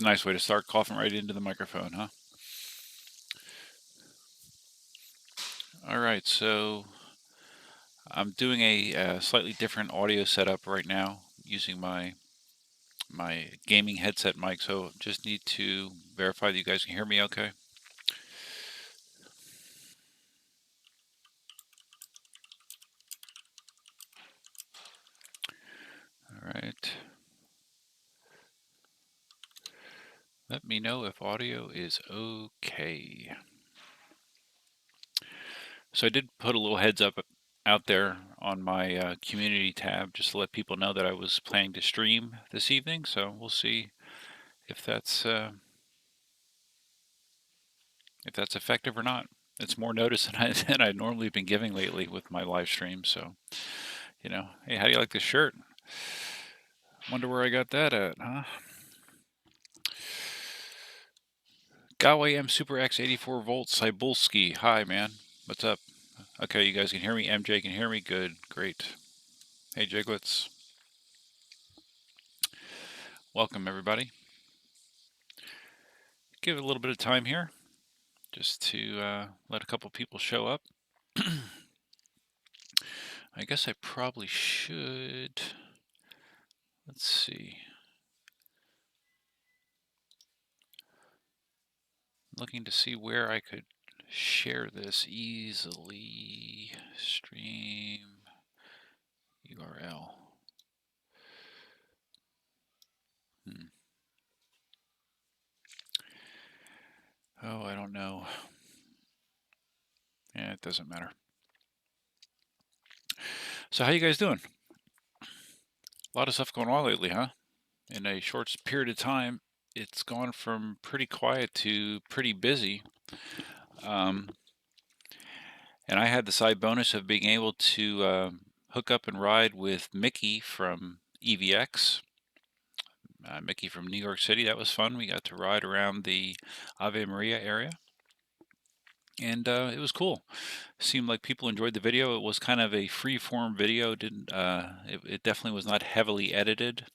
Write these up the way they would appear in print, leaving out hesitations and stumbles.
That's a nice way to start, coughing right into the microphone, huh? All right, so I'm doing a slightly different audio setup right now using my gaming headset mic, so just need to verify that you guys can hear me okay. All right. Let me know if audio is okay. So I did put a little heads up out there on my community tab just to let people know that I was planning to stream this evening. So we'll see if that's effective or not. It's more notice than I've normally been giving lately with my live stream. So, hey, how do you like this shirt? Wonder where I got that at, huh? Gotway M Super X 84 volts Cybulski. Hi, man. What's up? Okay, you guys can hear me. MJ can hear me. Good, great. Hey, Jiglets. Welcome, everybody. Give it a little bit of time here just to let a couple people show up. I guess I probably should. Let's see. Looking to see where I could share this easily. Stream URL. Oh, I don't know. Yeah, it doesn't matter. So how you guys doing? A lot of stuff going on lately, huh? In a short period of time, it's gone from pretty quiet to pretty busy. And I had the side bonus of being able to hook up and ride with Mickey from EVX. Mickey from New York City. That was fun. We got to ride around the Ave Maria area. And it was cool. Seemed like people enjoyed the video. It was kind of a free-form video. It definitely was not heavily edited,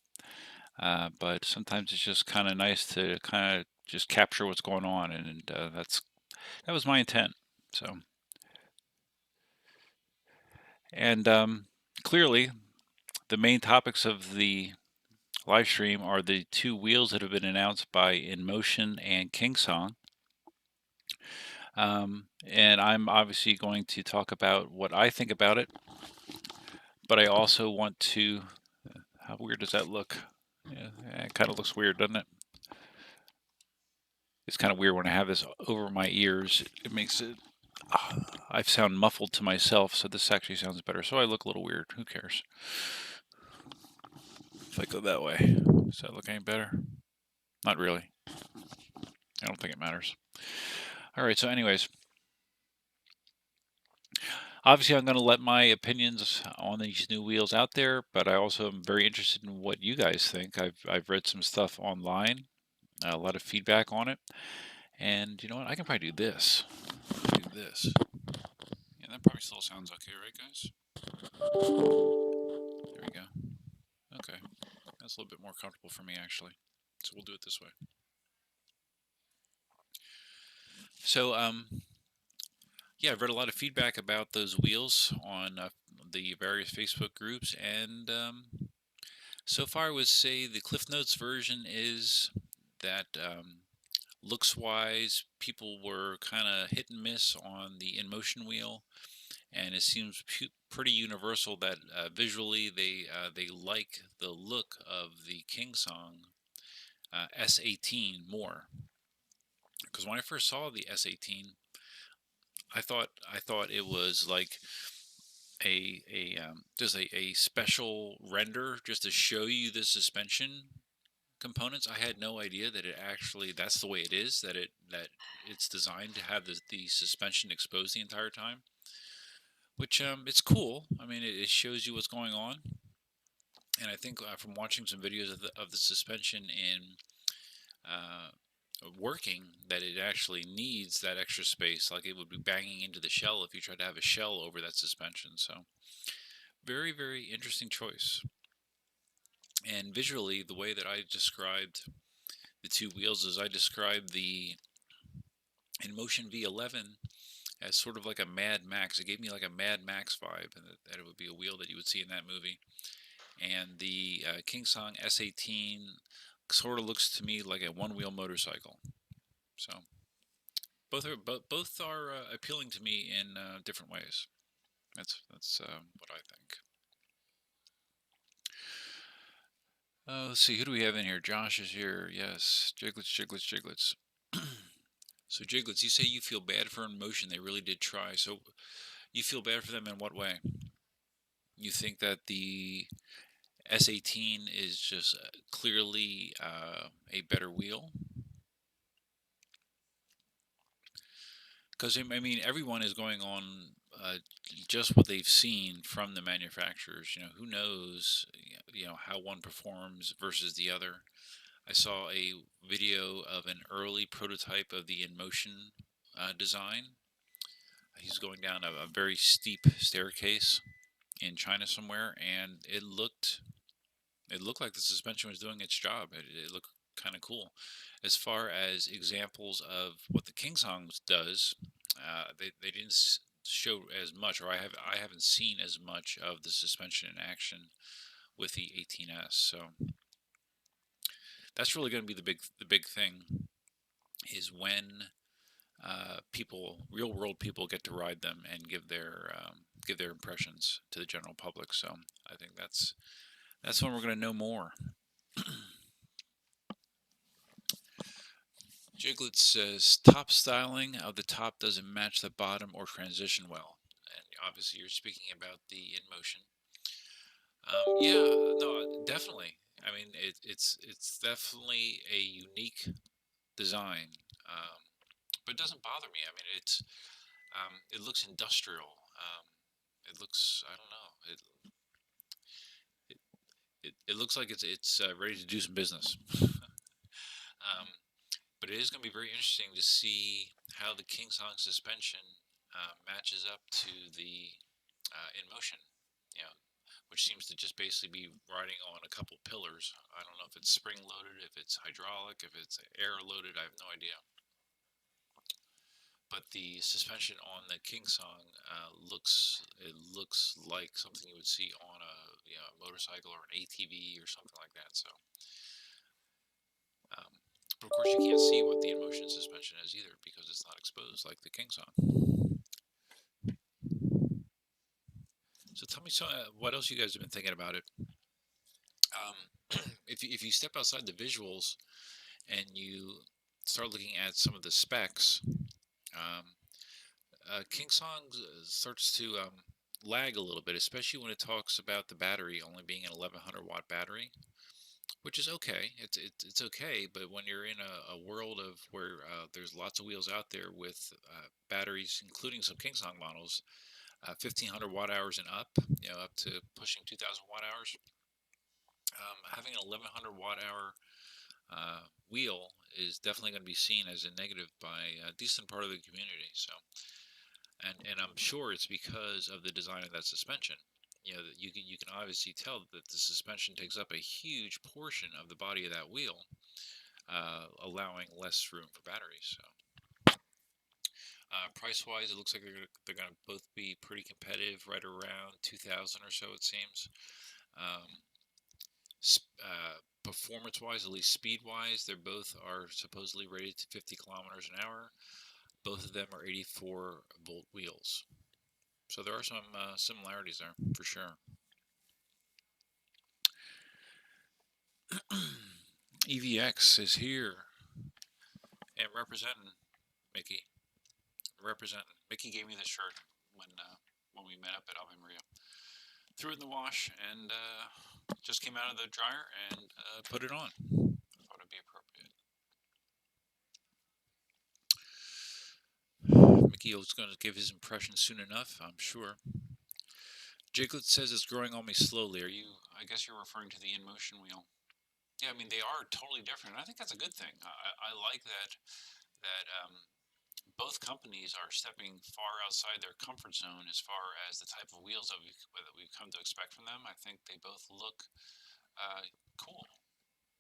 but sometimes it's just kind of nice to kind of just capture what's going on, and that was my intent. So, and clearly, the main topics of the live stream are the two wheels that have been announced by Inmotion and KingSong. And I'm obviously going to talk about what I think about it, but I also want to. How weird does that look? Yeah, it kind of looks weird, doesn't it? It's kind of weird when I have this over my ears. It makes it. I sound muffled to myself, so this actually sounds better. So I look a little weird. Who cares? If I go that way, does that look any better? Not really. I don't think it matters. All right. So, anyways, obviously, I'm going to let my opinions on these new wheels out there, but I also am very interested in what you guys think. I've read some stuff online, a lot of feedback on it, and you know what? I can probably do this. Do this. Yeah, that probably still sounds okay, right, guys? There we go. Okay, that's a little bit more comfortable for me actually. So we'll do it this way. So yeah, I've read a lot of feedback about those wheels on the various Facebook groups, and so far I would say the Cliff Notes version is that looks wise, people were kind of hit and miss on the Inmotion wheel, and it seems pretty universal that visually they like the look of the KingSong S18 more. Because when I first saw the S18, I thought it was like just a special render just to show you the suspension components. I had no idea that it actually that's the way it is, that it's designed to have the suspension exposed the entire time, which it's cool. I mean, it shows you what's going on, and I think from watching some videos of the suspension in uh, working, that it actually needs that extra space. Like it would be banging into the shell if you tried to have a shell over that suspension. So very, very interesting choice. And visually, the way that I described two wheels is I described the Inmotion V11 as sort of like a Mad Max. It gave me like a Mad Max vibe, and that it would be a wheel that you would see in that movie. And the KingSong S18 sort of looks to me like a one-wheel motorcycle. So both are appealing to me in different ways. That's what I think. Let's see, who do we have in here? Josh is here. Yes, Jiglets. So Jiglets, you say you feel bad for Inmotion. They really did try. So you feel bad for them in what way? You think that the S18 is just clearly a better wheel? Because, I mean, everyone is going on just what they've seen from the manufacturers. Who knows, how one performs versus the other. I saw a video of an early prototype of the Inmotion design. He's going down a very steep staircase in China somewhere, and it looked like the suspension was doing its job. It looked kind of cool. As far as examples of what the KingSong does, they didn't show as much, or I haven't seen as much of the suspension in action with the 18S. So that's really going to be the big thing, is when real world people, get to ride them and give their impressions to the general public. So I think that's when we're going to know more. Jiglet says top styling of the top doesn't match the bottom or transition well, and obviously you're speaking about the Inmotion. Yeah, no, definitely. I mean, it's definitely a unique design, but it doesn't bother me. I mean, it looks industrial. It looks, I don't know. It looks like it's ready to do some business. But it is going to be very interesting to see how the KingSong suspension matches up to the Inmotion, you know, which seems to just basically be riding on a couple pillars. I don't know if it's spring loaded, if it's hydraulic, if it's air loaded. I have no idea. But the suspension on the KingSong looks like something you would see on a motorcycle or an ATV or something like that. So, but of course you can't see what the Inmotion suspension is either because it's not exposed like the KingSong. So tell me what else you guys have been thinking about it. If you step outside the visuals and you start looking at some of the specs, KingSong starts to lag a little bit, especially when it talks about the battery only being an 1100 watt battery, which is okay. It's okay, but when you're in a world of where there's lots of wheels out there with batteries, including some KingSong models, 1500 watt hours and up, up to pushing 2000 watt hours, having an 1100 watt hour wheel is definitely going to be seen as a negative by a decent part of the community. So, and I'm sure it's because of the design of that suspension. You can obviously tell that the suspension takes up a huge portion of the body of that wheel, allowing less room for batteries. So, price-wise, it looks like they're going to both be pretty competitive, right around 2,000 or so, it seems. Performance-wise, at least speed-wise, they both are supposedly rated to 50 kilometers an hour. Both of them are 84-volt wheels. So there are some similarities there, for sure. EVX is here and representing Mickey. Mickey gave me this shirt when we met up at Ave Maria. Threw it in the wash and just came out of the dryer and put it on. I thought it'd be appropriate. Mickey was going to give his impression soon enough, I'm sure. Jiglet says it's growing on me slowly. I guess you're referring to the Inmotion wheel. Yeah, I mean, they are totally different. I think that's a good thing. I like that both companies are stepping far outside their comfort zone as far as the type of wheels that we've come to expect from them. I think they both look cool,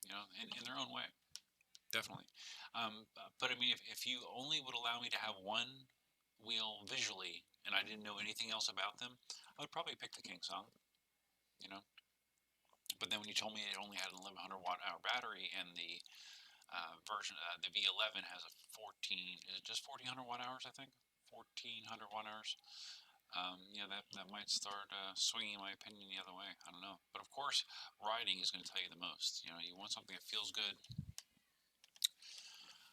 in their own way. definitely. But I mean, if you only would allow me to have one wheel visually, and I didn't know anything else about them, I would probably pick the KingSong. You know. But then when you told me it only had an 1100 watt hour battery, and the the V11 has a 14, is it just 1400 watt hours? I think 1400 watt hours. Yeah, that might start swinging my opinion the other way. I don't know, but of course, riding is going to tell you the most. You know, you want something that feels good.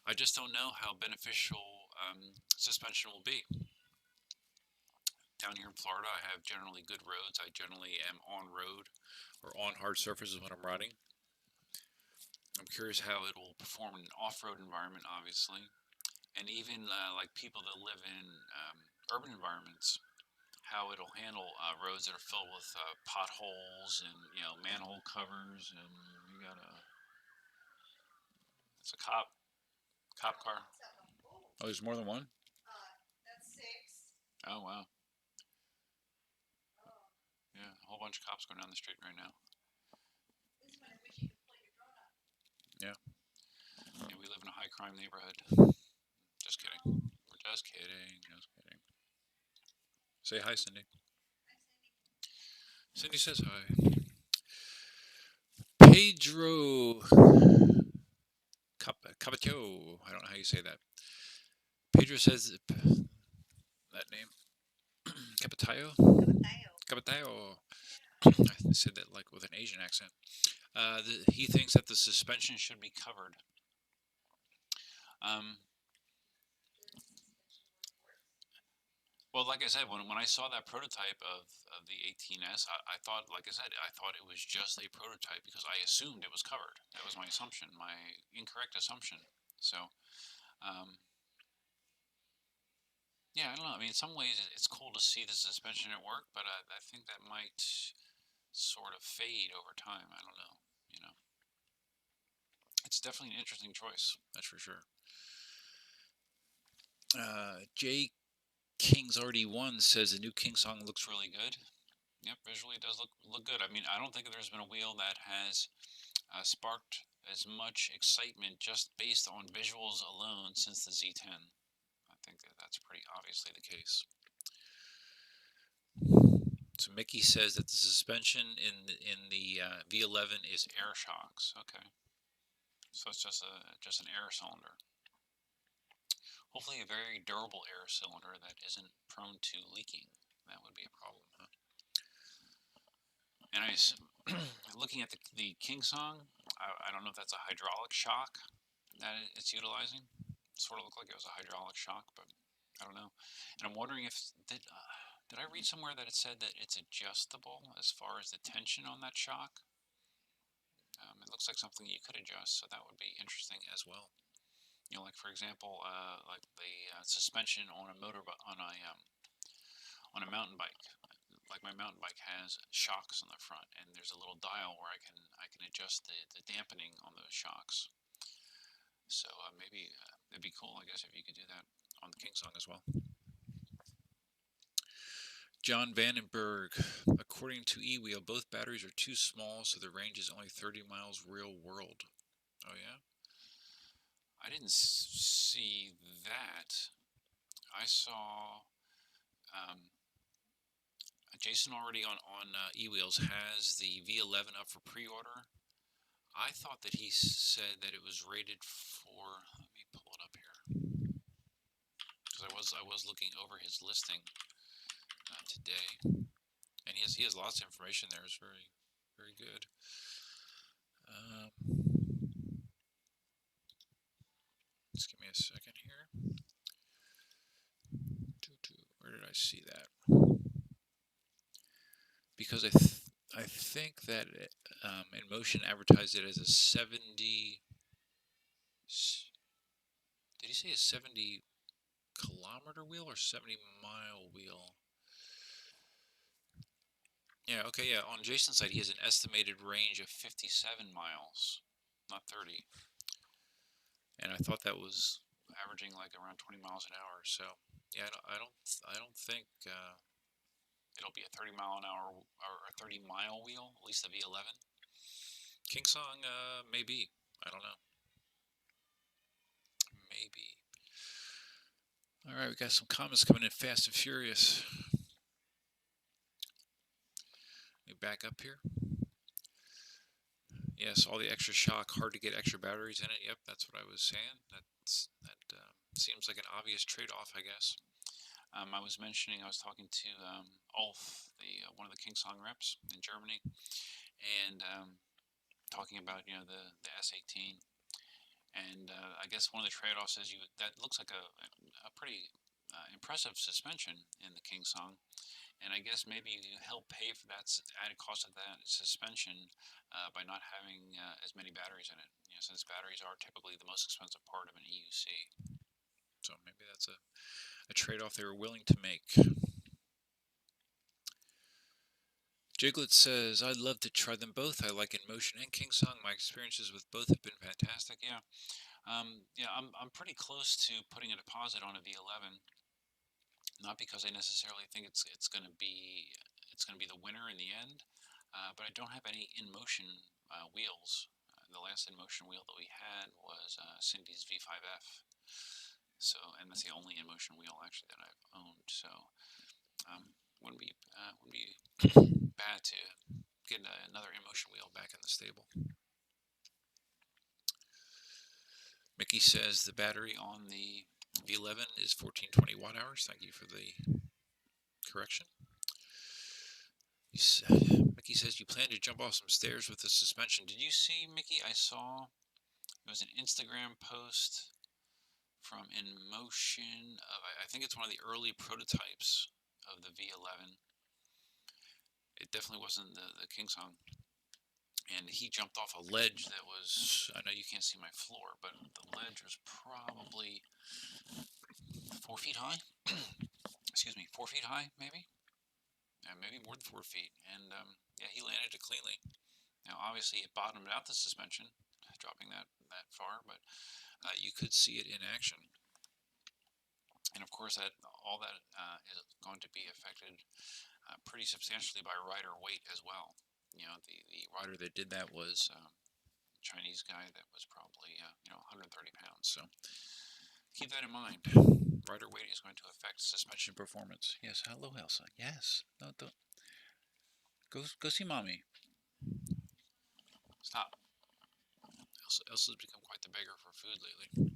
I just don't know how beneficial suspension will be. Down here in Florida, I have generally good roads. I generally am on road or on hard surfaces when I'm riding. I'm curious how it will perform in an off-road environment, obviously, and even like people that live in urban environments, how it'll handle roads that are filled with potholes and manhole covers, and you got it's a cop car. Oh, there's more than one. That's 6. Oh wow. Yeah, a whole bunch of cops going down the street right now. This one I wish you could pull your drone up. Yeah. Yeah, we live in a high crime neighborhood. Just kidding. We're just kidding. Just kidding. Say hi, Cindy. Hi, Cindy. Cindy says hi. Pedro Capato. I don't know how you say that. Pedro says that name. Capatayo? Capatayo. I said that like with an Asian accent. He thinks that the suspension should be covered. Well, like I said, when I saw that prototype of the 18S, I thought, like I said, I thought it was just a prototype because I assumed it was covered. That was my assumption, my incorrect assumption. So, yeah, I don't know. I mean, in some ways, it's cool to see the suspension at work, but I think that might sort of fade over time. I don't know. You know, it's definitely an interesting choice. That's for sure. J King's RD1 says the new KingSong looks really good. Yep, visually it does look good. I mean, I don't think there's been a wheel that has sparked as much excitement just based on visuals alone since the Z10. I think that's pretty obviously the case. So Mickey says that the suspension in the V11 is air shocks. Okay, so it's just an air cylinder. Hopefully, a very durable air cylinder that isn't prone to leaking. That would be a problem, huh? And looking at the KingSong, I don't know if that's a hydraulic shock that it's utilizing. It sort of looked like it was a hydraulic shock, but I don't know. And I'm wondering if did I read somewhere that it said that it's adjustable as far as the tension on that shock? It looks like something you could adjust, so that would be interesting as well. You know, like for example, like the suspension on a on a mountain bike. Like my mountain bike has shocks on the front, and there's a little dial where I can adjust the dampening on those shocks. So maybe it'd be cool, I guess, if you could do that on the KingSong as well. John Vandenberg, according to eWheel, both batteries are too small, so the range is only 30 miles real world. Oh yeah? I didn't see that. I saw Jason already on eWheels has the V11 up for pre-order. I thought that he said that it was rated for. Let me pull it up here because I was looking over his listing today, and he has lots of information there. It's very good. Just give me a second here. Where did I see that? Because I think that Inmotion advertised it as a 70. Did he say a 70 kilometer wheel or 70-mile wheel? Yeah, okay, yeah. On Jason's side, he has an estimated range of 57 miles, not 30. And I thought that was averaging like around 20 miles an hour. So, yeah, I don't think it'll be a 30-mile-an-hour or a 30-mile wheel, at least the V11. KingSong, maybe. I don't know. All right, we got some comments coming in fast and furious. Let me back up here. Yes, all the extra shock, hard to get extra batteries in it. Yep, that's what I was saying. That seems like an obvious trade-off, I guess. I was talking to Ulf, one of the KingSong reps in Germany, and talking about the S18, and I guess one of the trade-offs is that looks like a pretty impressive suspension in the KingSong, and I guess maybe you help pay for that added cost of that suspension by not having as many batteries in it. Since batteries are typically the most expensive part of an EUC, so maybe that's a trade-off they were willing to make. Jiglet says, I'd love to try them both. I like Inmotion and KingSong. My experiences with both have been fantastic. Yeah, I'm pretty close to putting a deposit on a V11. Not because I necessarily think it's going to be the winner in the end, but I don't have any Inmotion wheels. The last Inmotion wheel that we had was Cindy's V5F. So, and that's the only Inmotion wheel actually that I've owned. So, wouldn't be bad to get another Inmotion wheel back in the stable. Mickey says the battery on the V11 is 1420 watt hours. Thank you for the correction. Mickey says you plan to jump off some stairs with the suspension. Did you see, Mickey? I saw it was an Instagram post from Inmotion of, I think it's one of the early prototypes of the V11. It definitely wasn't the KingSong. And he jumped off a ledge that was, I know you can't see my floor, but the ledge was probably 4 feet high. Excuse me, 4 feet high, maybe? Yeah, maybe more than 4 feet. And yeah, he landed it cleanly. Now, obviously, it bottomed out the suspension, dropping that far, but you could see it in action. And of course, all that is going to be affected pretty substantially by rider weight as well. The rider that did that was a Chinese guy that was probably 130 pounds. So keep that in mind. Rider weight is going to affect suspension performance. Yes, hello, Elsa. Yes, no, don't. Go see mommy. Stop. Elsa's become quite the beggar for food lately.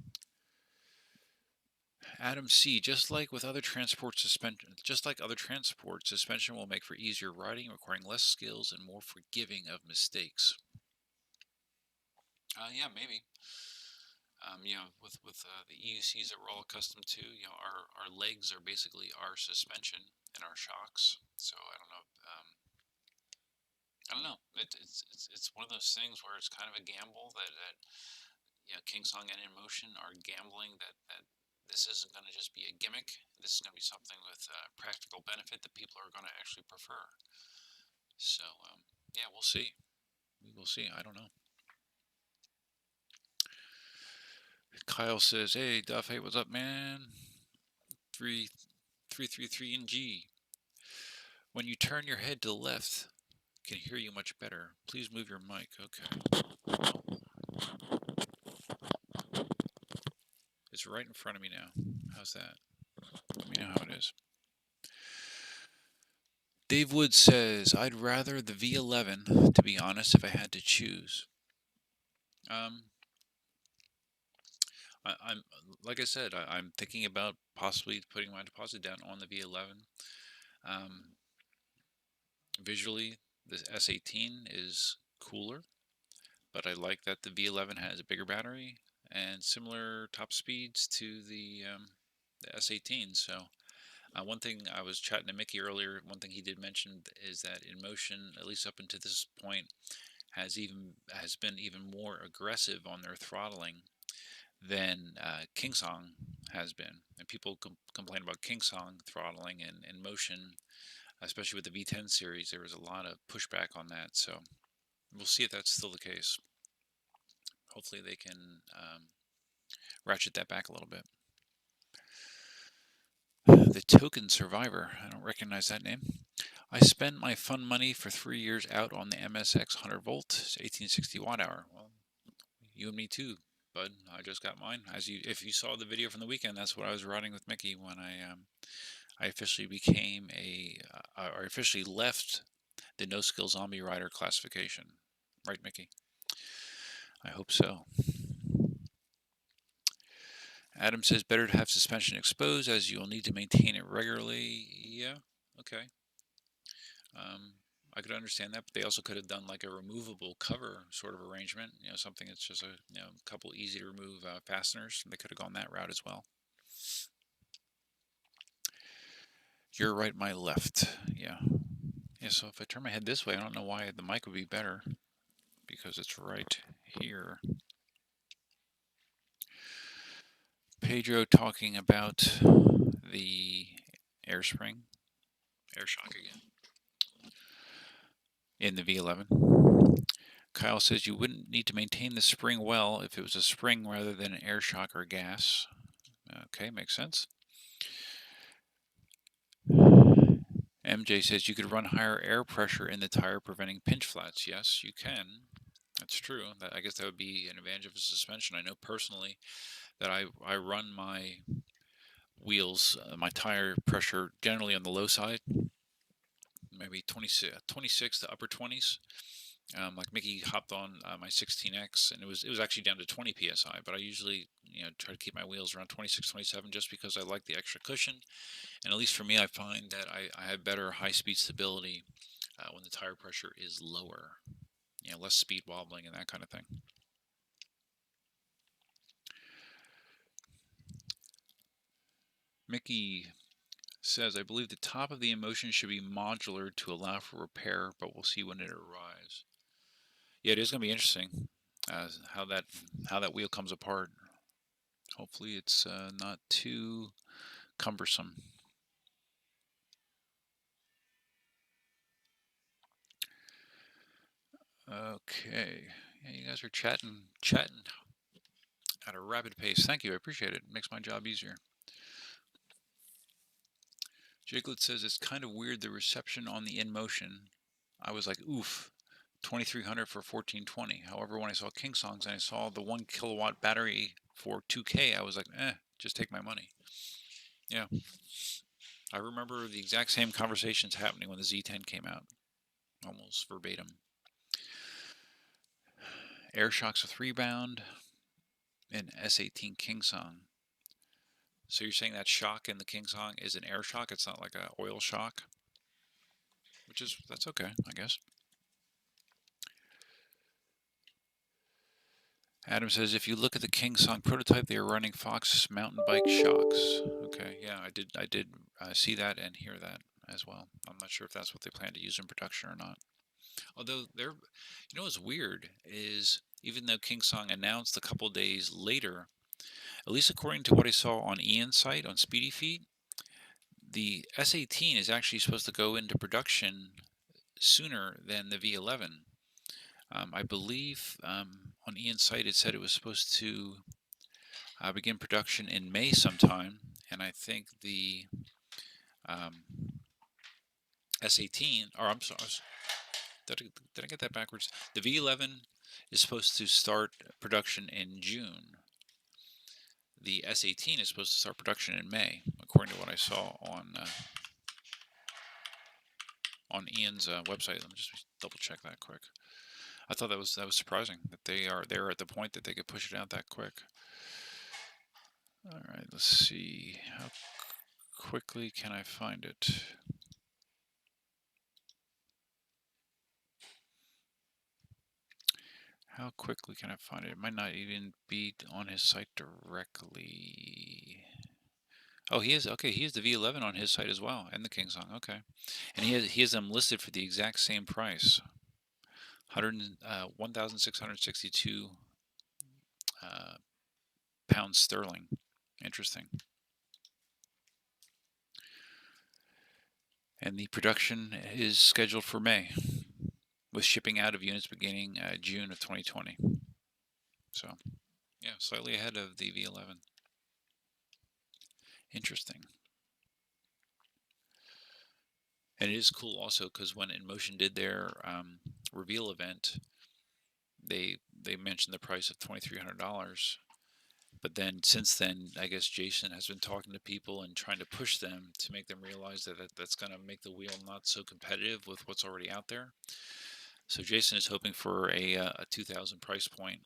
Adam C. Just like other transport, suspension will make for easier riding, requiring less skills and more forgiving of mistakes. Yeah, maybe. With the EUCs that we're all accustomed to, our legs are basically our suspension and our shocks. So I don't know. I don't know. It's one of those things where it's kind of a gamble that KingSong and Inmotion are gambling that this isn't going to just be a gimmick. This is going to be something with practical benefit that people are going to actually prefer. So yeah, we'll see. We will see. I don't know. Kyle says, "Hey Duff, hey, what's up, man? 333 in G. When you turn your head to the left, can hear you much better. Please move your mic." Okay. It's right in front of me now. How's that? Let me know how it is. Dave Wood says, "I'd rather the V11, to be honest, if I had to choose." I'm like I said, I'm thinking about possibly putting my deposit down on the V11. Visually, the S18 is cooler, but I like that the V11 has a bigger battery and similar top speeds to the S18. So one thing I was chatting to Mickey earlier, one thing he did mention is that Inmotion, at least up until this point, has been even more aggressive on their throttling than KingSong has been. And people complain about KingSong throttling and Inmotion, especially with the V10 series. There was a lot of pushback on that. So we'll see if that's still the case. Hopefully they can ratchet that back a little bit. The Token Survivor. I don't recognize that name. I spent my fun money for 3 years out on the MSX 100 volt 1860 watt hour. Well, you and me too, bud. I just got mine. If you saw the video from the weekend, that's what I was riding with Mickey when I officially became or officially left the no skill zombie rider classification. Right, Mickey? I hope so. Adam says better to have suspension exposed as you'll need to maintain it regularly. Yeah, okay. I could understand that, but they also could have done like a removable cover sort of arrangement. Something that's just a couple easy to remove fasteners. They could have gone that route as well. Your right, my left. Yeah. Yeah, so if I turn my head this way, I don't know why the mic would be better, because it's right here. Pedro talking about the air shock again, in the V11. Kyle says you wouldn't need to maintain the spring well if it was a spring rather than an air shock or gas. Okay, makes sense. MJ says you could run higher air pressure in the tire, preventing pinch flats. Yes, you can. That's true. I guess that would be an advantage of a suspension. I know personally that I run my wheels, my tire pressure generally on the low side, maybe 26 to upper 20s. Like Mickey hopped on my 16X, and it was actually down to 20 psi. But I usually try to keep my wheels around 26, 27, just because I like the extra cushion. And at least for me, I find that I have better high-speed stability when the tire pressure is lower. Less speed wobbling and that kind of thing. Mickey says, I believe the top of the Inmotion should be modular to allow for repair, but we'll see when it arrives. Yeah, it is going to be interesting how that wheel comes apart. Hopefully it's not too cumbersome. Okay, yeah, you guys are chatting at a rapid pace. Thank you, I appreciate it. It makes my job easier. Jiglet says it's kind of weird, the reception on the Inmotion. I was like, oof, 2300 for 1420. However, when I saw KingSongs and I saw the 1 kilowatt battery for 2K, I was like, just take my money. Yeah. I remember the exact same conversations happening when the Z10 came out, almost verbatim. Air shocks with rebound in S18 KingSong. So you're saying that shock in the KingSong is an air shock? It's not like an oil shock? That's okay, I guess. Adam says, if you look at the KingSong prototype, they are running Fox mountain bike shocks. Okay, yeah, I did see that and hear that as well. I'm not sure if that's what they plan to use in production or not. Although what's weird is, even though KingSong announced a couple days later, at least according to what I saw on Ian's site on Speedy Feed, the S18 is actually supposed to go into production sooner than the V11. I believe on Ian's site it said it was supposed to begin production in May sometime, and I think the S18, or I'm sorry, did I get that backwards? The V11 is supposed to start production in June. The S18 is supposed to start production in May, according to what I saw on Ian's website. Let me just double check that quick. I thought that was surprising that they're at the point that they could push it out that quick. All right, let's see, how quickly can I find it? How quickly can I find it? It might not even be on his site directly. Oh, he is. Okay, he has the V11 on his site as well, and the KingSong. Okay, and he has them listed for the exact same price, 1,662 pounds sterling. Interesting. And the production is scheduled for May, with shipping out of units beginning June of 2020. So, yeah, slightly ahead of the V11. Interesting. And it is cool also because when Inmotion did their reveal event, they mentioned the price of $2,300, But then since then, I guess Jason has been talking to people and trying to push them to make them realize that's going to make the wheel not so competitive with what's already out there. So Jason is hoping for a 2,000 price point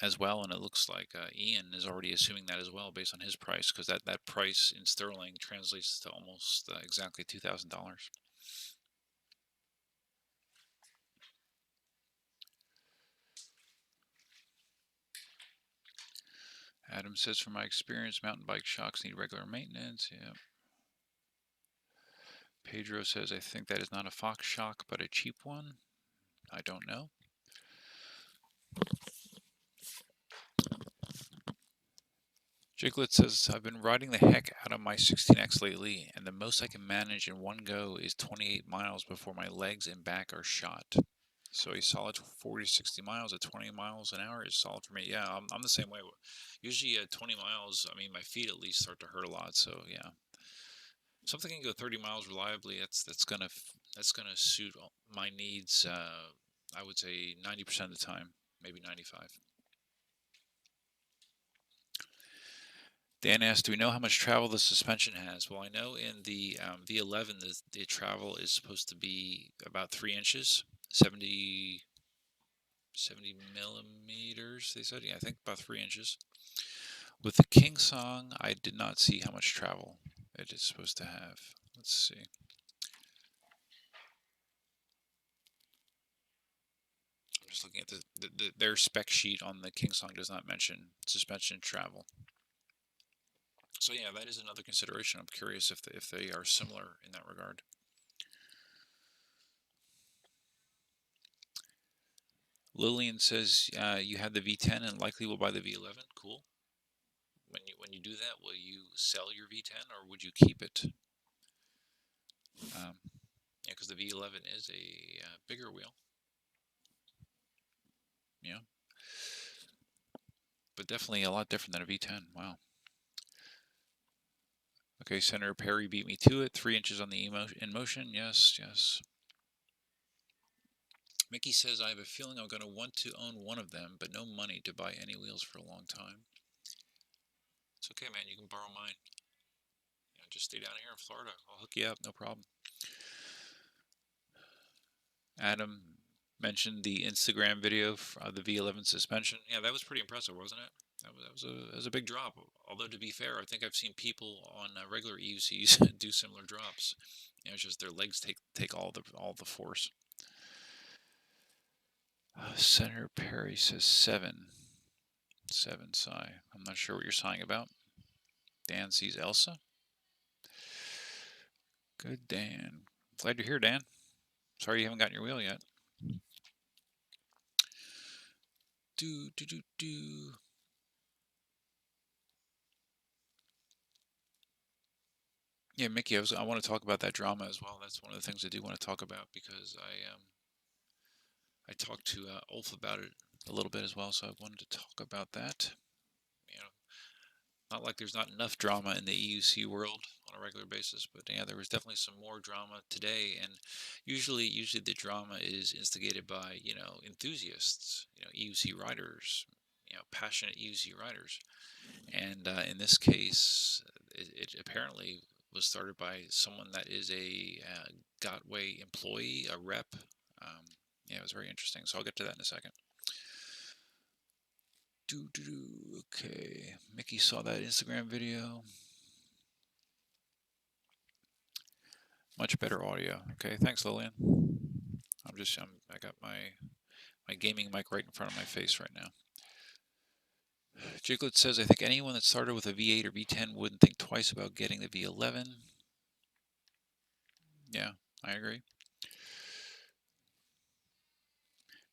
as well, and it looks like Ian is already assuming that as well based on his price, because that price in sterling translates to almost exactly $2,000. Adam says, from my experience, mountain bike shocks need regular maintenance. Yeah. Pedro says, I think that is not a Fox shock, but a cheap one. I don't know. Jiglet says, I've been riding the heck out of my 16X lately, and the most I can manage in one go is 28 miles before my legs and back are shot. So a solid 40 to 60 miles at 20 miles an hour is solid for me. Yeah, I'm the same way. Usually at 20 miles, I mean, my feet at least start to hurt a lot. So yeah, something can go 30 miles reliably. That's gonna suit my needs. I would say 90% of the time, maybe 95. Dan asked, do we know how much travel the suspension has? Well, I know in the V11, the travel is supposed to be about 3 inches, 70 millimeters, they said. Yeah, I think about 3 inches. With the KingSong, I did not see how much travel it is supposed to have. Let's see. I'm just looking at their spec sheet on the KingSong does not mention suspension travel. So yeah, that is another consideration. I'm curious if they are similar in that regard. Lillian says you have the V10 and likely will buy the V11. Cool. When you do that, will you sell your V10 or would you keep it? Yeah, because the V11 is a bigger wheel. Yeah, but definitely a lot different than a V10. Wow. Okay, Senator Perry beat me to it. 3 inches on the Inmotion. Yes, yes. Mickey says, I have a feeling I'm going to want to own one of them, but no money to buy any wheels for a long time. It's okay, man. You can borrow mine. Just stay down here in Florida. I'll hook you up. No problem. Adam mentioned the Instagram video of the V11 suspension. Yeah, that was pretty impressive, wasn't it? That was a big drop. Although, to be fair, I think I've seen people on regular EUCs do similar drops. It's just their legs take all the force. Senator Perry says 7. 7 sigh. I'm not sure what you're sighing about. Dan sees Elsa. Good, Dan. Glad you're here, Dan. Sorry you haven't gotten your wheel yet. Yeah, Mickey, I want to talk about that drama as well. That's one of the things I do want to talk about because I talked to Ulf about it a little bit as well, so I wanted to talk about that. Not like there's not enough drama in the EUC world on a regular basis, but yeah, there was definitely some more drama today, and usually the drama is instigated by enthusiasts, EUC riders, passionate EUC riders, and in this case, it apparently was started by someone that is a Gotway employee, a rep. Yeah, it was very interesting. So I'll get to that in a second. Okay, Mickey saw that Instagram video. Much better audio. Okay, thanks, Lillian. I got my gaming mic right in front of my face right now. Jiglet says, I think anyone that started with a V8 or V10 wouldn't think twice about getting the V11. Yeah, I agree.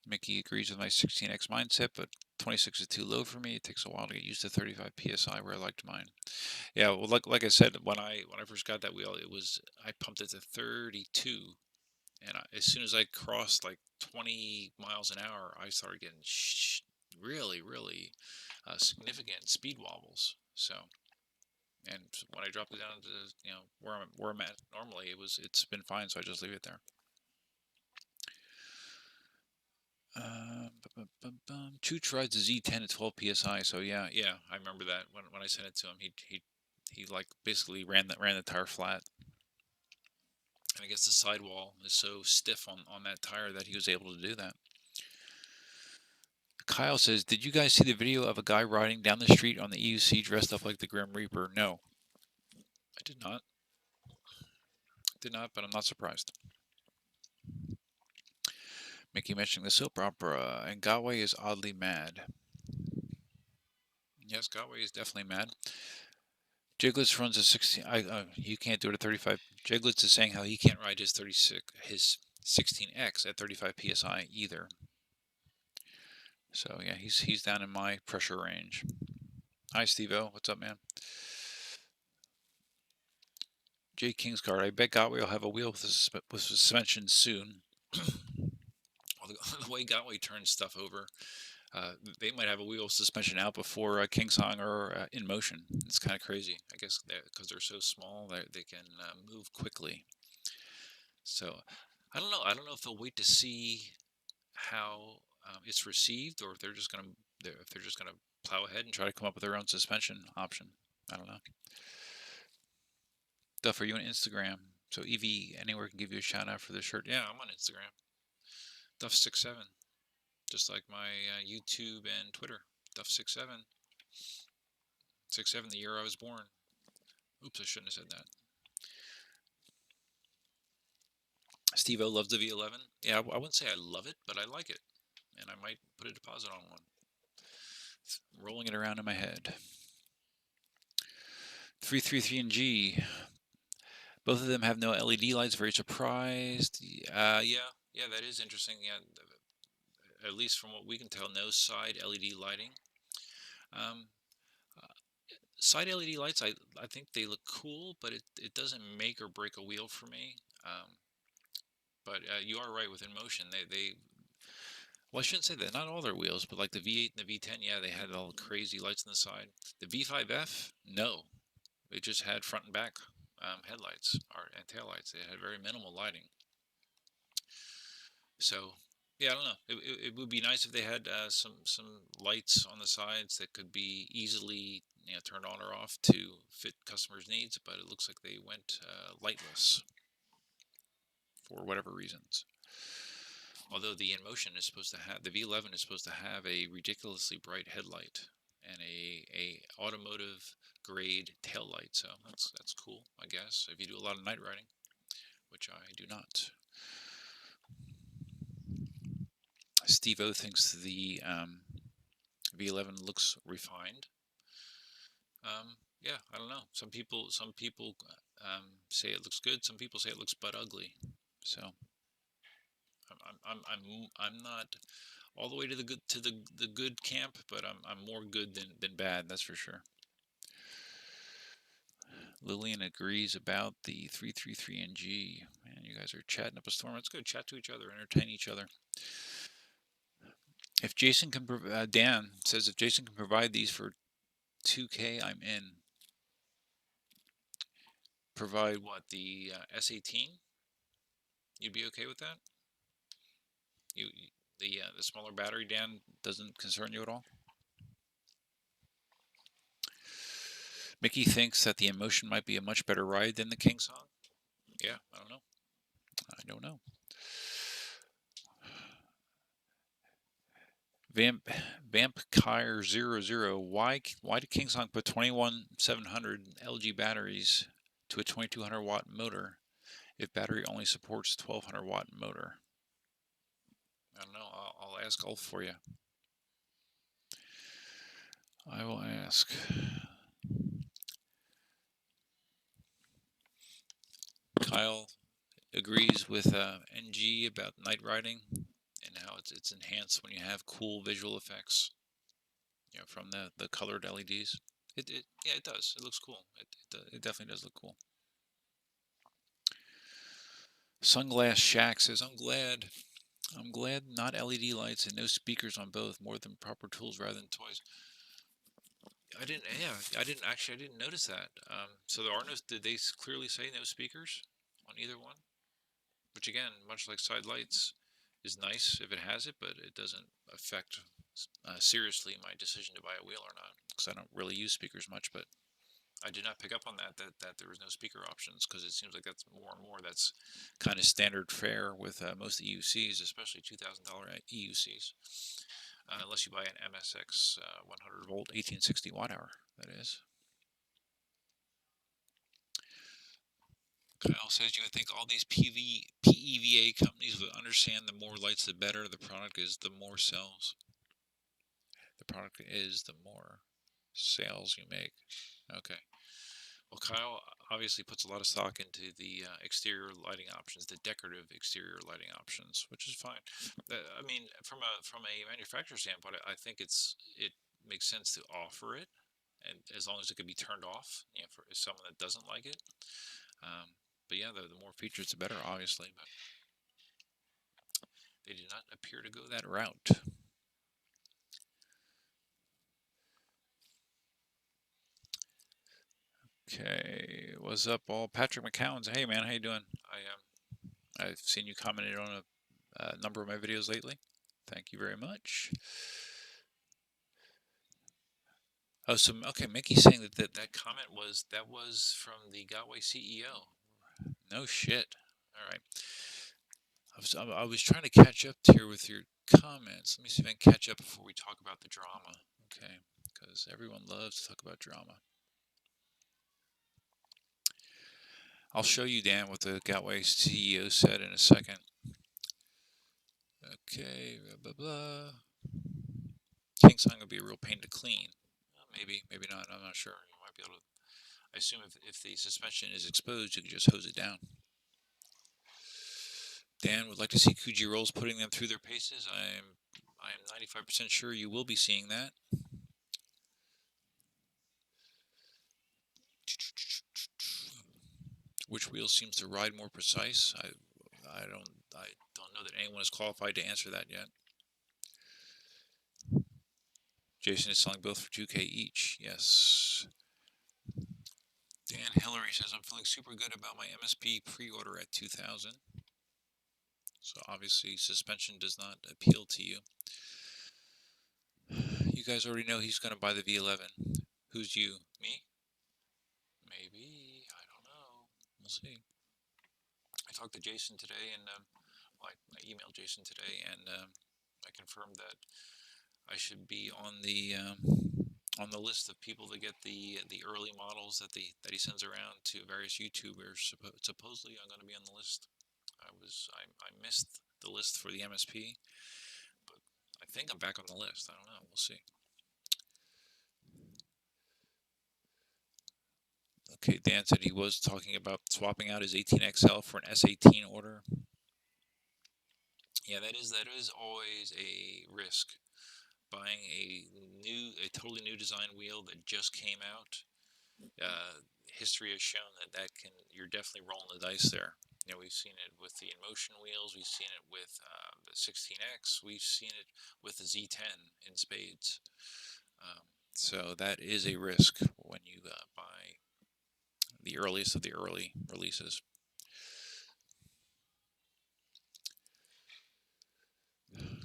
Mickey agrees with my 16X mindset, but 26 is too low for me. It takes a while to get used to 35 PSI where I liked mine. Yeah, well, like I said, when I first got that wheel, I pumped it to 32, and as soon as I crossed like 20 miles an hour, I started getting really significant speed wobbles. So, and when I dropped it down to where I'm at normally, it's been fine. So I just leave it there. Chooch rides a Z10 at 12 psi. So yeah, I remember that when I sent it to him. He like basically ran the tire flat. And I guess the sidewall is so stiff on that tire that he was able to do that. Kyle says, did you guys see the video of a guy riding down the street on the EUC dressed up like the Grim Reaper? No, I did not. Did not, but I'm not surprised. Mickey mentioning the soap opera, and Gotway is oddly mad. Yes, Gotway is definitely mad. Jiglets runs a 16. You can't do it at 35. Jiglets is saying how he can't ride his 16X at 35 psi either. So yeah, he's down in my pressure range. Hi, Steve-O. What's up, man? J. Kingsguard. I bet Gotway will have a wheel with suspension soon. The way Gotway turns stuff over, they might have a wheel suspension out before KingSong or Inmotion. It's kind of crazy. I guess because they're so small, they can move quickly. So I don't know. I don't know if they'll wait to see how it's received, or if they're just gonna plow ahead and try to come up with their own suspension option. I don't know. Duff, are you on Instagram? So EV anywhere can give you a shout out for the shirt. Yeah, I'm on Instagram. Duff67, just like my YouTube and Twitter. Duff67. 67, the year I was born. Oops, I shouldn't have said that. Steve-O loves the V11. Yeah, I wouldn't say I love it, but I like it. And I might put a deposit on one. Rolling it around in my head. 333 and G. Both of them have no LED lights. Very surprised. Yeah, that is interesting. Yeah, at least from what we can tell, no side LED lighting. Side LED lights, I think they look cool, but it doesn't make or break a wheel for me. But you are right with Inmotion. Well, I shouldn't say that. Not all their wheels, but like the V8 and the V10, yeah, they had all the crazy lights on the side. The V5F, no. It just had front and back headlights and tail lights. They had very minimal lighting. So, yeah, I don't know. It would be nice if they had some lights on the sides that could be easily turned on or off to fit customers' needs, but it looks like they went lightless for whatever reasons. Although the Inmotion is supposed to have, the V11 is supposed to have a ridiculously bright headlight and a automotive grade tail light, so that's cool, I guess, if you do a lot of night riding, which I do not. Steve-O thinks the V11 looks refined. Yeah, I don't know. Some people say it looks good. Some people say it looks butt ugly. So I'm not all the way to the good camp, but I'm more good than bad. That's for sure. Lillian agrees about the 333NG. Man, you guys are chatting up a storm. It's good. Chat to each other, entertain each other. If Jason can, Dan says if Jason can provide these for 2K, I'm in. Provide what, the S18? You'd be okay with that? The smaller battery, Dan, doesn't concern you at all? Mickey thinks that the Inmotion might be a much better ride than the KingSong. Yeah, I don't know. I don't know. Vampire00. Why did KingSong put 21700 LG batteries to a 2200 watt motor if battery only supports 1200 watt motor? I don't know. I'll ask Ulf for you. I will ask. Kyle agrees with NG about night riding and how it's enhanced when you have cool visual effects, from the colored LEDs. Yeah, it does. It looks cool. It definitely does look cool. Sunglass Shack says, I'm glad not LED lights and no speakers on both, more than proper tools rather than toys. I didn't notice that. So there are no, did they clearly say no speakers on either one? Which again, much like side lights, is nice if it has it, but it doesn't affect seriously my decision to buy a wheel or not, because I don't really use speakers much. But I did not pick up on that there was no speaker options, because it seems like that's more and more that's kind of standard fare with most EUCs, especially $2,000 EUCs, unless you buy an MSX 100 volt 1860 watt hour. That is. Kyle says you would think all these PEVA companies would understand the more lights the better the product is, the more sales the product is, the more sales you make. Okay. Well, Kyle obviously puts a lot of stock into the exterior lighting options, the decorative exterior lighting options, which is fine. I mean, from a manufacturer standpoint, I think it makes sense to offer it, and as long as it can be turned off, you know, for someone that doesn't like it. But yeah, the more features, the better, obviously. But they did not appear to go that route. Okay, what's up, all? Patrick McCown's. Hey, man, how you doing? I've seen you commented on a number of my videos lately. Thank you very much. Oh, so okay, Mickey's saying that comment was from the Gotway CEO. No shit. All right. I was trying to catch up here with your comments. Let me see if I can catch up before we talk about the drama. Okay, because everyone loves to talk about drama. I'll show you, Dan, what the Gotway CEO said in a second. Okay, blah, blah, blah. KingSong would be a real pain to clean. Maybe, maybe not. I'm not sure. You might be able to. I assume if the suspension is exposed, you can just hose it down. Dan would like to see Kuji rolls putting them through their paces. I am 95% sure you will be seeing that. Which wheel seems to ride more precise? I don't know that anyone is qualified to answer that yet. Jason is selling both for $2K each. Yes. Dan Hillary says, I'm feeling super good about my MSP pre-order at 2,000. So obviously suspension does not appeal to you. You guys already know he's going to buy the V11. Who's you? Me? Maybe. I don't know. We'll see. I talked to Jason today, and I emailed Jason today, and I confirmed that I should be on the list of people that get the early models that he sends around to various YouTubers. Supposedly, I'm going to be on the list. I missed the list for the MSP, but I think I'm back on the list. I don't know. We'll see. Okay, Dan said he was talking about swapping out his 18XL for an S18 order. Yeah, that is always a risk. Buying a totally new design wheel that just came out. History has shown that you're definitely rolling the dice there. You know, we've seen it with the Inmotion wheels, we've seen it with the 16X, we've seen it with the Z10 in spades. So that is a risk when you buy the earliest of the early releases.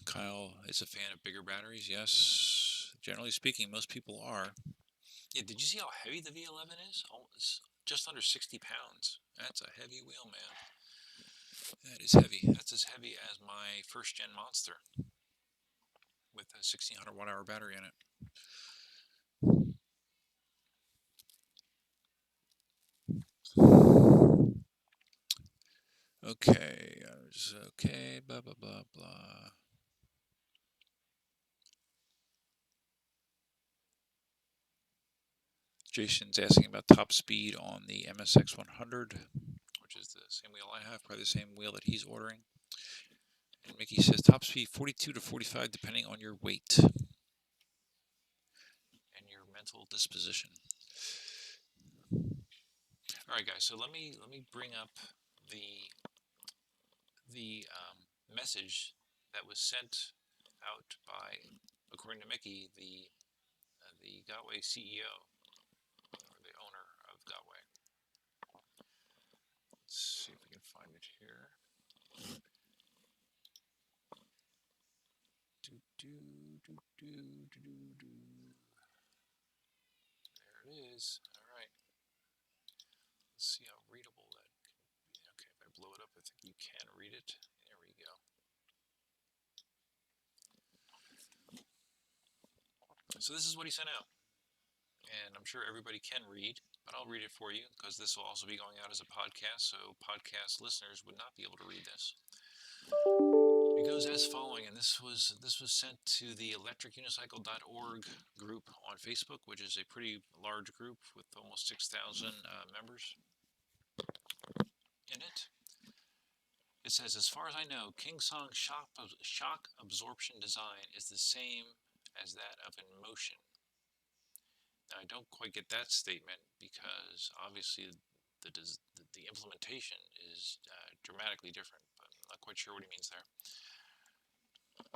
Kyle is a fan of bigger batteries. Yes, generally speaking, most people are. Yeah, did you see how heavy the V11 is? Almost just under 60 pounds. That's a heavy wheel, man. That is heavy. That's as heavy as my first gen Monster with a 1600 watt hour battery in it. Okay, okay, blah, blah, blah, blah. Jason's asking about top speed on the MSX 100, which is the same wheel I have, probably the same wheel that he's ordering. And Mickey says top speed 42 to 45 depending on your weight and your mental disposition. All right, guys. So let me bring up the message that was sent out by, according to Mickey, the Gotway CEO or the owner of Gotway. Let's see if we can find it here. There it is. All right. Let's see how readable that can be. Okay, if I blow it up, I think you can read it. There we go. So this is what he sent out. And I'm sure everybody can read, but I'll read it for you because this will also be going out as a podcast, so podcast listeners would not be able to read this. It goes as following, and this was sent to the electricunicycle.org group on Facebook, which is a pretty large group with almost 6,000 members in it. It says, as far as I know, KingSong shock absorption design is the same as that of Inmotion. Now, I don't quite get that statement because obviously the implementation is dramatically different, but I'm not quite sure what he means there.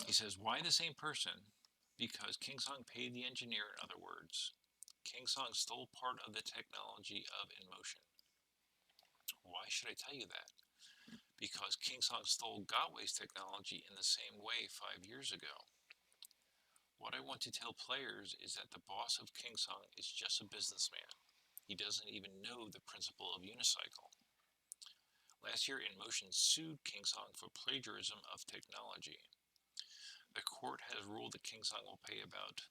He says, why the same person? Because KingSong paid the engineer, in other words. KingSong stole part of the technology of Inmotion. Why should I tell you that? Because KingSong stole Gotway's technology in the same way 5 years ago. What I want to tell players is that the boss of KingSong is just a businessman. He doesn't even know the principle of unicycle. Last year, Inmotion sued KingSong for plagiarism of technology. The court has ruled that KingSong will pay about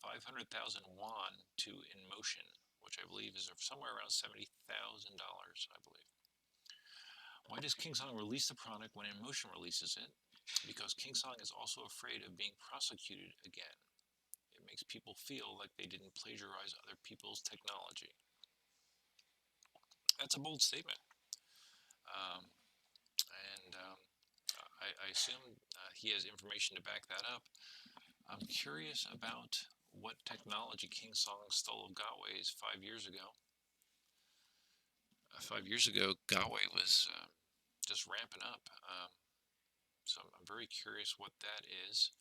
500,000 won to Inmotion, which I believe is somewhere around $70,000, I believe. Why does KingSong release the product when Inmotion releases it? Because KingSong is also afraid of being prosecuted again. It makes people feel like they didn't plagiarize other people's technology. That's a bold statement. I assume he has information to back that up. I'm curious about what technology KingSong stole of Gotway's 5 years ago. 5 years ago, Gotway was just ramping up. So I'm very curious what that is.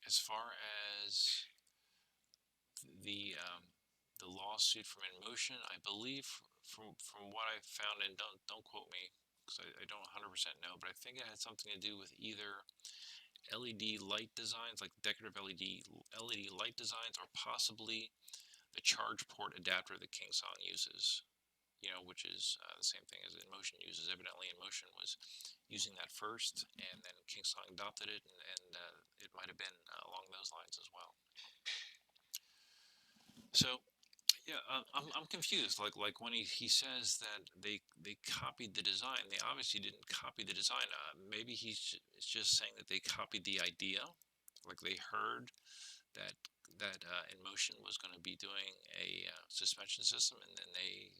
As far as the lawsuit from Inmotion, I believe from what I found, and don't quote me because I don't 100% know, but I think it had something to do with either LED light designs, like decorative LED light designs, or possibly the charge port adapter that KingSong uses. Which is the same thing as Inmotion uses. Evidently, Inmotion was using that first, and then KingSong adopted it, and it might have been along those lines as well. So, yeah, I'm confused. Like when he says that they copied the design, they obviously didn't copy the design. Maybe he's just saying that they copied the idea, like they heard that Inmotion was going to be doing a suspension system, and then they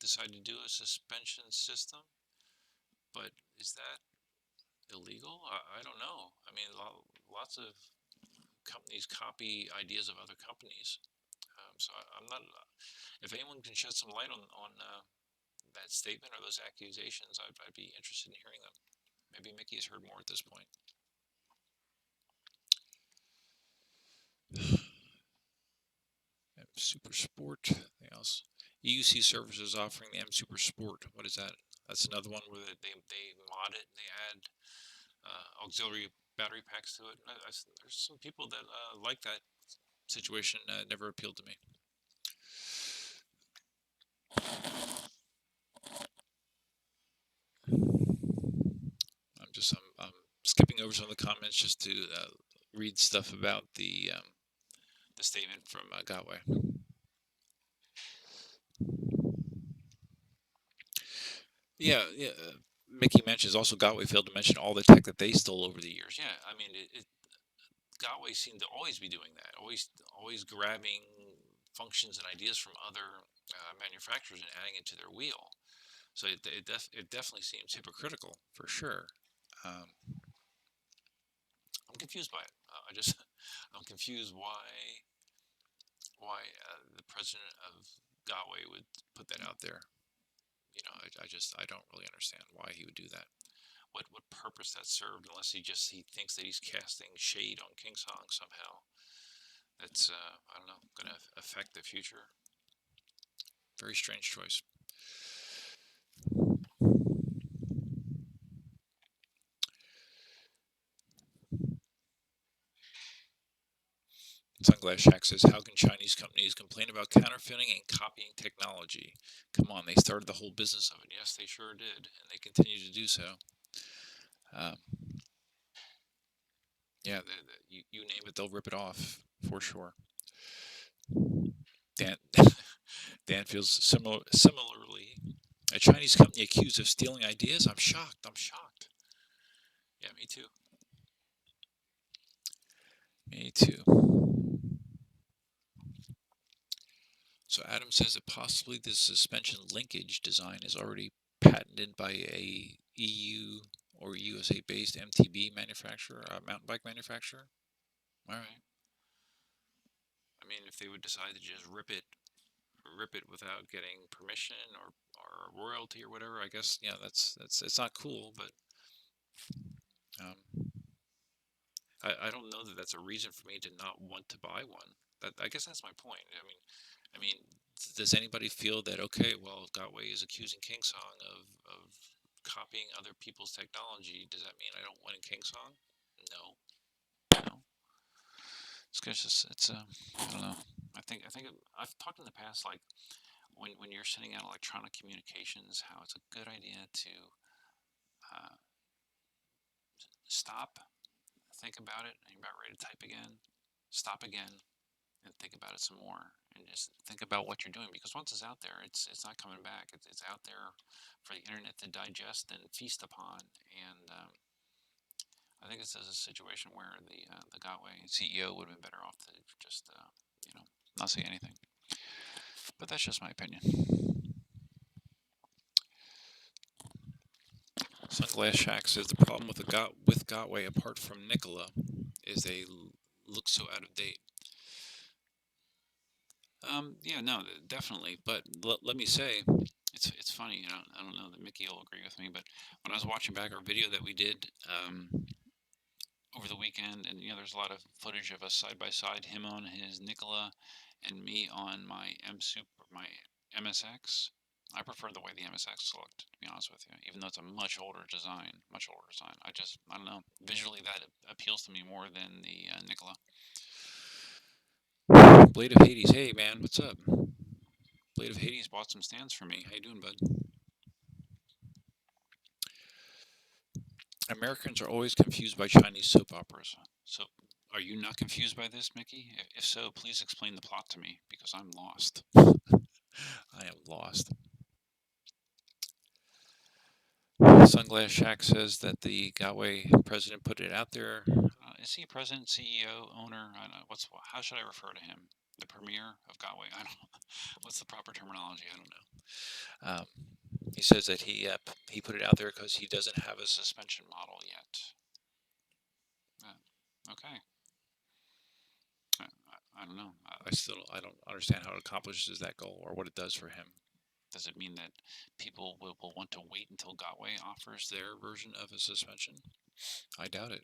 decided to do a suspension system. But is that illegal? I don't know. I mean, lots of companies copy ideas of other companies. So I'm not. If anyone can shed some light on that statement or those accusations, I'd be interested in hearing them. Maybe Mickey has heard more at this point. M Super Sport. Anything else? EUC services offering the M Super Sport. What is that? That's another one where they mod it and they add auxiliary battery packs to it. There's some people that like that situation. Never appealed to me. I'm skipping over some of the comments just to read stuff about the statement from Gotway. Yeah. Mickey mentions also Gotway failed to mention all the tech that they stole over the years. Yeah, I mean, Gotway seemed to always be doing that, always grabbing functions and ideas from other manufacturers and adding it to their wheel. So it definitely seems hypocritical for sure. I'm confused by it. I'm confused why the president of Gotway would put that out there. I don't really understand why he would do that. What purpose that served, unless he thinks that he's casting shade on KingSong somehow. That's I don't know, going to affect the future. Very strange choice. Sunglass Shack says, how can Chinese companies complain about counterfeiting and copying technology? Come on, they started the whole business of it. Yes, they sure did, and they continue to do so. Yeah, you name it, they'll rip it off, for sure. Dan, Dan feels similarly. A Chinese company accused of stealing ideas? I'm shocked. Yeah, me too. Me too. So Adam says that possibly the suspension linkage design is already patented by a EU or USA-based MTB manufacturer, mountain bike manufacturer. All right. I mean, if they would decide to just rip it without getting permission or royalty or whatever, I guess that's it's not cool, but I don't know that that's a reason for me to not want to buy one. I guess that's my point. I mean, does anybody feel that okay? Well, Gotway is accusing KingSong of copying other people's technology. Does that mean I don't want a KingSong? No. It's I don't know. I think I've talked in the past, like when you're sending out electronic communications, how it's a good idea to stop, think about it, and you're about ready to type again, stop again, and think about it some more, and just think about what you're doing, because once it's out there, it's not coming back. It's out there for the internet to digest and feast upon. And I think this is a situation where the Gotway CEO would have been better off to just not say anything. But that's just my opinion. Sunglass Shack says the problem with Gotway, apart from Nikola, is they look so out of date. Yeah, no, definitely. But let me say, it's funny. I don't know that Mickey will agree with me, but when I was watching back our video that we did over the weekend, and there's a lot of footage of us side by side, him on his Nikola, and me on my my MSX. I prefer the way the MSX looked, to be honest with you, even though it's a much older design. I don't know, visually that appeals to me more than the Nikola. Blade of Hades, hey man, what's up? Blade of Hades bought some stands for me. How you doing, bud? Americans are always confused by Chinese soap operas. So, are you not confused by this, Mickey? If so, please explain the plot to me, because I'm lost. I am lost. Sunglass Shack says that the Gotway president put it out there. Is he president, CEO, owner? I don't know. How should I refer to him? The premier of Gotway? I don't know. What's the proper terminology? I don't know. He says that he put it out there because he doesn't have a suspension model yet. Okay. I don't know. I don't understand how it accomplishes that goal or what it does for him. Does it mean that people will want to wait until Gotway offers their version of a suspension? I doubt it.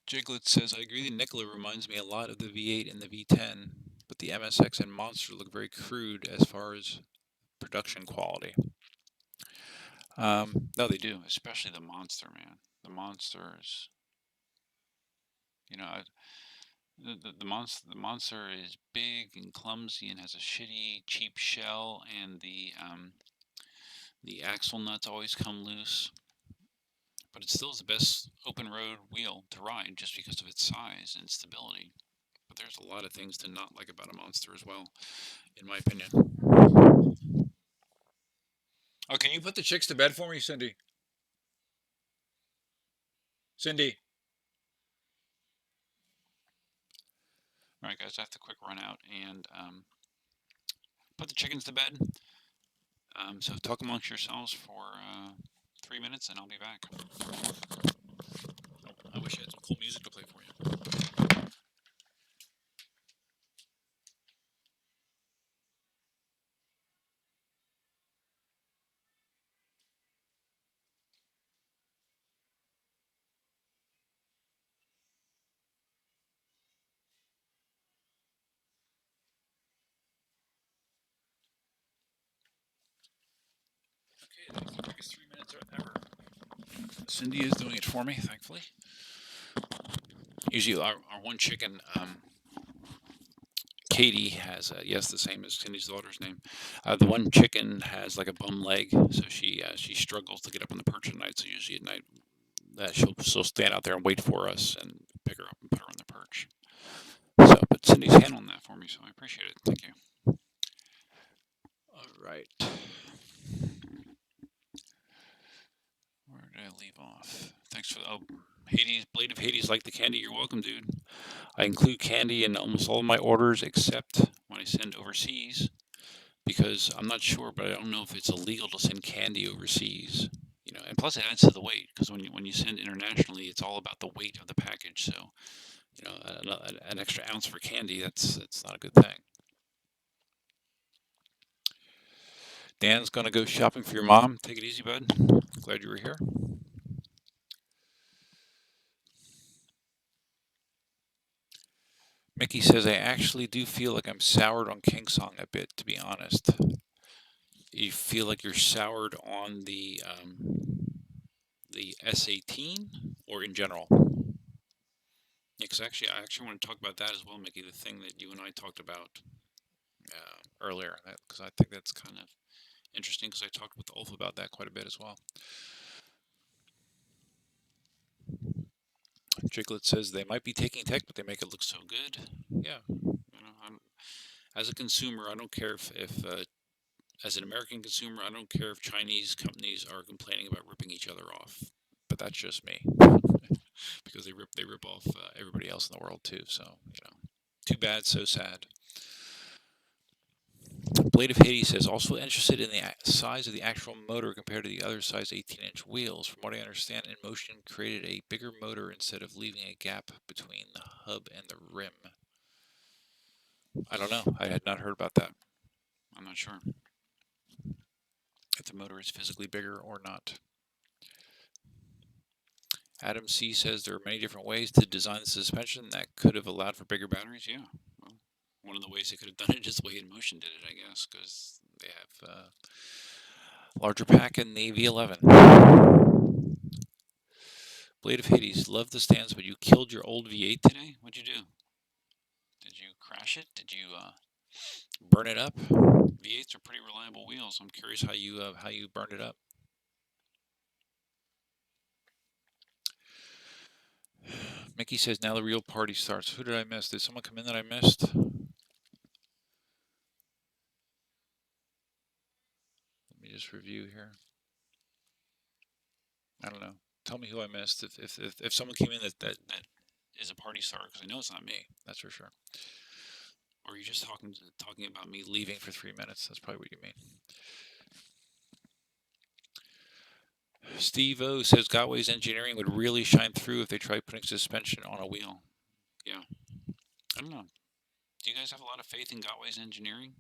Jiglet says, I agree the Nikola reminds me a lot of the V8 and the V10, but the MSX and Monster look very crude as far as production quality. No, they do, especially the Monster, man. The Monster is, the Monster is big and clumsy and has a shitty, cheap shell, and the axle nuts always come loose. But it still is the best open road wheel to ride just because of its size and stability. But there's a lot of things to not like about a Monster as well, in my opinion. Oh, can you put the chicks to bed for me, Cindy? Cindy. All right, guys, I have to quick run out and put the chickens to bed. So talk amongst yourselves for 3 minutes, and I'll be back. I wish I had some cool music to play for you. Okay, that was the quickest 3 minutes ever. Cindy is doing it for me, thankfully. Usually our one chicken, Katie has, yes, the same as Cindy's daughter's name. The one chicken has like a bum leg, so she struggles to get up on the perch at night. So usually at night, she'll stand out there and wait for us and pick her up and put her on the perch. So, but Cindy's handling that for me, so I appreciate it. Thank you. All right. Where did I leave off? Thanks for Hades, Blade of Hades, like the candy. You're welcome, dude. I include candy in almost all of my orders except when I send overseas, because I'm not sure, but I don't know if it's illegal to send candy overseas. You know, and plus it adds to the weight, because when you send internationally, it's all about the weight of the package. So, you know, an extra ounce for candy, that's not a good thing. Dan's gonna go shopping for your mom. Take it easy, bud. Glad you were here. Mickey says, I actually do feel like I'm soured on KingSong a bit, to be honest. You feel like you're soured on the S18 or in general? Yeah, because I actually want to talk about that as well, Mickey. The thing that you and I talked about earlier, because I think that's kind of interesting. Because I talked with Ulf about that quite a bit as well. Jiglet says they might be taking tech, but they make it look so good. Yeah, you know, as a consumer, I don't care if as an American consumer, I don't care if Chinese companies are complaining about ripping each other off. But that's just me, because they rip off everybody else in the world too. So you know, too bad, so sad. Blade of Hades says, also interested in the size of the actual motor compared to the other size 18-inch wheels. From what I understand, Inmotion created a bigger motor instead of leaving a gap between the hub and the rim. I don't know. I had not heard about that. I'm not sure if the motor is physically bigger or not. Adam C says there are many different ways to design the suspension that could have allowed for bigger batteries. Yeah, well, one of the ways they could have done it is the way Inmotion did it, I guess, because they have larger pack in the V11. Blade of Hades, love the stands, but you killed your old V8 today? What'd you do? Did you crash it? Did you burn it up? V8s are pretty reliable wheels. I'm curious how you burned it up. Mickey says now the real party starts. Who did I miss? Did someone come in that I missed? Let me just review here. I don't know. Tell me who I missed. If someone came in that is a party starter, because I know it's not me. That's for sure. Or are you just talking about me leaving for 3 minutes? That's probably what you mean. Steve O says Gotway's engineering would really shine through if they tried putting suspension on a wheel. Yeah. I don't know. Do you guys have a lot of faith in Gotway's engineering?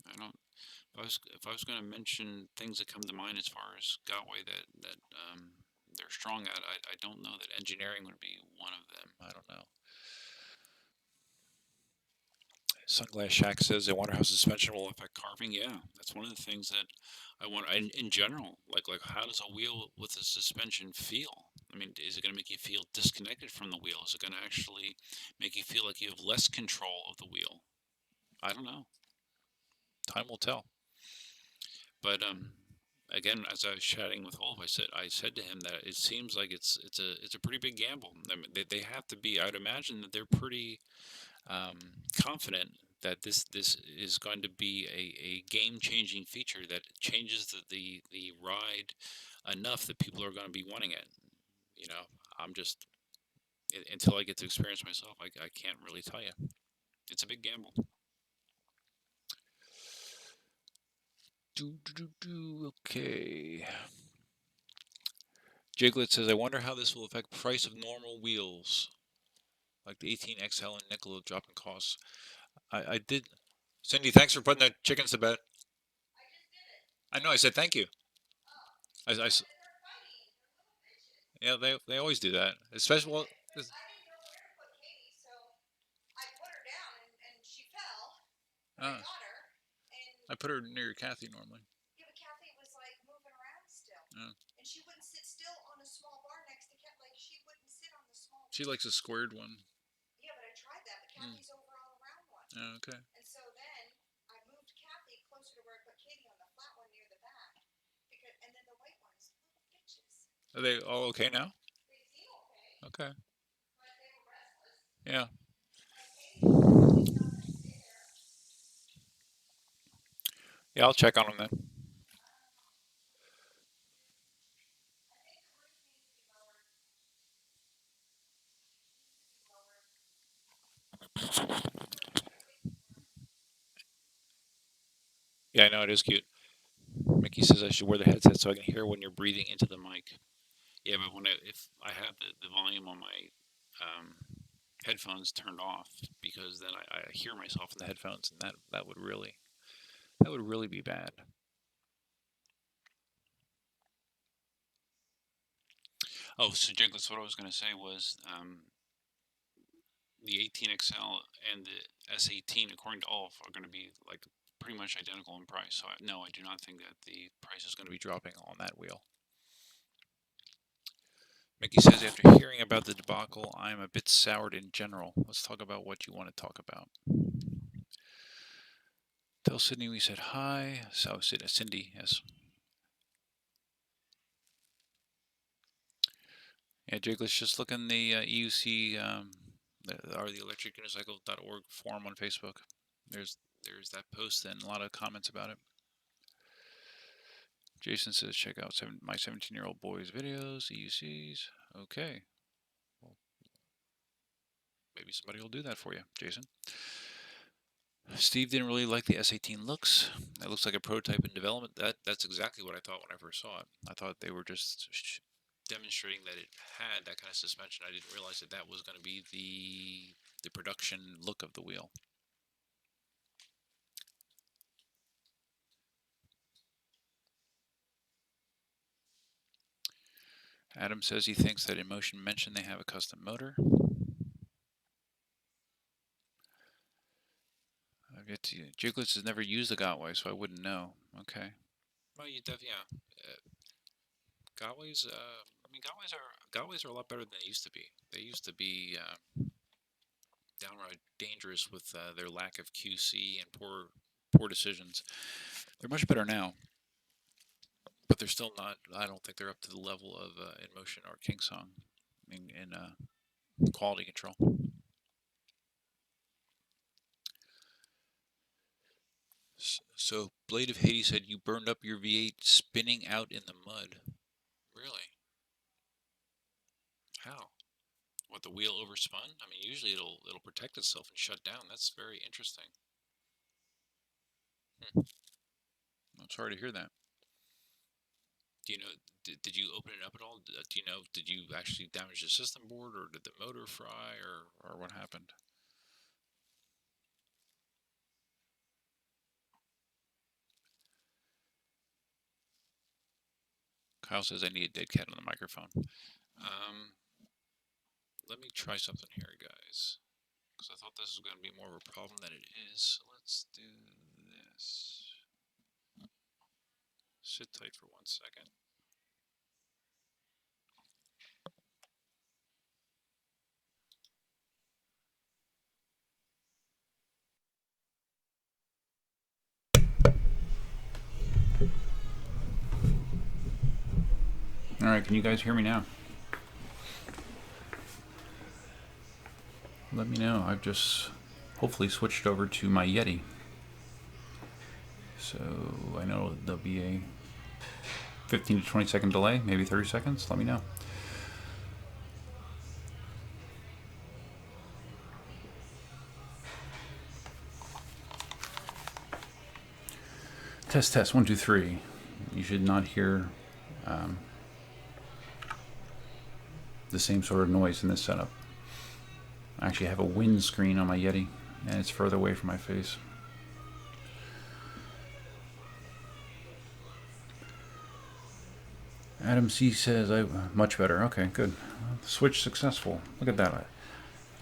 I don't. If I was going to mention things that come to mind as far as Gotway that they're strong at, I don't know that engineering would be one of them. I don't know. Sunglass Shack says, I wonder how suspension will affect carving. Yeah, that's one of the things that I wonder. In general, like how does a wheel with a suspension feel? I mean, is it going to make you feel disconnected from the wheel? Is it going to actually make you feel like you have less control of the wheel? I don't know. Time will tell. But again, as I was chatting with Ulf, I said to him that it seems like it's a pretty big gamble. I mean, they have to be. I'd imagine that they're pretty confident that this is going to be a game changing feature that changes the ride enough that people are going to be wanting it. You know, I'm just until I get to experience myself, I can't really tell you. It's a big gamble. Okay. Jiglet says, I wonder how this will affect price of normal wheels, like the 18XL and Nickel dropping costs. I did. Cindy, thanks for putting that chickens to bed. I know. I said thank you. I yeah, they always do that. Especially well, uh, I put her near Kathy normally. She likes a squared one. Yeah, but I tried that, but Kathy's over on the round one. Oh, okay. And so then I moved Kathy closer to where I put Katie on the flat one near the back. And then the white ones, little bitches. Are they all okay now? They seem okay. Okay. But they were restless. Yeah. And Katie's not going to stay there. Yeah, I'll check on them then. Yeah, I know, it is cute. Mickey says I should wear the headset so I can hear when you're breathing into the mic. Yeah, but if I have the volume on my headphones turned off, because then I hear myself in the headphones, and that would really be bad. Oh, so Jiglets, what I was going to say was the 18XL and the S18, according to Ulf, are going to be like pretty much identical in price. So no, I do not think that the price is going to be dropping on that wheel. Mickey says, after hearing about the debacle, I'm a bit soured in general. Let's talk about what you want to talk about. Tell Sydney we said hi. So, Cindy, yes. Yeah, Jake, let's just look in the EUC, or the electricunicycle.org forum on Facebook. There's that post and a lot of comments about it. Jason says, check out my 17-year-old boy's videos, EUCs. Okay. Well, maybe somebody will do that for you, Jason. Steve didn't really like the S18 looks. It looks like a prototype in development. That's exactly what I thought when I first saw it. I thought they were just demonstrating that it had that kind of suspension. I didn't realize that was going to be the production look of the wheel. Adam says he thinks that Inmotion mentioned they have a custom motor. I've yet to. Jiglets has never used a Gotway, so I wouldn't know. Okay. Well, you yeah. Gotways. I mean, Gotways are a lot better than they used to be. They used to be downright dangerous with their lack of QC and poor decisions. They're much better now, but they're still not. I don't think they're up to the level of Inmotion or KingSong in quality control. So Blade of Hades said you burned up your V8 spinning out in the mud. Really? How? What, the wheel overspun? I mean, usually it'll protect itself and shut down. That's very interesting. I'm sorry to hear that. Do you know? Did you open it up at all? Do you know? Did you actually damage the system board, or did the motor fry, or what happened? Kyle says I need a dead cat on the microphone. Let me try something here, guys, because I thought this was going to be more of a problem than it is. So let's do this. Sit tight for 1 second. All right, can you guys hear me now? Let me know. I've just hopefully switched over to my Yeti. So I know there'll be a 15 to 20 second delay, maybe 30 seconds. Let me know. Test 1 2 3. You should not hear the same sort of noise in this setup. I actually have a windscreen on my Yeti, and it's further away from my face. Adam C says much better. Okay, good. Switch successful. Look at that.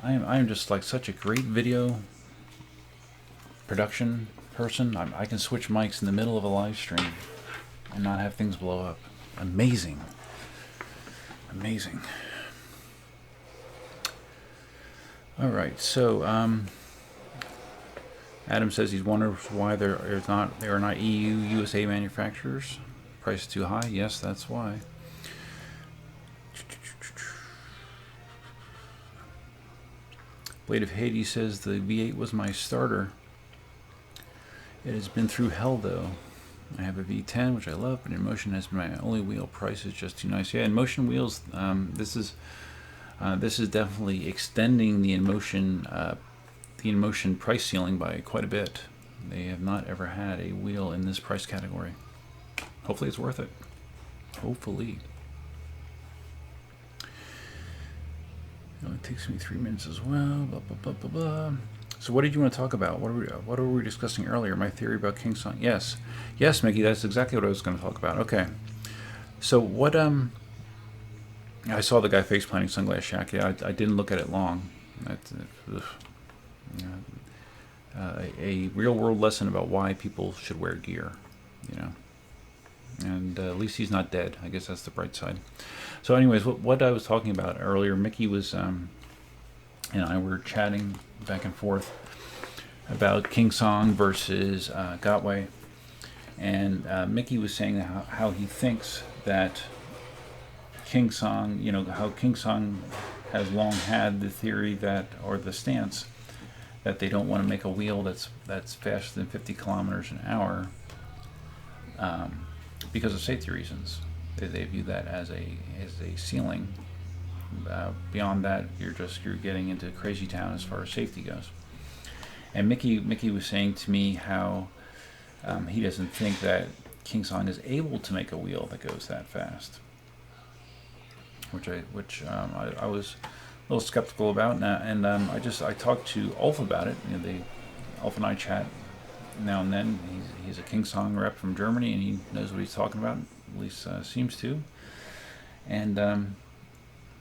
I am just like such a great video production person. I can switch mics in the middle of a live stream and not have things blow up. Amazing. All right, so Adam says he's wondering why there are not EU USA manufacturers. Price is too high. Yes, that's why. Blade of Hades says the V8 was my starter. It has been through hell though. I have a V10 which I love, but Inmotion has been my only wheel. Price is just too nice. Yeah, Inmotion wheels. This is definitely extending the Inmotion price ceiling by quite a bit. They have not ever had a wheel in this price category. Hopefully it's worth it. Hopefully. It only takes me 3 minutes as well. Blah, blah, blah, blah, blah. So what did you want to talk about? What were we discussing earlier? My theory about KingSong. Yes, Mickey. That's exactly what I was going to talk about. Okay. So what? I saw the guy face planting Sunglass Shack. Yeah, I didn't look at it long. A real world lesson about why people should wear gear. You know. And at least he's not dead. I guess that's the bright side. So, anyways, what I was talking about earlier, Mickey was, and I were chatting back and forth about KingSong versus Gotway, and Mickey was saying how he thinks that KingSong, how KingSong has long had the theory that, or the stance, that they don't want to make a wheel that's faster than 50 kilometers an hour. Because of safety reasons, they view that as a ceiling. Beyond that, you're getting into crazy town as far as safety goes. And Mickey was saying to me how he doesn't think that KingSong is able to make a wheel that goes that fast, which I was a little skeptical about. And I talked to Ulf about it. Ulf and I chat now and then. He's a KingSong rep from Germany, and he knows what he's talking about. At least seems to. And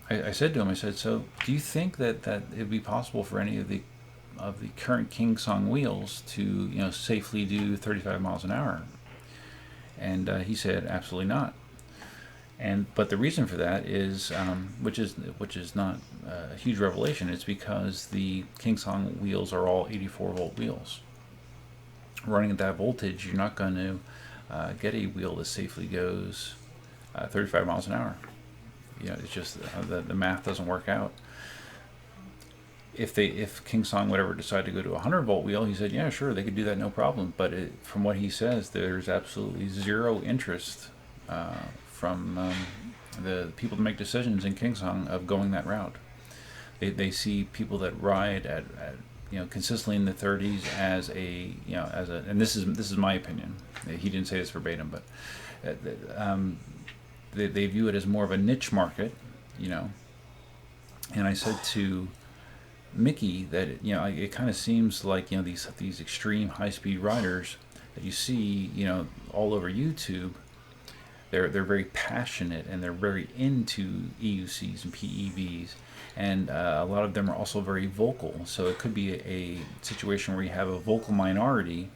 I said to him, I said, so do you think that it would be possible for any of the current KingSong wheels to safely do 35 miles an hour? And he said, absolutely not. But the reason for that is, which is not a huge revelation, it's because the KingSong wheels are all 84-volt wheels. Running at that voltage, you're not going to get a wheel that safely goes 35 miles an hour. It's just the math doesn't work out. If KingSong would ever decide to go to a 100-volt wheel, he said, yeah, sure, they could do that, no problem. But from what he says, there's absolutely zero interest from the people that make decisions in KingSong of going that route. They see people that ride at consistently in the 30s as and this is my opinion. He didn't say this verbatim, but they view it as more of a niche market, And I said to Mickey that it kind of seems like these extreme high-speed riders that you see all over YouTube. They're very passionate and they're very into EUCs and PEVs. And a lot of them are also very vocal. So it could be a situation where you have a vocal minority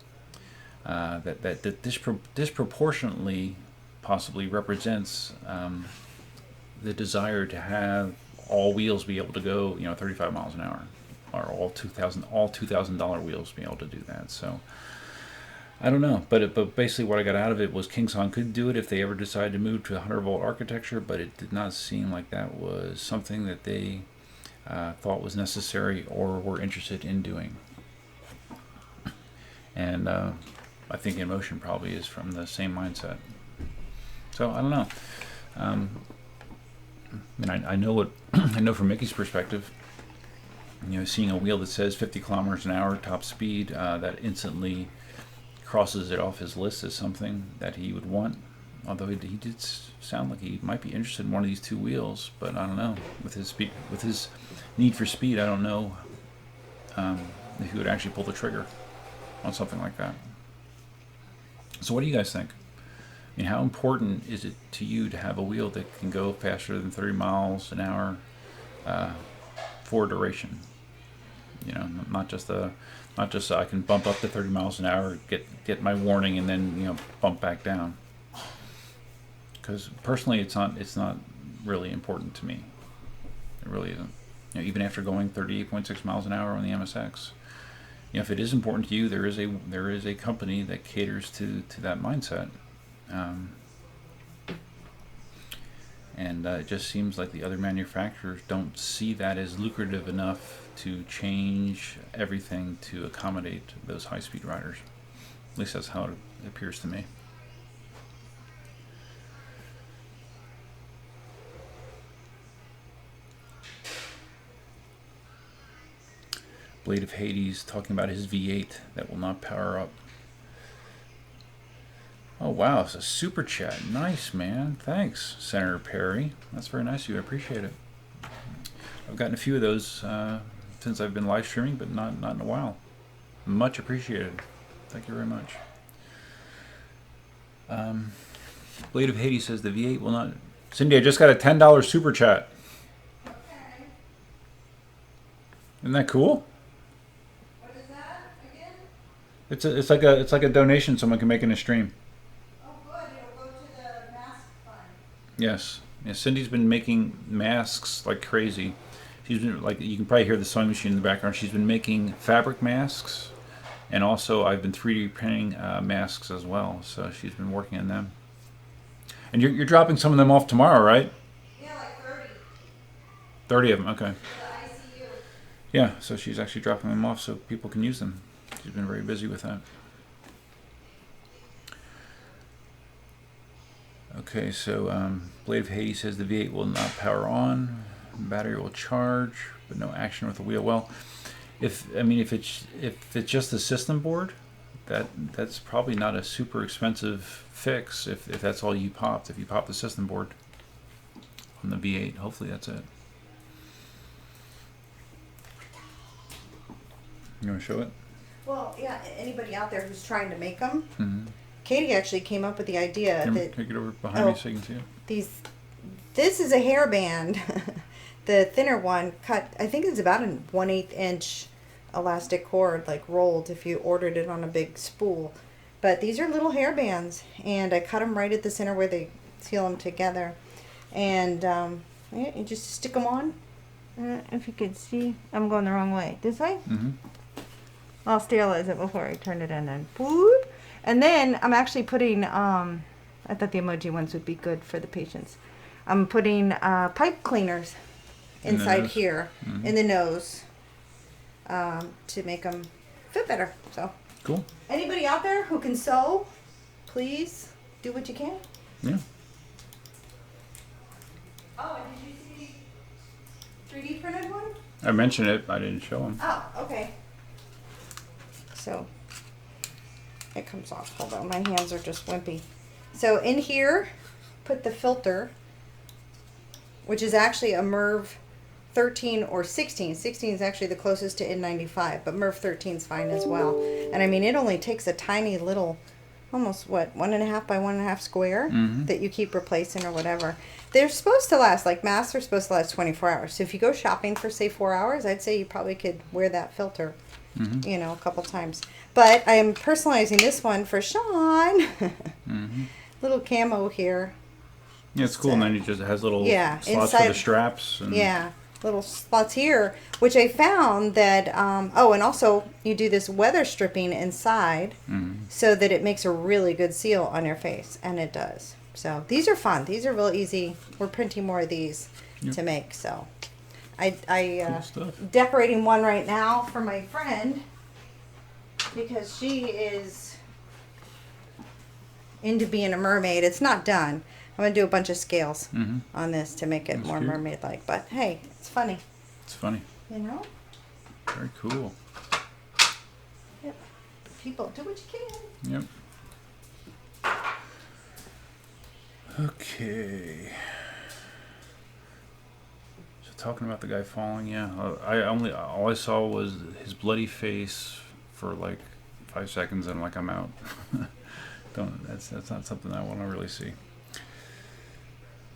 that disproportionately possibly represents the desire to have all wheels be able to go 35 miles an hour, or all $2,000 wheels be able to do that. So I don't know, but basically what I got out of it was KingSong could do it if they ever decided to move to a 100-volt architecture, but it did not seem like that was something that they thought was necessary or were interested in doing. And I think Inmotion probably is from the same mindset. So I don't know. I know what I know from Mickey's perspective. Seeing a wheel that says 50 kilometers an hour top speed, that instantly crosses it off his list as something that he would want. Although he did sound like he might be interested in one of these two wheels, but I don't know. With his need for speed, I don't know if he would actually pull the trigger on something like that. So what do you guys think? How important is it to you to have a wheel that can go faster than 30 miles an hour for duration? Not just I can bump up to 30 miles an hour, get my warning, and then bump back down. Because personally, it's not really important to me. It really isn't. even after going 38.6 miles an hour on the MSX. If it is important to you, there is a company that caters to that mindset. And it just seems like the other manufacturers don't see that as lucrative enough to change everything to accommodate those high-speed riders. At least that's how it appears to me. Blade of Hades talking about his V8 that will not power up. Oh wow, it's a super chat. Nice, man. Thanks, Senator Perry. That's very nice of you. I appreciate it. I've gotten a few of those since I've been live streaming, but not in a while. Much appreciated. Thank you very much. Blade of Hades says the V8 will not... Cindy, I just got a $10 super chat. Okay. Isn't that cool? What is that again? It's like a donation someone can make in a stream. Oh, good. It'll go to the mask fund. Yes. Yeah, Cindy's been making masks like crazy. She's been, like, you can probably hear the sewing machine in the background. She's been making fabric masks, and also I've been 3D printing masks as well. So she's been working on them. And you're dropping some of them off tomorrow, right? Yeah, like 30. 30 of them, okay. The ICU. Yeah, so she's actually dropping them off so people can use them. She's been very busy with that. Okay, so Blade of Hades says the V8 will not power on, battery will charge, but no action with the wheel. Well, if it's just the system board, that's probably not a super expensive fix. If that's all you popped, if you pop the system board on the V8, hopefully that's it. You want to show it? Well, yeah. Anybody out there who's trying to make them? Mm-hmm. Katie actually came up with the idea Can that take it over behind me so you can see it. this is a hairband. The thinner one cut, I think it's about a 1/8 inch elastic cord, like rolled if you ordered it on a big spool. But these are little hairbands, and I cut them right at the center where they seal them together. And yeah, you just stick them on. If you can see, I'm going the wrong way. This way? Mm-hmm. I'll sterilize it before I turn it in, and whoop. And then I'm actually putting, I thought the emoji ones would be good for the patients. I'm putting pipe cleaners inside here, mm-hmm. in the nose, to make them fit better. So, Cool. Anybody out there who can sew, please do what you can. Yeah. Oh, and did you see 3D printed one? I mentioned it, I didn't show them. Oh, okay. So it comes off. Hold on, my hands are just wimpy. So in here, put the filter, which is actually a MERV 13 or 16. 16 is actually the closest to N95, but MERV 13 is fine as well. And I mean, it only takes a tiny little, almost what, 1.5 by 1.5 square Mm-hmm. that you keep replacing or whatever. They're supposed to last, like masks are supposed to last 24 hours. So if you go shopping for, say, 4 hours, I'd say you probably could wear that filter, Mm-hmm. you know, a couple times. But I am personalizing this one for Sean. Mm-hmm. Little camo here. Yeah, it's cool. And then it just has little Yeah, slots for inside- the straps. And Yeah, little spots here, which I found that, oh, and also you do this weather stripping inside Mm-hmm. so that it makes a really good seal on your face, and it does. So these are fun. These are real easy. We're printing more of these Yep. to make. So I Cool stuff. decorating one right now for my friend because she is into being a mermaid. It's not done. I'm gonna do a bunch of scales Mm-hmm. on this to make it That's more cute. mermaid-like. But hey, it's funny, It's funny. you know. Very cool. Yep. People, do what you can. Yep. Okay. So talking about the guy falling, yeah. All I saw was his bloody face for like 5 seconds, and like I'm out. That's not something I want to really see.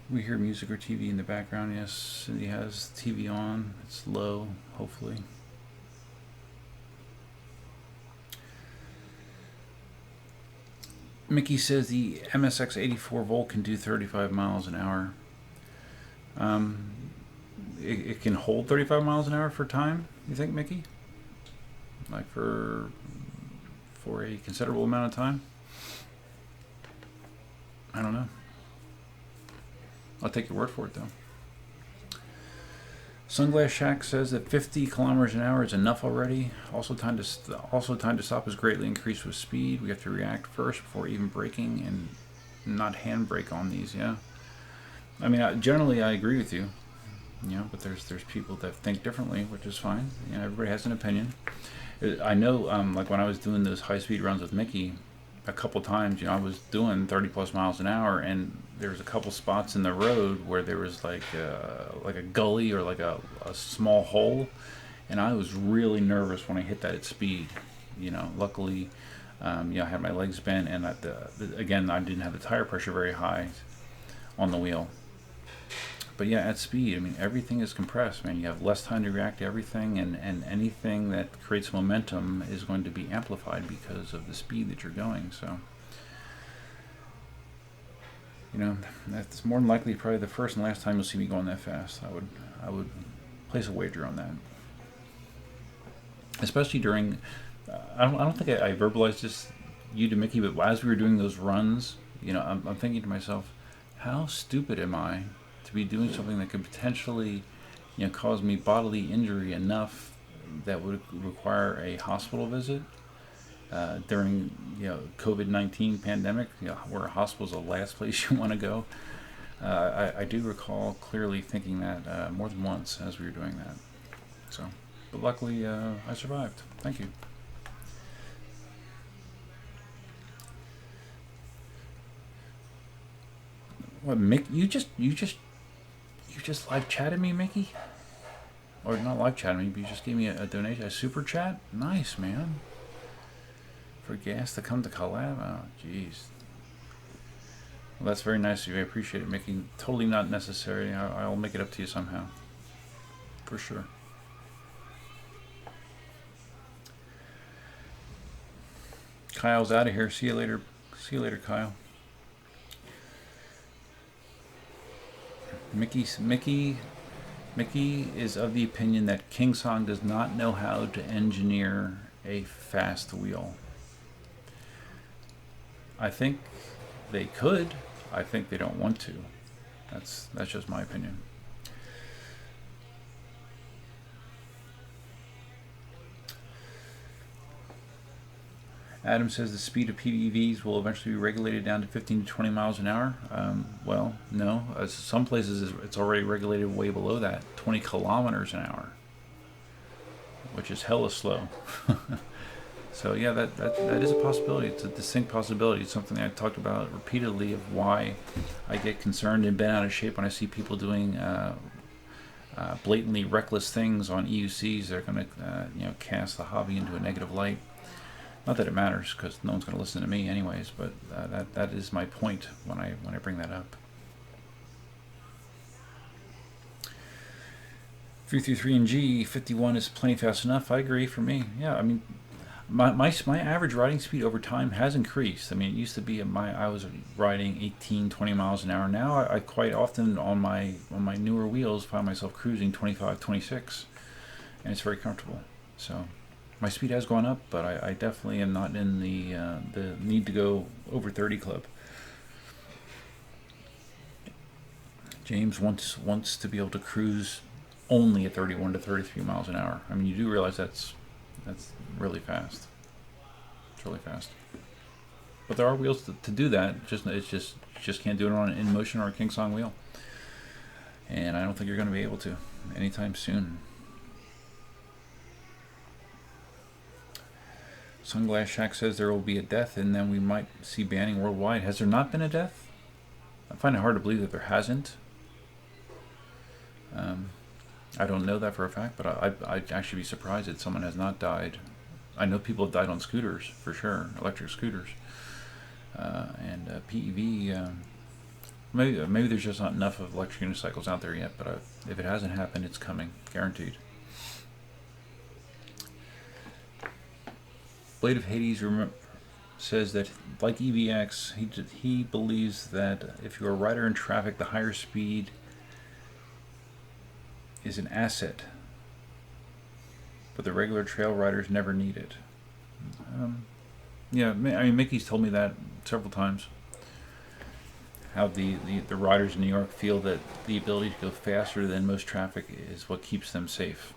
We hear music or TV in the background. Yes, Cindy has TV on. It's low, hopefully. Mickey says the MSX 84 volt can do 35 miles an hour. it can hold 35 miles an hour for time, you think, Mickey? Like for a considerable amount of time? I don't know. I'll take your word for it, though. Sunglass Shack says that 50 kilometers an hour is enough already. Also, time to stop is greatly increased with speed. We have to react first before even braking and not handbrake on these. Yeah. I mean, generally, I agree with you. You know, but there's people that think differently, which is fine. You know, everybody has an opinion. I know, like when I was doing those high-speed runs with Mickey, a couple times, you know, I was doing 30 plus miles an hour, and there was a couple spots in the road where there was like a gully or like a small hole, and I was really nervous when I hit that at speed. You know, luckily, you know, I had my legs bent, and again, I didn't have the tire pressure very high on the wheel. But yeah, at speed, I mean, everything is compressed, man. You have less time to react to everything, and anything that creates momentum is going to be amplified because of the speed that you're going. So, you know, that's more than likely probably the first and last time you'll see me going that fast. I would place a wager on that. Especially during, I don't think I verbalized this you to Mickey, but as we were doing those runs, you know, I'm thinking to myself, how stupid am I to be doing something that could potentially, you know, cause me bodily injury enough that would require a hospital visit during, you know, COVID-19 pandemic, you know, where a hospital is the last place you want to go. I do recall clearly thinking that more than once as we were doing that. So, but luckily I survived. Thank you. What, Mick? You just live chatted me, Mickey? Or not live chatted me, but you just gave me a donation, a super chat? Nice, man. For gas to come to collab? Oh, jeez. Well, that's very nice of you. I appreciate it, Mickey. Totally not necessary. I'll make it up to you somehow. For sure. Kyle's out of here. See you later. See you later, Kyle. Mickey is of the opinion that KingSong does not know how to engineer a fast wheel. I think they could. I think they don't want to. That's just my opinion. Adam says the speed of PEVs will eventually be regulated down to 15 to 20 miles an hour. Well, no. Some places it's already regulated way below that, 20 kilometers an hour, which is hella slow. So yeah, that is a possibility. It's a distinct possibility. It's something I talked about repeatedly of why I get concerned and bent out of shape when I see people doing blatantly reckless things on EUCs. They're going to you know, cast the hobby into a negative light. Not that it matters, because no one's going to listen to me anyways, but that is my point when I bring that up. 333 and G 51 is plenty fast enough. I agree. For me, yeah. I mean, my average riding speed over time has increased. I mean, it used to be I was riding 18, 20 miles an hour. Now I quite often on my newer wheels find myself cruising 25, 26, and it's very comfortable. So. My speed has gone up, but I definitely am not in the need to go over 30 club. James wants to be able to cruise only at 31 to 33 miles an hour. I mean, you do realize that's really fast. It's really fast. But there are wheels to do that. You just can't do it on an Inmotion or a KingSong wheel. And I don't think you're going to be able to anytime soon. Sunglass Shack says there will be a death and then we might see banning worldwide. Has there not been a death? I find it hard to believe that there hasn't. I don't know that for a fact, but I'd actually be surprised that someone has not died. I know people have died on scooters, for sure, electric scooters. And PEV, maybe there's just not enough of electric unicycles out there yet, but if it hasn't happened, it's coming, guaranteed. Blade of Hades says that, like EVX, he believes that if you're a rider in traffic, the higher speed is an asset, but the regular trail riders never need it. Yeah, I mean, Mickey's told me that several times. How the riders in New York feel that the ability to go faster than most traffic is what keeps them safe.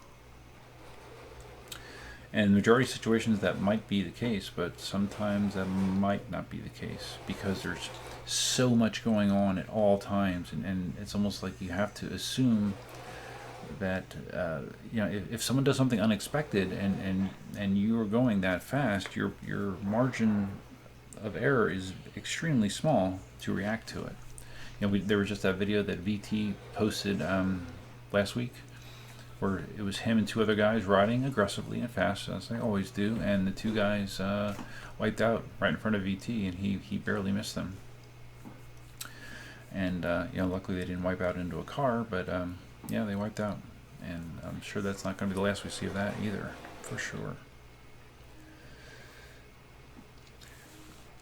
And in the majority of situations that might be the case, but sometimes that might not be the case because there's so much going on at all times, and it's almost like you have to assume that if someone does something unexpected and you are going that fast, your margin of error is extremely small to react to it. There was just that video that VT posted last week where it was him and two other guys riding aggressively and fast, as they always do, and the two guys wiped out right in front of VT, and he barely missed them. And luckily they didn't wipe out into a car, but they wiped out, and I'm sure that's not going to be the last we see of that either, for sure.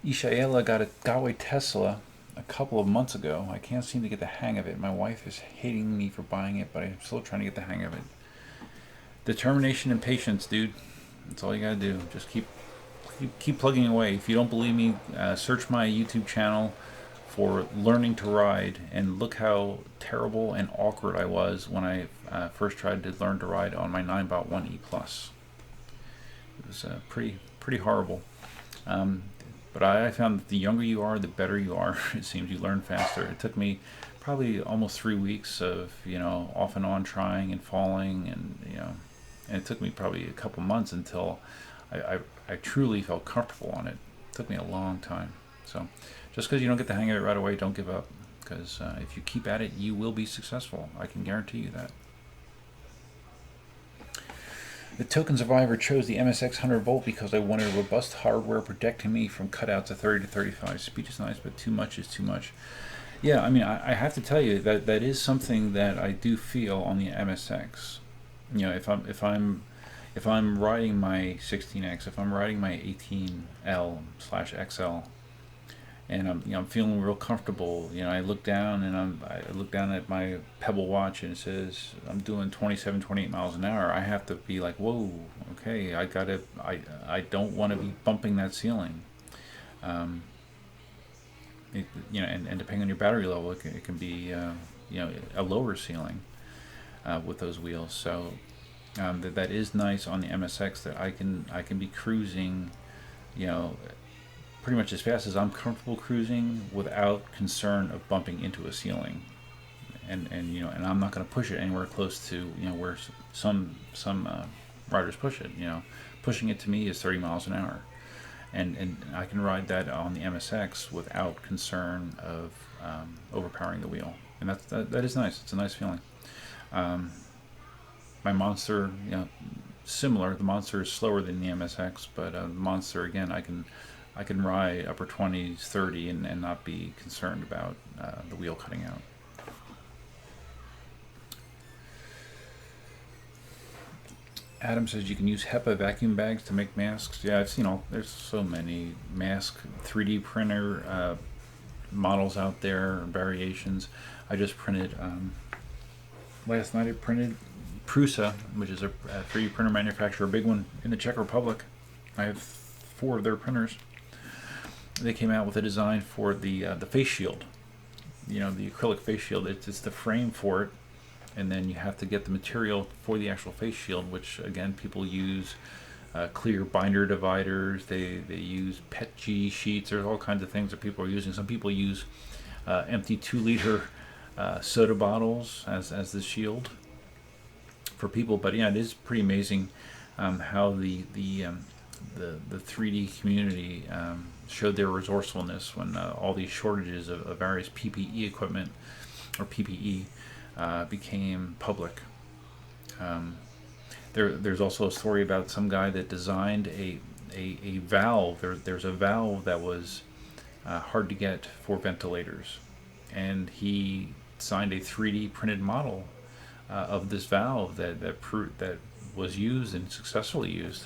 Ishaela got a Gotway Tesla a couple of months ago. I can't seem to get the hang of it. My wife is hating me for buying it, but I'm still trying to get the hang of it. Determination and patience, dude. That's all you gotta do. Just keep plugging away. If you don't believe me, search my YouTube channel for learning to ride, and look how terrible and awkward I was when I first tried to learn to ride on my Ninebot 1E Plus. It was pretty horrible. But I found that the younger you are, the better you are. It seems you learn faster. It took me probably almost 3 weeks of off and on trying and falling, and it took me probably a couple months until I truly felt comfortable on it. It took me a long time. So just because you don't get the hang of it right away, don't give up. Because if you keep at it, you will be successful. I can guarantee you that. The Token Survivor chose the MSX 100 volt because I wanted robust hardware protecting me from cutouts of 30 to 35. Speed is nice, but too much is too much. Yeah, I mean, I have to tell you that that is something that I do feel on the MSX. If I'm riding my 16X, if I'm riding my 18L/XL, and I'm feeling real comfortable. I look down and I look down at my Pebble watch and it says I'm doing 27, 28 miles an hour. I have to be like, whoa, okay, I don't want to be bumping that ceiling. And depending on your battery level, it can be a lower ceiling with those wheels. So that is nice on the MSX that I can be cruising, pretty much as fast as I'm comfortable cruising without concern of bumping into a ceiling, and I'm not going to push it anywhere close to where some riders push it. Pushing it to me is 30 miles an hour, and I can ride that on the MSX without concern of overpowering the wheel, and that is nice. It's a nice feeling. My Monster, similar. The Monster is slower than the MSX, but the Monster again, I can ride upper 20s, 30, and not be concerned about the wheel cutting out. Adam says you can use HEPA vacuum bags to make masks. Yeah, I've seen there's so many mask 3D printer models out there, variations. I just printed, last night I printed Prusa, which is a 3D printer manufacturer, a big one in the Czech Republic. I have 4 of their printers. They came out with a design for the face shield, the acrylic face shield. It's the frame for it, and then you have to get the material for the actual face shield, which again people use clear binder dividers. They use PET sheets. There's all kinds of things that people are using. Some people use empty 2-liter soda bottles as the shield for people. But yeah, it is pretty amazing how the 3D community showed their resourcefulness when all these shortages of various PPE equipment or PPE became public. There's also a story about some guy that designed a valve. There's a valve that was hard to get for ventilators, and he designed a 3D printed model of this valve that was used and successfully used.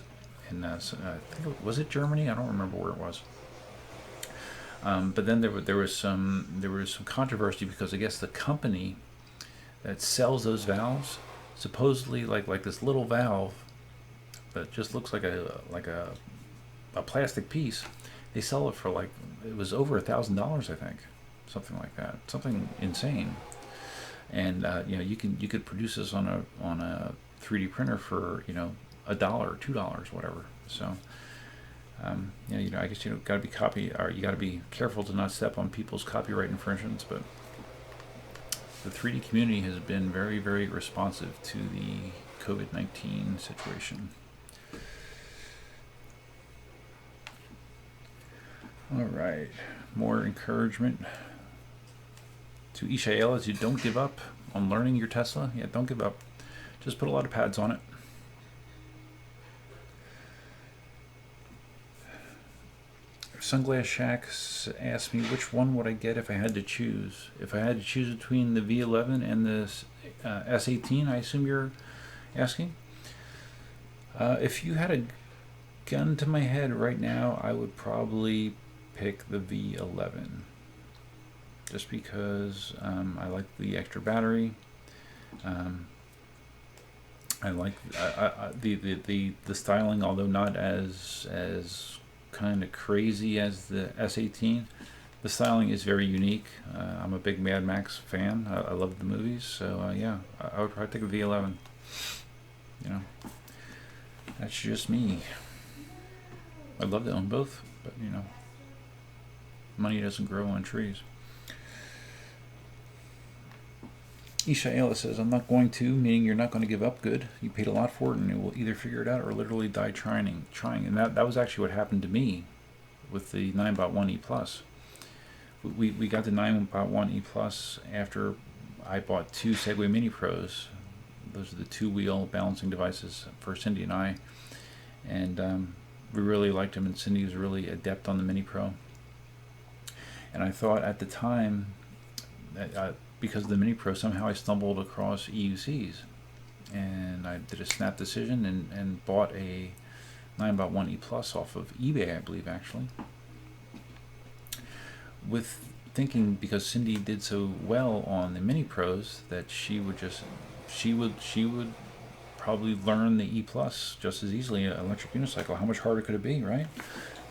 And I think was it Germany? I don't remember where it was. But then there was some controversy because I guess the company that sells those valves supposedly like this little valve that just looks like a plastic piece. They sell it for like, it was over $1,000, I think, something like that, something insane. And you could produce this on a 3D printer for $1, $2, whatever. So I guess got to be you got to be careful to not step on people's copyright infringements, but the 3D community has been very, very responsive to the COVID-19 situation. All right, more encouragement to Ishael as you don't give up on learning your Tesla. Yeah, don't give up. Just put a lot of pads on it. Sunglass Shack asked me which one would I get if I had to choose. If I had to choose between the V11 and the S18, I assume you're asking. If you had a gun to my head right now, I would probably pick the V11. Just because I like the extra battery. I like the styling, although not as kind of crazy as the S18. The styling is very unique. I'm a big Mad Max fan. I love the movies, so yeah, I would probably take a V11. That's just me. I'd love to own both, but money doesn't grow on trees. Isha Ayla says, I'm not going to, meaning you're not going to give up good. You paid a lot for it and it will either figure it out or literally die trying. And that was actually what happened to me with the Ninebot 1E Plus. We got the Ninebot 1E Plus after I bought 2 Segway Mini Pros. Those are the 2-wheel balancing devices for Cindy and I. And we really liked them, and Cindy was really adept on the Mini Pro. And I thought at the time that because of the Mini Pro, somehow I stumbled across EUCs, and I did a snap decision and bought a Ninebot 1E Plus off of eBay, I believe, actually, with thinking because Cindy did so well on the Mini Pros that she would probably learn the E Plus just as easily, an electric unicycle. How much harder could it be, right?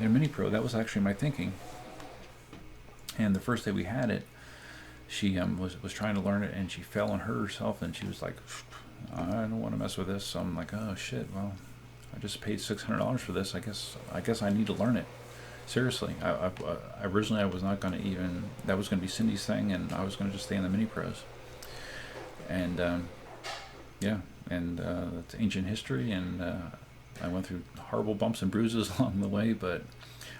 In a Mini Pro, that was actually my thinking. And the first day we had it, she was trying to learn it, and she fell and hurt herself, and she was like, I don't want to mess with this. So I'm like, oh shit, well, I just paid $600 for this. I guess I need to learn it. Seriously, originally I was not going to even, that was going to be Cindy's thing, and I was going to just stay in the Mini Pros. And yeah, and it's ancient history, and I went through horrible bumps and bruises along the way, but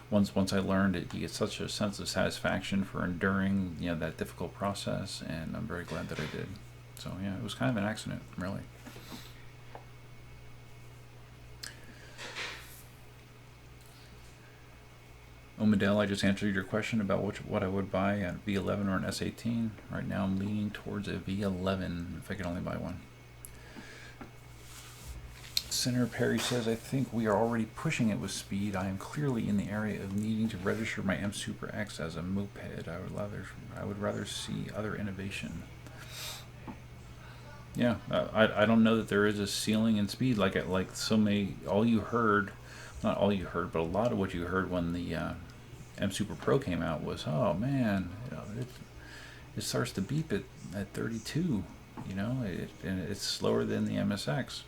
once I learned it, you get such a sense of satisfaction for enduring that difficult process, and I'm very glad that I did. So yeah, it was kind of an accident, really. Omadel, I just answered your question about what I would buy, a V11 or an S18. Right now I'm leaning towards a V11 if I could only buy one. Senator Perry says, I think we are already pushing it with speed. I am clearly in the area of needing to register my M Super X as a moped. I would rather see other innovation. Yeah, I don't know that there is a ceiling in speed like so many. Not all you heard, but a lot of what you heard when the M Super Pro came out was, oh man, it starts to beep at 32. And it's slower than the MSX.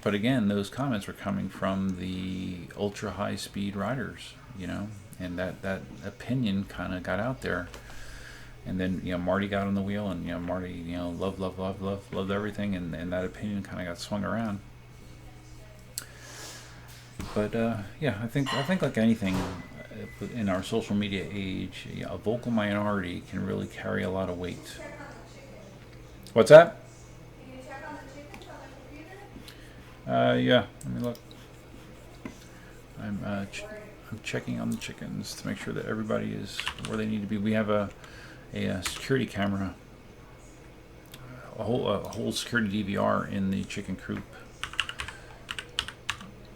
But again, those comments were coming from the ultra high speed riders, and that opinion kind of got out there. And then Marty got on the wheel, and Marty loved everything, and that opinion kind of got swung around. But yeah, I think like anything in our social media age, a vocal minority can really carry a lot of weight. What's that? Yeah, let me look. I'm checking on the chickens to make sure that everybody is where they need to be. We have a security camera, a whole security DVR in the chicken coop,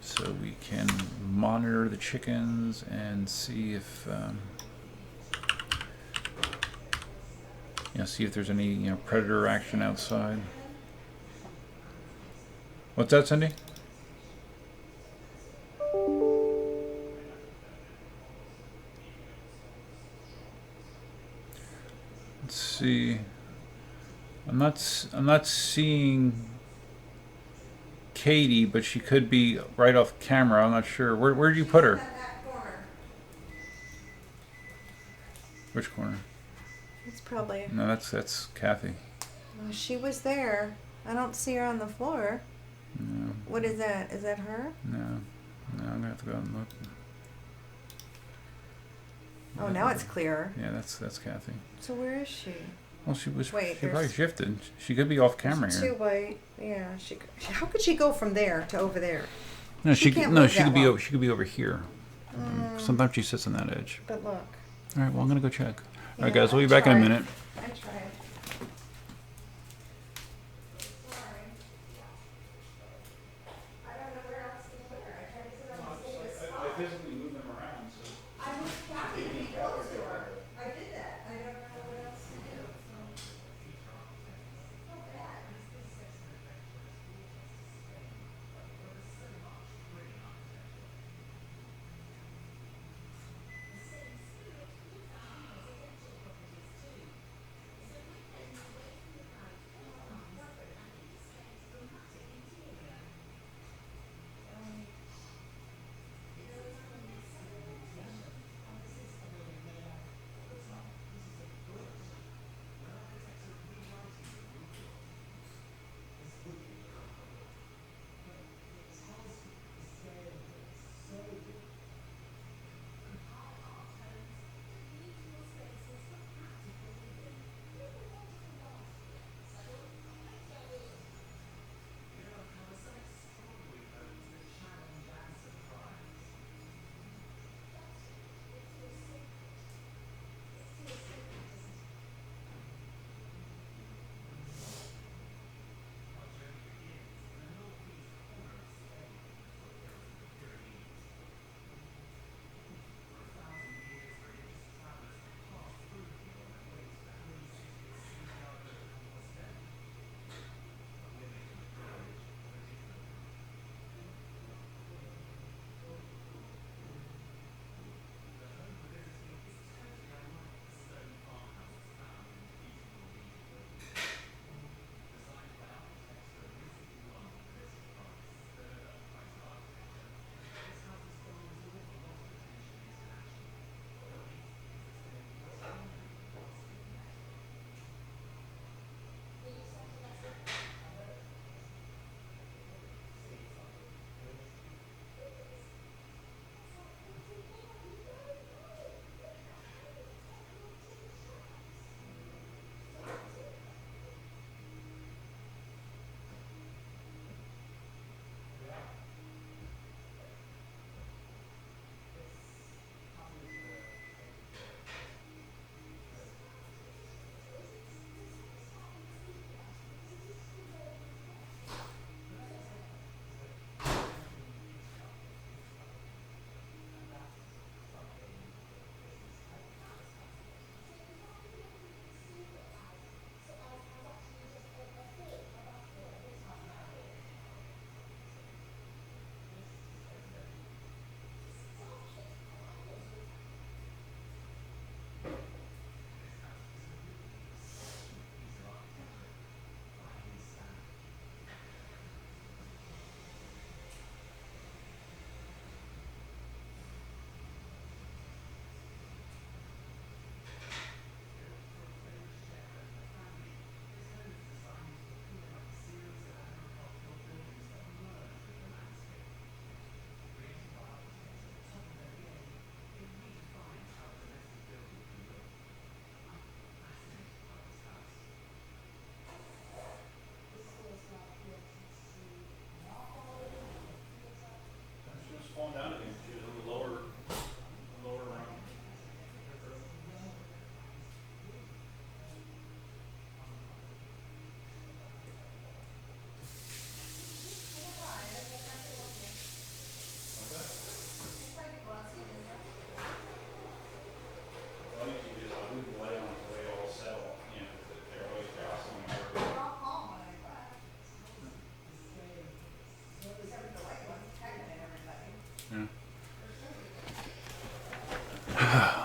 so we can monitor the chickens and see if see if there's any predator action outside. What's that, Cindy? Let's see. I'm not seeing Katie, but she could be right off camera. I'm not sure. Where did you put her? That corner. Which corner? It's probably. No, that's Kathy. Oh, she was there. I don't see her on the floor. No, What is that? Is that her? no. I'm gonna have to go and look. Oh, now it's clearer. Yeah, that's Kathy. So where is she? Well, she Wait, probably there's- shifted. She could be off camera There's here. two white. Yeah, she. How could she go from there to over there? No, she can't no, move she that could be long. she could be over here. Sometimes she sits on that edge. But look. All right, well I'm gonna go check. All Yeah, right, guys, we'll be I back in a tried. minute. I tried. I don't know where else to put her. I tried to sit on the safest spot. I physically move them around. So. I was happy to be close to her. I did that. I don't know what else to do.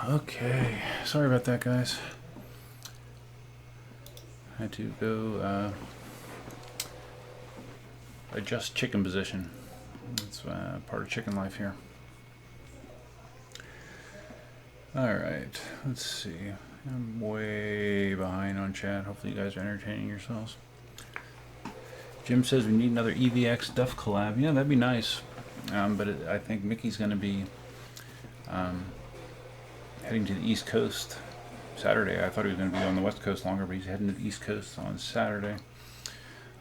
Okay, sorry about that, guys. I had to go adjust chicken position. That's part of chicken life here. Alright, let's see. I'm way behind on chat. Hopefully you guys are entertaining yourselves. Jim says we need another EVX Duff collab. Yeah, that'd be nice. But I think Mickey's going to be heading to the East Coast Saturday. I thought he was going to be on the West Coast longer, but he's heading to the East Coast on Saturday.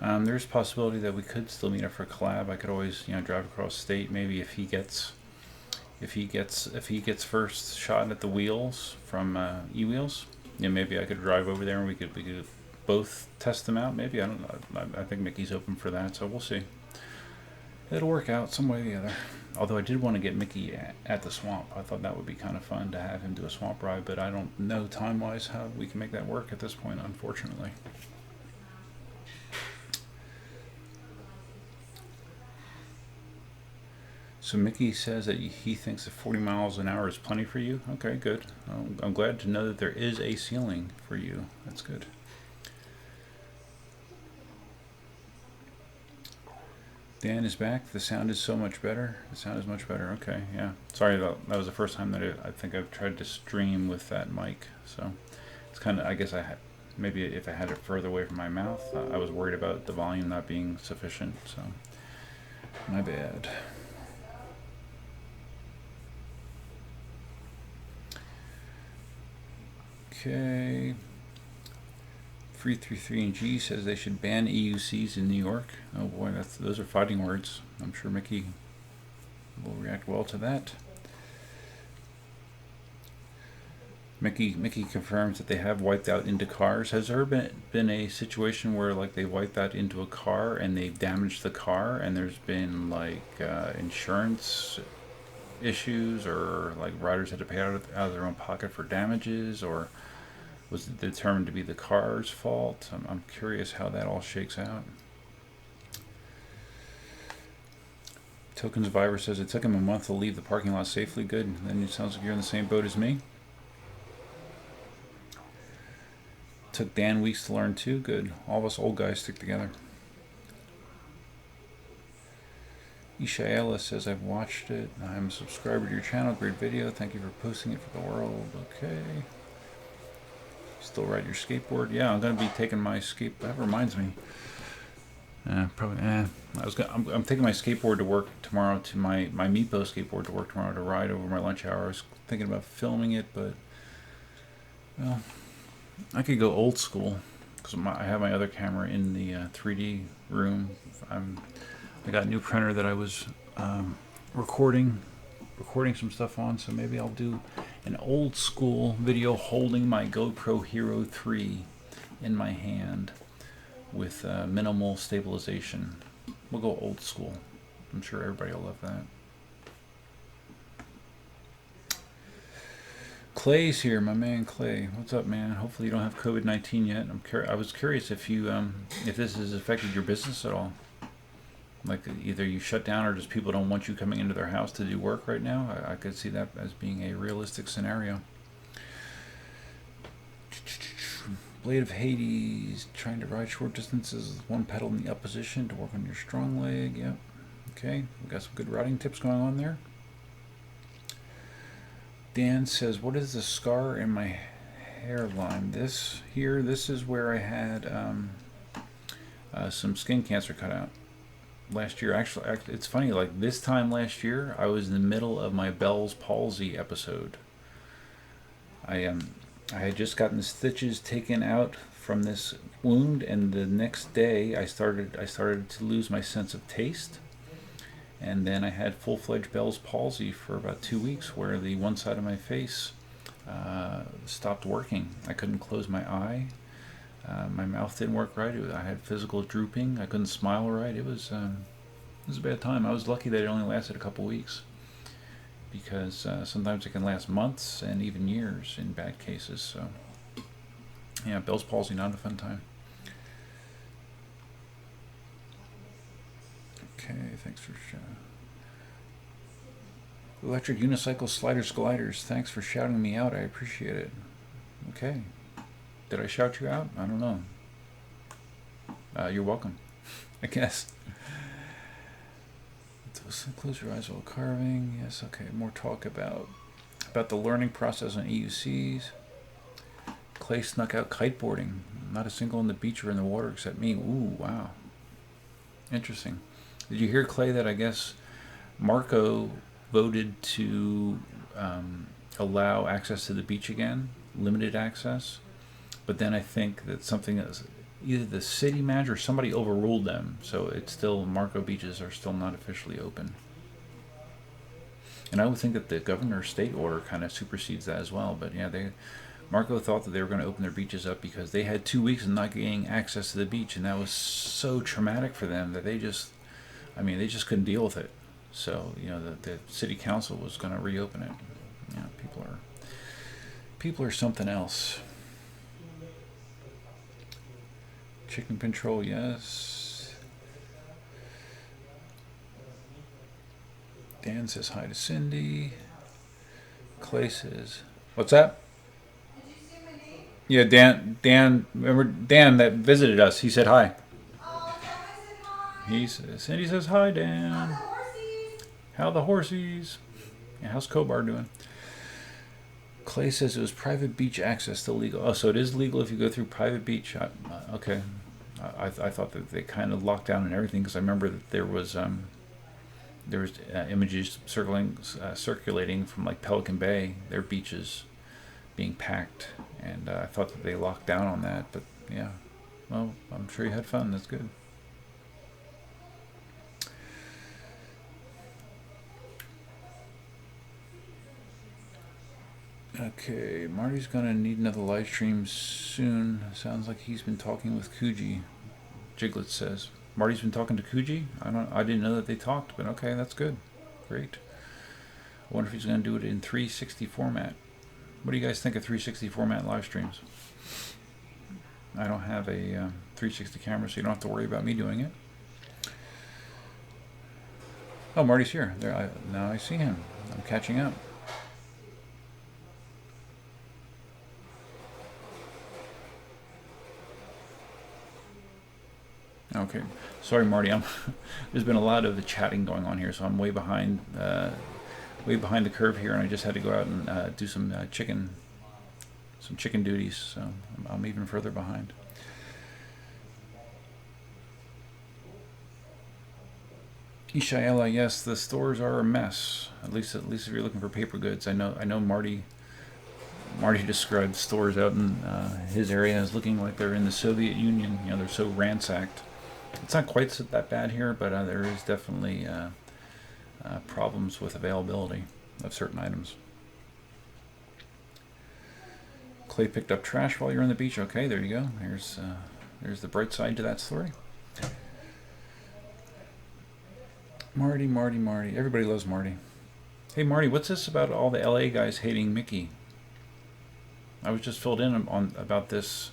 There's a possibility that we could still meet up for a collab. I could always, drive across state. Maybe if he gets first shot at the wheels from eWheels, maybe I could drive over there and we could both test them out. Maybe, I don't know. I think Mickey's open for that, so we'll see. It'll work out some way or the other. Although I did want to get Mickey at the swamp. I thought that would be kind of fun to have him do a swamp ride, but I don't know time-wise how we can make that work at this point, unfortunately. So Mickey says that he thinks that 40 miles an hour is plenty for you. Okay, good. I'm glad to know that there is a ceiling for you. That's good. Dan is back. The sound is so much better. The sound is much better. Okay, yeah. Sorry, that was the first time that I think I've tried to stream with that mic. So it's kind of, I guess maybe if I had it further away from my mouth, I was worried about the volume not being sufficient. So my bad. Okay. 333 and G says they should ban EUCs in New York. Oh boy, those are fighting words. I'm sure Mickey will react well to that. Mickey confirms that they have wiped out into cars. Has there been a situation where like they wiped out into a car and they've damaged the car and there's been like insurance issues or like riders had to pay out of their own pocket for damages, or was it determined to be the car's fault? I'm curious how that all shakes out. Token Survivor says it took him a month to leave the parking lot safely. Good. Then it sounds like you're in the same boat as me. Took Dan weeks to learn too. Good. All of us old guys stick together. Ishaela says I've watched it. I'm a subscriber to your channel. Great video. Thank you for posting it for the world. Okay. Still ride your skateboard? Yeah, I'm gonna be taking my That reminds me. Probably. I'm taking my skateboard to work tomorrow. To my Meepo skateboard to work tomorrow to ride over my lunch hour. I was thinking about filming it, but well, I could go old school because I have my other camera in the 3D room. I got a new printer that I was recording some stuff on, so maybe I'll do an old school video holding my GoPro Hero 3 in my hand with minimal stabilization. We'll go old school. I'm sure everybody will love that. Clay's here, my man Clay. What's up, man? Hopefully you don't have COVID-19 yet. I was curious if this has affected your business at all. Like either you shut down or just people don't want you coming into their house to do work right now. I could see that as being a realistic scenario. Blade of Hades, trying to ride short distances with one pedal in the up position to work on your strong leg. Yep. Okay, we got some good riding tips going on there. Dan says, what is the scar in my hairline? This is where I had some skin cancer cut out last year. Actually, it's funny, like this time last year I was in the middle of my Bell's palsy episode. I had just gotten the stitches taken out from this wound, and the next day I started to lose my sense of taste, and then I had full-fledged Bell's palsy for about 2 weeks, where the one side of my face stopped working. I couldn't close my eye. My mouth didn't work right. I had physical drooping. I couldn't smile right. It was a bad time. I was lucky that it only lasted a couple weeks, because sometimes it can last months and even years in bad cases. So yeah, Bell's palsy, not a fun time. Okay, thanks for Electric unicycle sliders gliders. Thanks for shouting me out. I appreciate it. Okay. Did I shout you out? I don't know. You're welcome, I guess. So close your eyes while carving. Yes, okay. More talk about the learning process on EUCs. Clay snuck out kiteboarding. Not a single on the beach or in the water except me. Ooh, wow. Interesting. Did you hear, Clay, that I guess Marco voted to allow access to the beach again? Limited access? But then I think that something else, either the city manager or somebody overruled them, so it's still, Marco beaches are still not officially open. And I would think that the governor's state order kind of supersedes that as well. But yeah, Marco thought that they were going to open their beaches up because they had 2 weeks of not getting access to the beach, and that was so traumatic for them that they just couldn't deal with it. So the city council was going to reopen it. Yeah, people are something else. Chicken control, yes. Dan says hi to Cindy. Clay says, what's that? Did you see my name? Yeah, Dan, remember Dan that visited us? He said hi. Oh, tell him I said hi. Cindy says hi, Dan. How's the horsies? How the horsies? Yeah, how's Kobar doing? Clay says it was private beach access still legal. Oh, so it is legal if you go through private beach. Okay. I thought that they kind of locked down and everything, because I remember that there was images circulating from like Pelican Bay, their beaches being packed, and I thought that they locked down on that. But yeah, well, I'm sure you had fun. That's good. Okay, Marty's gonna need another live stream soon. Sounds like he's been talking with Kuji. Jiglet says Marty's been talking to Kuji. I didn't know that they talked, but okay, that's good. Great. I wonder if he's gonna do it in 360 format. What do you guys think of 360 format live streams? I don't have a 360 camera, so you don't have to worry about me doing it. Oh, Marty's here. Now I see him. I'm catching up. Okay, sorry, Marty. There's been a lot of chatting going on here, so I'm way behind the curve here, and I just had to go out and do some chicken duties, so I'm even further behind. Ishaela, yes, the stores are a mess. At least if you're looking for paper goods. I know Marty described stores out in his area as looking like they're in the Soviet Union. They're so ransacked. It's not quite that bad here, but there is definitely problems with availability of certain items. Clay picked up trash while you're on the beach. Okay, there you go. There's the bright side to that story. Marty. Everybody loves Marty. Hey, Marty, what's this about all the LA guys hating Mickey? I was just filled in about this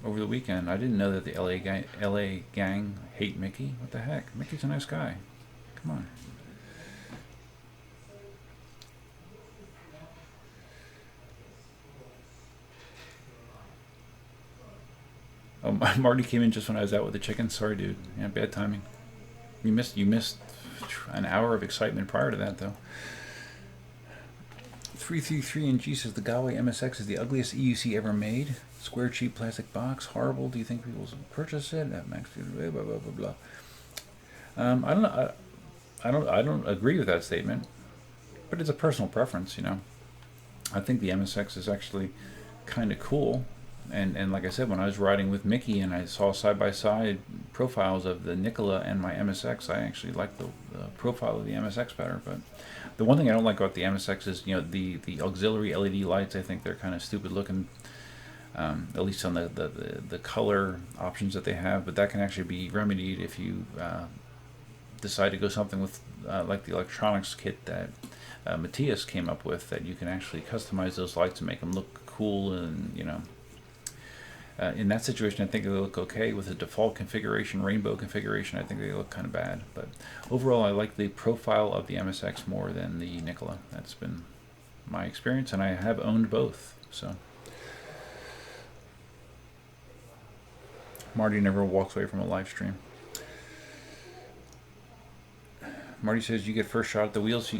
over the weekend. I didn't know that the LA gang hate Mickey. What the heck? Mickey's a nice guy. Come on. Oh, Marty came in just when I was out with the chicken. Sorry, dude. Yeah, bad timing. You missed an hour of excitement prior to that, though. 333 and G says the Gotway MSX is the ugliest EUC ever made. Square, cheap plastic box, horrible. Do you think people will purchase it? At max, blah blah blah blah blah. I don't agree with that statement, but it's a personal preference, I think the MSX is actually kind of cool, and like I said, when I was riding with Mickey and I saw side by side profiles of the Nikola and my MSX, I actually liked the profile of the MSX better. But the one thing I don't like about the MSX is the auxiliary LED lights. I think they're kind of stupid looking. At least on the color options that they have, but that can actually be remedied if you decide to go something with like the electronics kit that Matthias came up with, that you can actually customize those lights and make them look cool, and In that situation, I think they look okay. With the default configuration, rainbow configuration, I think they look kind of bad. But overall, I like the profile of the MSX more than the Nikola. That's been my experience, and I have owned both. So Marty never walks away from a live stream. Marty says you get first shot at the wheels.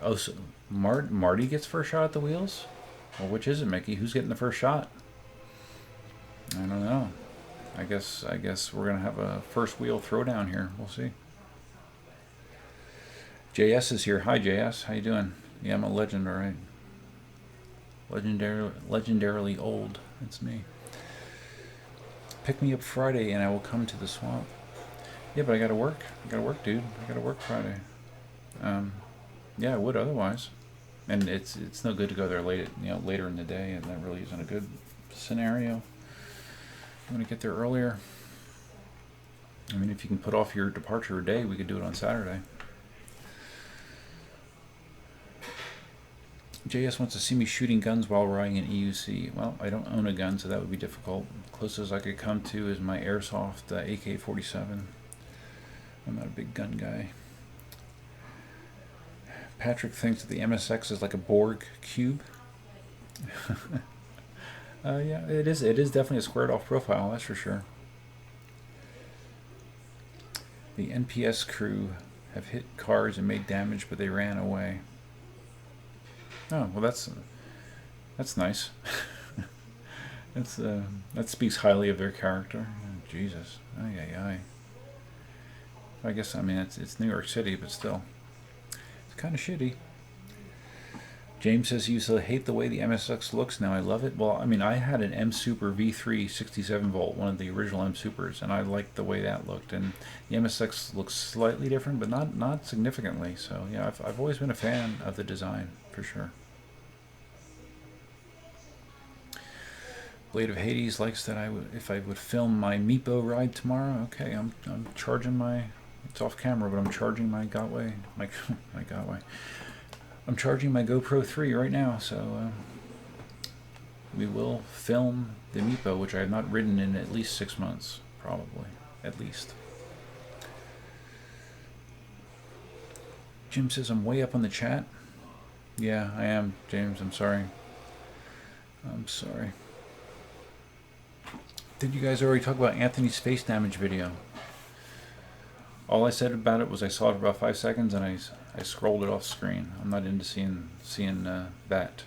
Oh, so Marty gets first shot at the wheels? Well, which is it, Mickey? Who's getting the first shot? I don't know. I guess we're gonna have a first wheel throwdown here. We'll see. JS is here. Hi, JS. How you doing? Yeah, I'm a legend, all right. Legendarily old. That's me. Pick me up Friday, and I will come to the swamp. Yeah, but I gotta work. I gotta work, dude. I gotta work Friday. Yeah, I would otherwise. And it's no good to go there later in the day, and that really isn't a good scenario. I'm going to get there earlier. I mean, if you can put off your departure a day, we could do it on Saturday. JS wants to see me shooting guns while riding an EUC. Well, I don't own a gun, so that would be difficult. The closest I could come to is my airsoft AK-47. I'm not a big gun guy. Patrick thinks that the MSX is like a Borg cube. Yeah, it is. It is definitely a squared off profile, that's for sure. The NPS crew have hit cars and made damage, but they ran away. Oh, well, that's nice. That speaks highly of their character. Oh, Jesus. Ay. I guess, I mean, it's New York City, but still. It's kind of shitty. James says he used to hate the way the MSX looks. Now I love it. Well, I mean, I had an M Super V3 67 volt, one of the original M Supers, and I liked the way that looked. And the MSX looks slightly different, but not significantly. So yeah, I've always been a fan of the design for sure. Blade of Hades likes that if I would film my Meepo ride tomorrow. Okay, I'm charging my. It's off camera, but I'm charging my Gotway. My Gotway. I'm charging my GoPro 3 right now, so we will film the Meepo, which I have not ridden in at least 6 months, probably, at least. Jim says I'm way up on the chat. Yeah, I am, James. I'm sorry. I'm sorry. Did you guys already talk about Anthony's face damage video? All I said about it was I saw it for about 5 seconds and I scrolled it off screen. I'm not into seeing that.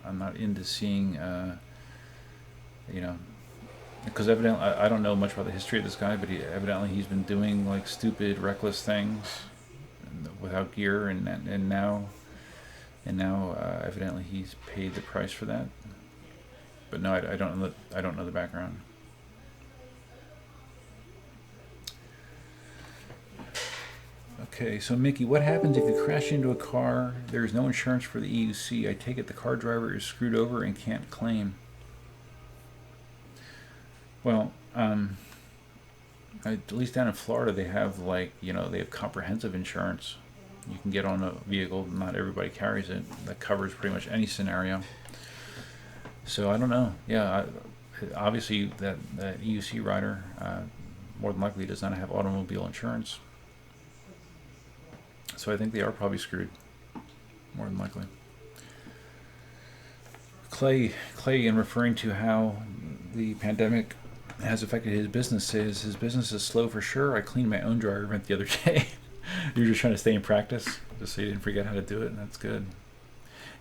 I'm not into seeing, because evidently I don't know much about the history of this guy, but evidently he's been doing like stupid, reckless things without gear, and now evidently he's paid the price for that. But no, I don't know the background. Okay, so Mickey, what happens if you crash into a car? There's no insurance for the EUC. I take it the car driver is screwed over and can't claim. Well, at least down in Florida, they have they have comprehensive insurance. You can get on a vehicle. Not everybody carries it. That covers pretty much any scenario. So I don't know. Yeah, obviously that EUC rider more than likely does not have automobile insurance. So I think they are probably screwed, more than likely. Clay, in referring to how the pandemic has affected his business, says his business is slow for sure. I cleaned my own dryer vent the other day. You're just trying to stay in practice, just so you didn't forget how to do it, and that's good.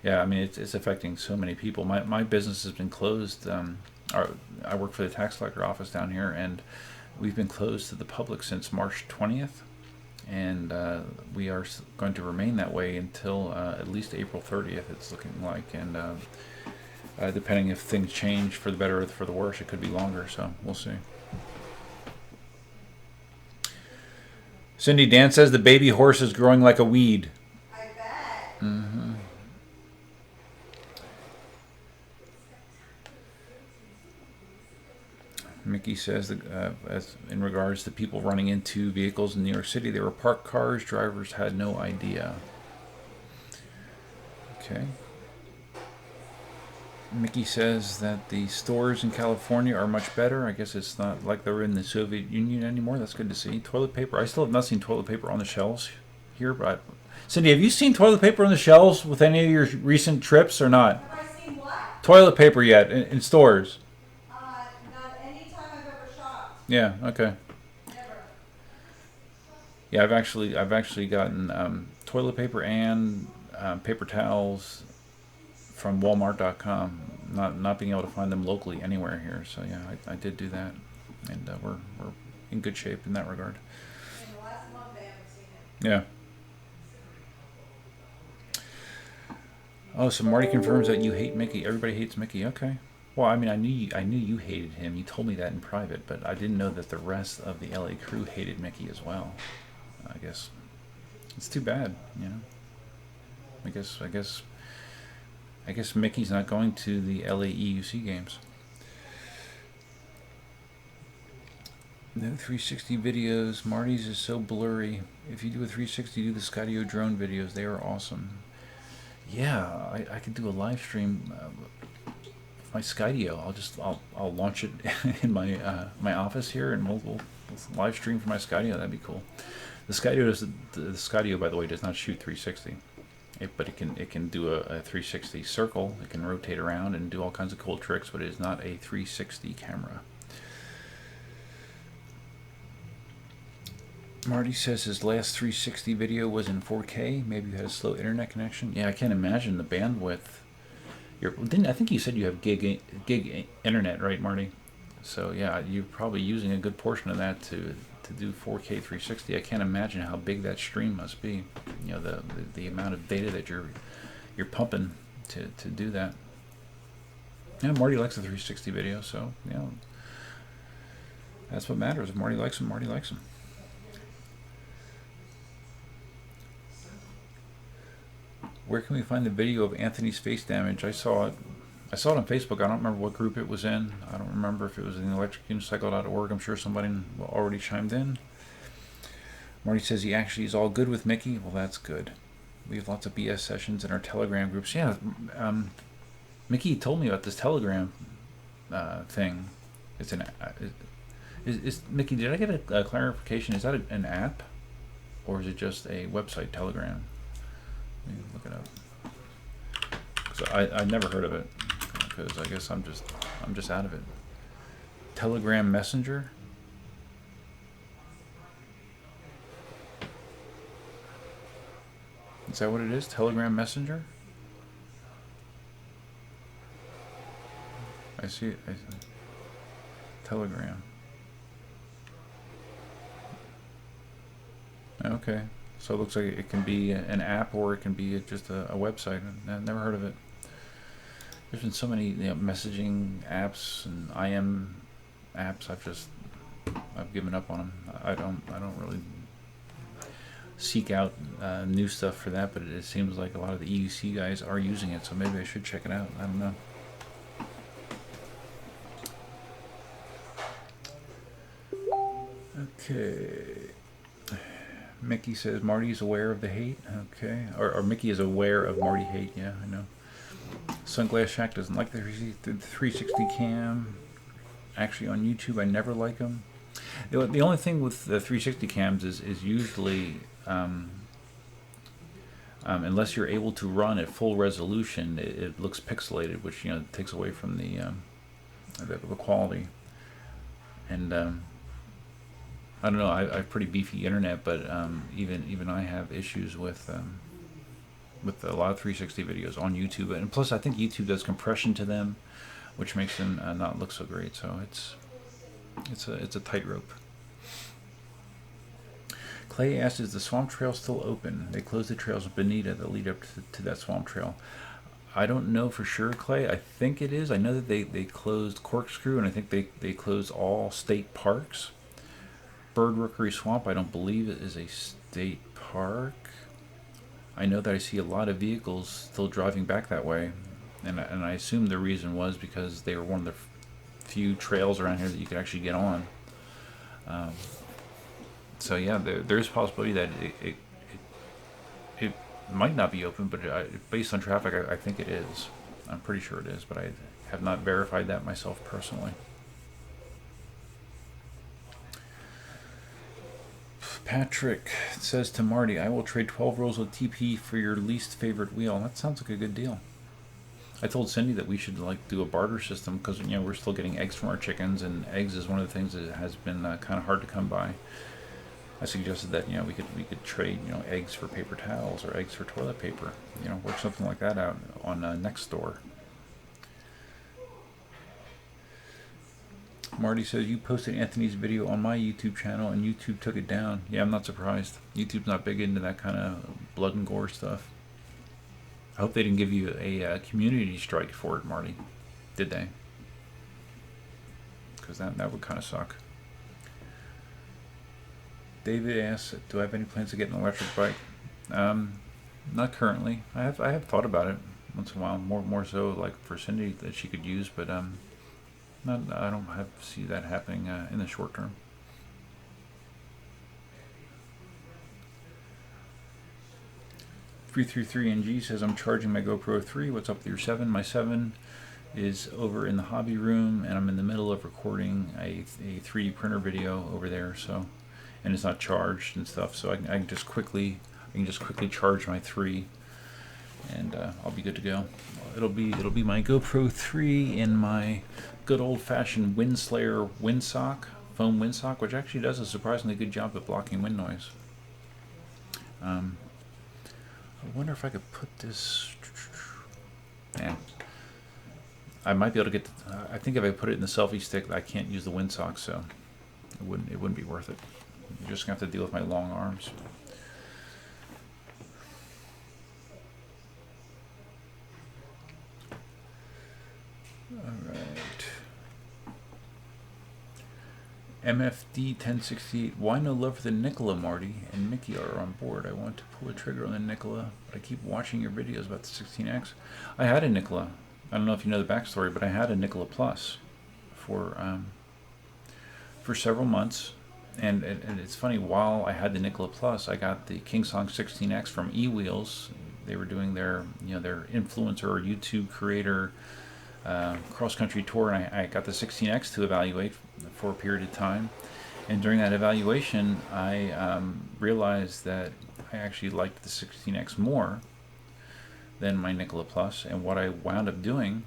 Yeah, I mean, it's affecting so many people. My business has been closed. I work for the tax collector office down here, and we've been closed to the public since March 20th. And we are going to remain that way until at least April 30th, it's looking like. And depending if things change for the better or for the worse, it could be longer, so we'll see. Cindy, Dan says the baby horse is growing like a weed. I bet. Mm-hmm. Mickey says that as in regards to people running into vehicles in New York City, they were parked cars. Drivers had no idea. Okay. Mickey says that the stores in California are much better. I guess it's not like they were in the Soviet Union anymore. That's good to see. Toilet paper. I still have not seen toilet paper on the shelves here. But Cindy, have you seen toilet paper on the shelves with any of your recent trips or not? Have I seen what? Toilet paper yet in stores? Not any time I've ever shopped. Yeah. Okay. Never. Yeah, I've actually gotten toilet paper and paper towels from Walmart.com. Not being able to find them locally anywhere here. So yeah, I did do that, and we're in good shape in that regard. In the last month I haven't seen it. Yeah. Oh, so Marty confirms that you hate Mickey. Everybody hates Mickey. Okay. Well, I mean, I knew you hated him. You told me that in private, but I didn't know that the rest of the LA crew hated Mickey as well. I guess it's too bad, you know. I guess Mickey's not going to the LA EUC games. No 360 videos. Marty's is so blurry. If you do a 360, do the Skydio drone videos. They are awesome. Yeah, I could do a live stream. My Skydio. I'll launch it in my my office here, and we'll live stream from my Skydio. That'd be cool. The Skydio, by the way, does not shoot 360. But it can do a 360 circle. It can rotate around and do all kinds of cool tricks, but it is not a 360 camera. Marty says his last 360 video was in 4K. Maybe you had a slow internet connection. Yeah, I can't imagine the bandwidth. I think you said you have gig internet, right, Marty? So yeah, you're probably using a good portion of that to do 4K 360. I can't imagine how big that stream must be. You know, the amount of data that you're pumping to do that. Yeah, Marty likes the 360 video, so you know, that's what matters. If Marty likes them, Marty likes them. Where can we find the video of Anthony's face damage? I saw it on Facebook. I don't remember what group it was in. I don't remember if it was in electricunicycle.org. I'm sure somebody already chimed in. Marty says he actually is all good with Mickey. Well, that's good. We have lots of BS sessions in our Telegram groups. Yeah, Mickey told me about this Telegram thing. It's is Mickey, did I get a clarification? Is that an app? Or is it just a website, Telegram? Let me look it up. So I never heard of it, because I guess I'm just out of it. Telegram Messenger. Is that what it is? Telegram Messenger. I see it. Telegram. Okay. So it looks like it can be an app, or it can be just a website. I've never heard of it. There's been so many messaging apps and IM apps. I've given up on them. I don't really seek out new stuff for that, but it seems like a lot of the EUC guys are using it, so maybe I should check it out. I don't know. Okay. Mickey says Marty's aware of the hate. Okay. Or Mickey is aware of Marty hate. Yeah, I know. Sunglass Shack doesn't like the 360 cam. Actually, on YouTube, I never like them. The only thing with the 360 cams is usually, unless you're able to run at full resolution, it looks pixelated, which takes away from the quality. And I don't know. I have pretty beefy internet, but even I have issues with a lot of 360 videos on YouTube, and plus I think YouTube does compression to them, which makes them not look so great. So it's a tightrope. Clay asks, is the swamp trail still open? They closed the trails of Bonita that lead up to that swamp trail. I don't know for sure, Clay. I think it is. I know that they closed Corkscrew, and I think they closed all state parks. Bird Rookery Swamp, I don't believe it is a state park. I know that I see a lot of vehicles still driving back that way, and I assume the reason was because they were one of the few trails around here that you could actually get on. So yeah, there's a possibility that it might not be open, but based on traffic, I think it is. I'm pretty sure it is, but I have not verified that myself personally. Patrick says to Marty, I will trade 12 rolls of TP for your least favorite wheel. That sounds like a good deal. I told Cindy that we should like do a barter system because we're still getting eggs from our chickens, and eggs is one of the things that has been kind of hard to come by. I suggested that we could trade eggs for paper towels or eggs for toilet paper. Work something like that out on Nextdoor. Marty says, you posted Anthony's video on my YouTube channel and YouTube took it down. Yeah, I'm not surprised. YouTube's not big into that kind of blood and gore stuff. I hope they didn't give you a community strike for it, Marty. Did they? Because that would kind of suck. David asks, do I have any plans to get an electric bike? Not currently. I have thought about it once in a while. More so like for Cindy that she could use, but I don't see that happening in the short term. .333NG says, I'm charging my GoPro 3. What's up with your 7? My 7 is over in the hobby room, and I'm in the middle of recording a 3D printer video over there. So, and it's not charged and stuff. So I can just quickly charge my 3, and I'll be good to go. It'll be my GoPro 3 in my good old-fashioned Windslayer windsock, foam windsock, which actually does a surprisingly good job at blocking wind noise. I wonder if I could put this. Man, I might be able to get. I think if I put it in the selfie stick, I can't use the windsock, so it wouldn't be worth it. You're just gonna have to deal with my long arms. All right. MFD 1068. Why no love for the Nikola? Marty and Mickey are on board. I want to pull the trigger on the Nikola, but I keep watching your videos about the 16X. I had a Nikola. I don't know if you know the backstory, but I had a Nikola Plus for several months, and it's funny. While I had the Nikola Plus, I got the KingSong 16X from eWheels. They were doing their their influencer or YouTube creator cross-country tour, and I got the 16X to evaluate for a period of time, and during that evaluation I realized that I actually liked the 16X more than my Nikola Plus, and what I wound up doing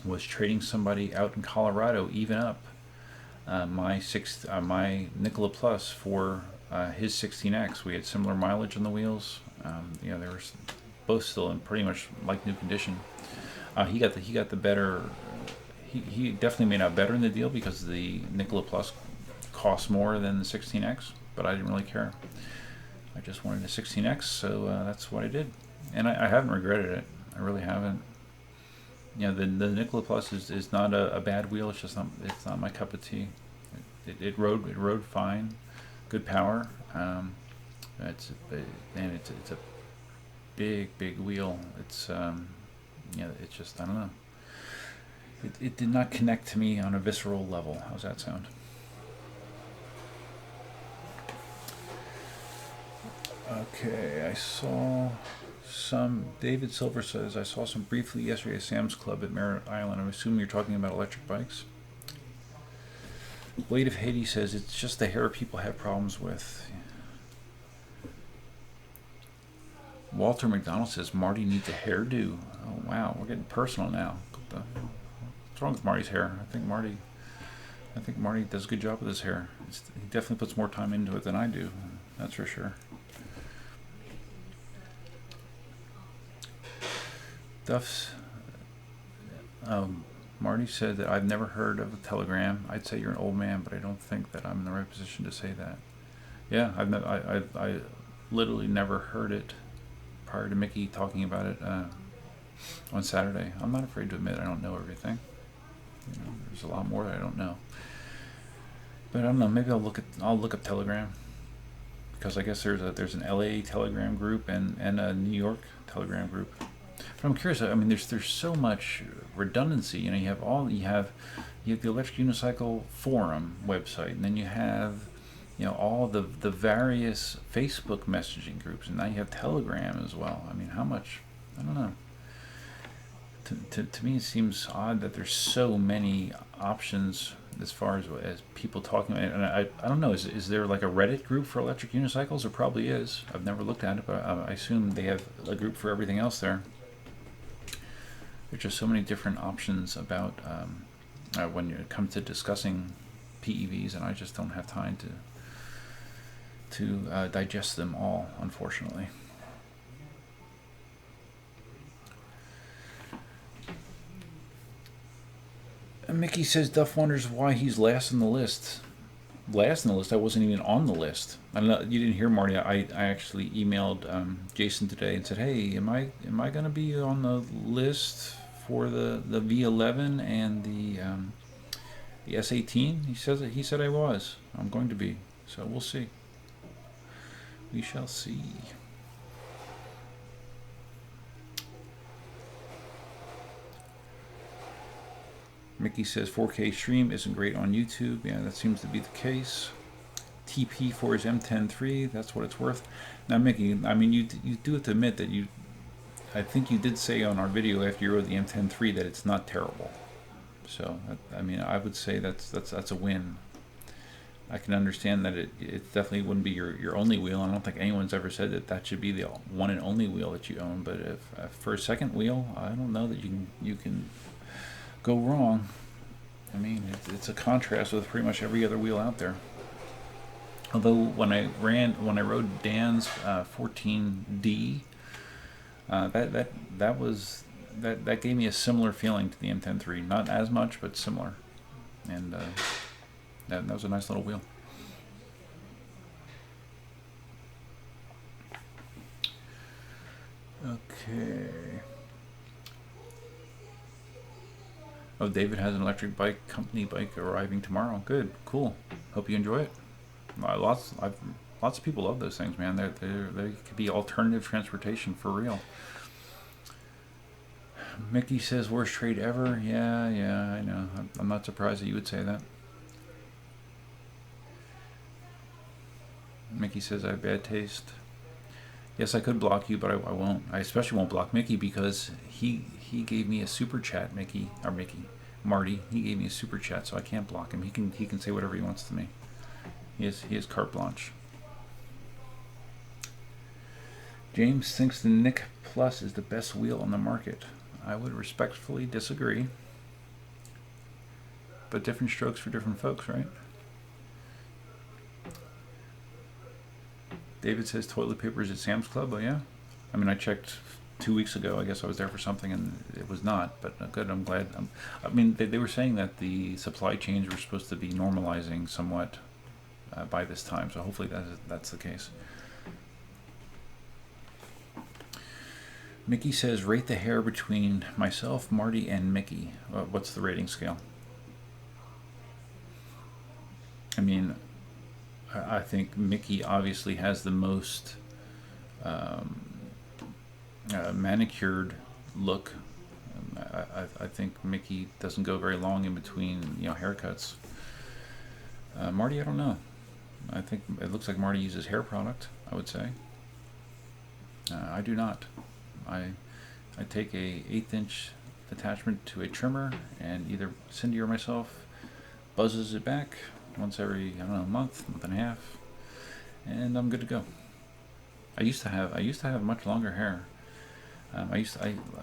was trading somebody out in Colorado even up my Nikola Plus for his 16X. We had similar mileage on the wheels. They were both still in pretty much like new condition. He got the better. He definitely made out better in the deal because the Nikola Plus costs more than the 16X, but I didn't really care. I just wanted a 16X, so that's what I did, and I haven't regretted it. I really haven't. The Nikola Plus is not a bad wheel. It's just it's not my cup of tea. It rode fine, good power. It's a big wheel. It's it's just, I don't know. It did not connect to me on a visceral level. How's that sound? Okay, I saw some. David Silver says, I saw some briefly yesterday at Sam's Club at Merritt Island. I'm assuming you're talking about electric bikes. Blade of Haiti says, it's just the hair people have problems with. Walter McDonald says, Marty needs a hairdo. Oh, wow, we're getting personal now. What's wrong with Marty's hair? I think Marty does a good job with his hair. He definitely puts more time into it than I do. That's for sure. Duff's. Marty said that I've never heard of a telegram. I'd say you're an old man, but I don't think that I'm in the right position to say that. Yeah, I literally never heard it prior to Mickey talking about it on Saturday. I'm not afraid to admit I don't know everything. There's a lot more that I don't know. But I don't know. Maybe I'll look up Telegram, because I guess there's an LA Telegram group and a New York Telegram group. But I'm curious. I mean, there's so much redundancy. You have the Electric Unicycle forum website, and then you have all the various Facebook messaging groups, and now you have Telegram as well. I mean, how much? I don't know. to me, it seems odd that there's so many options as far as people talking. And I don't know. Is there like a Reddit group for electric unicycles? There probably is. I've never looked at it, but I assume they have a group for everything else there. There's just so many different options about when it comes to discussing PEVs, and I just don't have time to digest them all, unfortunately. And Mickey says Duff wonders why he's last on the list. Last on the list? I wasn't even on the list. I don't know. You didn't hear, Marty. I actually emailed Jason today and said, "Hey, am I going to be on the list for the V11 and the S18?" He said I was. I'm going to be. So we'll see. We shall see. Mickey says 4K stream isn't great on YouTube. Yeah, that seems to be the case. TP for his M10 III, that's what it's worth. Now, Mickey, I mean, you do have to admit that I think you did say on our video after you rode the M10 III that it's not terrible. So, I mean, I would say that's a win. I can understand that it definitely wouldn't be your only wheel. I don't think anyone's ever said that should be the one and only wheel that you own. But if for a second wheel, I don't know that you can go wrong. I mean, it's a contrast with pretty much every other wheel out there. Although when I rode Dan's 14D, that gave me a similar feeling to the M10 III. Not as much, but similar. And that was a nice little wheel. Okay. Oh, David has an electric bike, company bike arriving tomorrow. Good, cool. Hope you enjoy it. Lots of people love those things, man. They could be alternative transportation for real. Mickey says worst trade ever. Yeah, I know. I'm not surprised that you would say that. Mickey says I have bad taste. Yes, I could block you, but I won't. I especially won't block Mickey because he gave me a super chat. Marty. He gave me a super chat, so I can't block him. He can say whatever he wants to me. He has carte blanche. James thinks the Nick Plus is the best wheel on the market. I would respectfully disagree. But different strokes for different folks, right? David says toilet paper is at Sam's Club. Oh yeah? I mean, I checked 2 weeks ago. I guess I was there for something and it was not, but good. I'm glad. I mean, they were saying that the supply chains were supposed to be normalizing somewhat by this time, so hopefully that's the case. Mickey says rate the hair between myself, Marty, and Mickey. What's the rating scale? I mean, I think Mickey obviously has the most manicured look. I think Mickey doesn't go very long in between, haircuts. Marty, I don't know. I think it looks like Marty uses hair product, I would say. I do not. I take a 1/8 inch attachment to a trimmer, and either Cindy or myself buzzes it back once every, month and a half, and I'm good to go. I used to have much longer hair.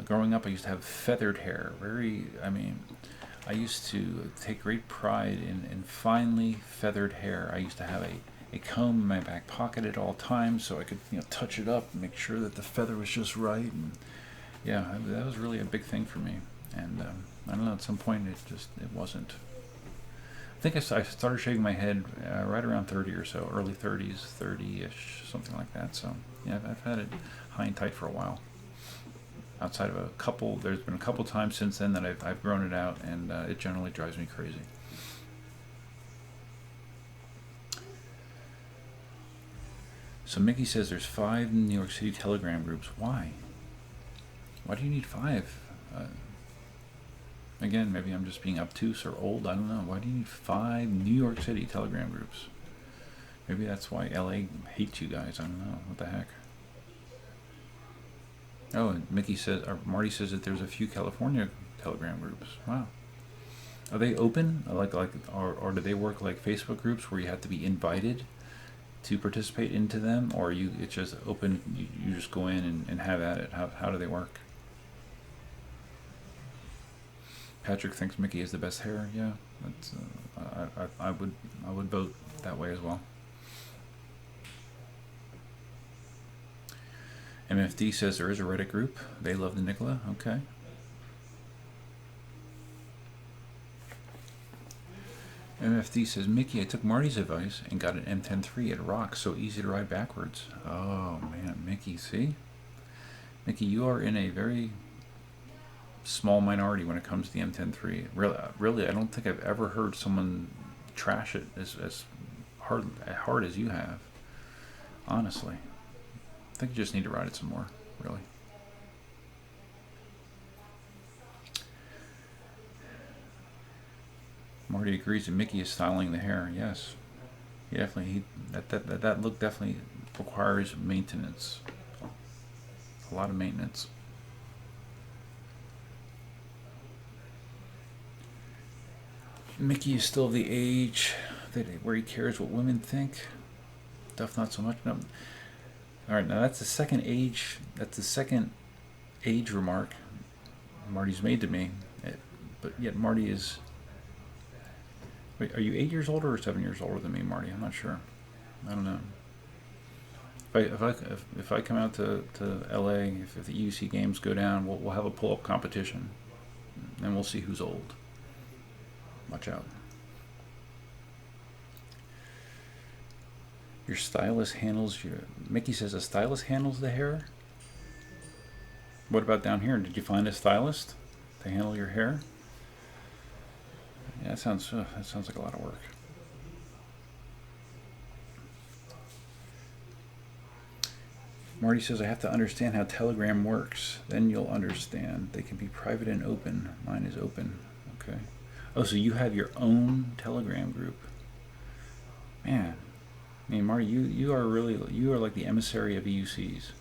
Growing up, I used to have feathered hair. I used to take great pride in finely feathered hair. I used to have a comb in my back pocket at all times, so I could touch it up and make sure that the feather was just right. And yeah, that was really a big thing for me. And I don't know, at some point it wasn't. I think I started shaving my head right around 30 or so, early 30s, 30-ish, something like that. So yeah, I've had it high and tight for a while. Outside of there's been a couple times since then that I've grown it out, and it generally drives me crazy. So Mickey says there's 5 New York City Telegram groups. Why? Why do you need 5? Again, maybe I'm just being obtuse or old. I don't know. Why do you need 5 New York City Telegram groups? Maybe that's why LA hates you guys. I don't know. What the heck? Oh, and Mickey says, or Marty says that there's a few California Telegram groups. Wow. Are they open? Or do they work like Facebook groups where you have to be invited to participate into them, or it's just open? You just go in and have at it. How do they work? Patrick thinks Mickey has the best hair. Yeah, that's I would vote that way as well. MFD says there is a Reddit group. They love the Nicola. Okay. MFD says, Mickey, I took Marty's advice and got an M10-3. It rocks, so easy to ride backwards. Oh, man, Mickey, see? Mickey, you are in a very small minority when it comes to the M10-3. Really, I don't think I've ever heard someone trash it as hard as you have. Honestly. I think you just need to ride it some more, really. Marty agrees that Mickey is styling the hair. Yes, definitely. That look definitely requires maintenance. A lot of maintenance. Mickey is still of the age where he cares what women think. Duff not so much. No. All right, now that's the second age. That's the second age remark Marty's made to me. But yet Marty is. Wait, are you 8 years older or 7 years older than me, Marty? I'm not sure. I don't know. If I come out to LA, if the UC games go down, we'll have a pull-up competition, and we'll see who's old. Watch out. Your stylist handles your. Mickey says a stylist handles the hair. What about down here? Did you find a stylist to handle your hair? Yeah, that sounds like a lot of work. Marty says I have to understand how Telegram works. Then you'll understand. They can be private and open. Mine is open. Okay. Oh, so you have your own Telegram group. Man, I mean, Marty, you are like the emissary of EUCs,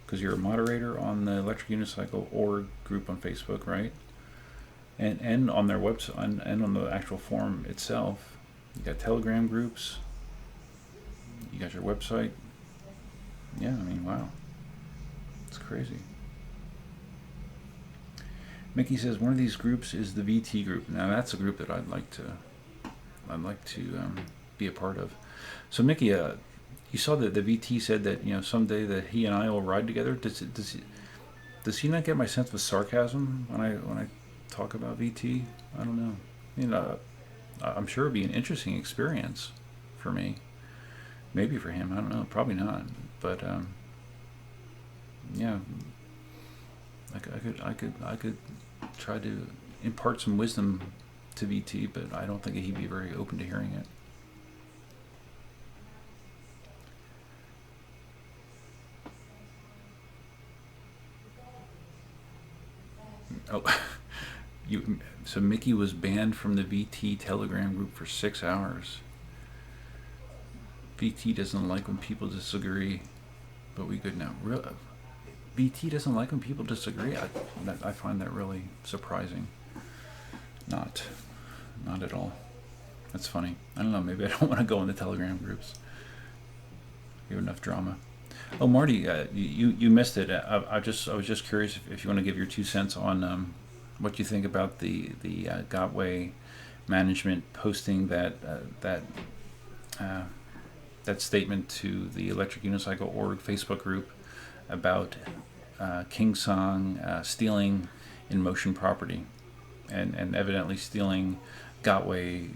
because you're a moderator on the Electric Unicycle org group on Facebook, right? And on their website and on the actual forum itself. You got Telegram groups. You got your website. Yeah, I mean, wow, it's crazy. Mickey says one of these groups is the VT group. Now that's a group that I'd like to be a part of. So Mickey, you saw that the VT said that someday that he and I will ride together. Does he not get my sense of sarcasm when I talk about VT? I don't know. I'm sure it'd be an interesting experience for me. Maybe for him, I don't know. Probably not. But yeah, I could try to impart some wisdom to VT, but I don't think he'd be very open to hearing it. Oh, so Mickey was banned from the VT Telegram group for 6 hours. VT doesn't like when people disagree, but we good now. VT doesn't like when people disagree. I find that really surprising. Not at all. That's funny. I don't know. Maybe I don't want to go in the Telegram groups. You have enough drama. Oh, Marty, you missed it. I was just curious if you want to give your 2 cents on what you think about the Gotway management posting that statement to the Electric Unicycle org Facebook group about KingSong stealing Inmotion property and evidently stealing Gotway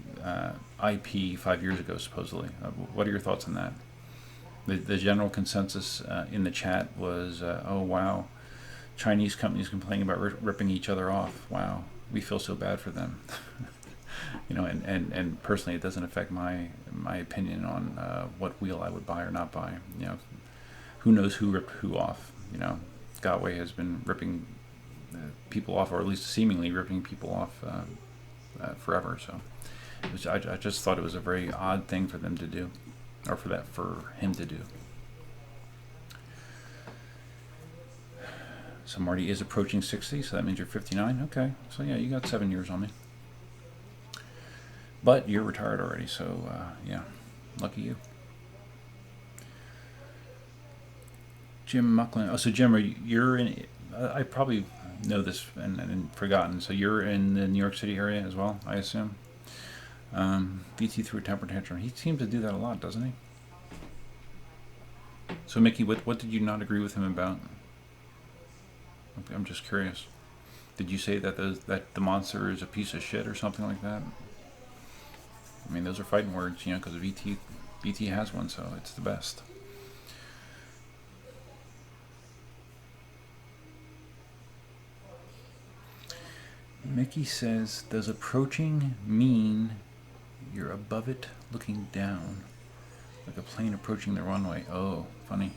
IP 5 years ago, supposedly. What are your thoughts on that? The general consensus in the chat was, oh wow, Chinese companies complaining about ripping each other off. Wow, we feel so bad for them. And personally, it doesn't affect my opinion on what wheel I would buy or not buy. Who knows who ripped who off? Gotway has been ripping people off, or at least seemingly ripping people off forever. So, I just thought it was a very odd thing for them to do, or for him to do. So Marty is approaching 60, so that means you're 59. Okay, so yeah, you got 7 years on me. But you're retired already, so yeah, lucky you. Jim MacLeod. Oh, so Jim, you're in? I probably know this and forgotten. So you're in the New York City area as well, I assume. VT threw a temper tantrum. He seems to do that a lot, doesn't he? So Mickey, what did you not agree with him about? I'm just curious. Did you say that that the monster is a piece of shit or something like that? I mean, those are fighting words, you know, because VT has one, so it's the best. Mickey says, does approaching mean you're above it looking down? Like a plane approaching the runway. Oh, funny.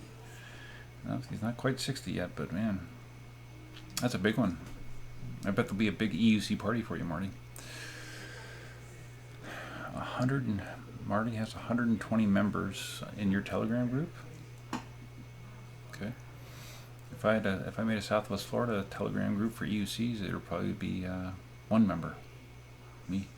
Well, he's not quite 60 yet, but man, that's a big one. I bet there'll be a big EUC party for you, Marty. Marty has 120 members in your Telegram group. Okay. If I made a Southwest Florida Telegram group for EUCs, it would probably be one member, me.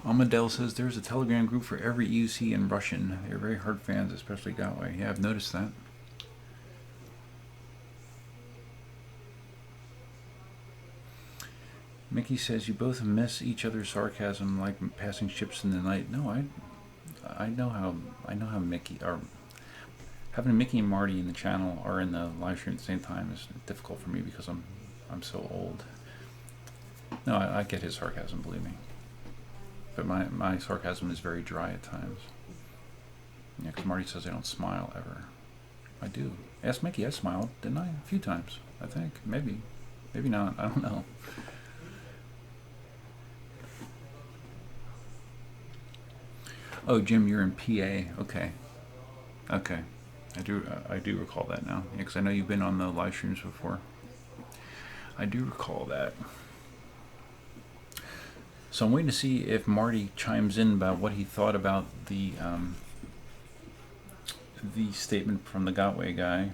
Amadel says there's a Telegram group for every EUC in Russian. They're very hard fans, especially Gotway. Yeah, I've noticed that. Mickey says you both miss each other's sarcasm like passing ships in the night. No, I know how Mickey or having Mickey and Marty in the channel or in the live stream at the same time is difficult for me because I'm so old. No, I get his sarcasm, believe me. But my sarcasm is very dry at times. Yeah, because Marty says I don't smile ever. I do. Ask Mickey, I smiled, didn't I? A few times, I think. Maybe not. I don't know. Oh, Jim, you're in PA. Okay. I do recall that now. Yeah, because I know you've been on the live streams before. I do recall that. So I'm waiting to see if Marty chimes in about what he thought about the statement from the Gotway guy.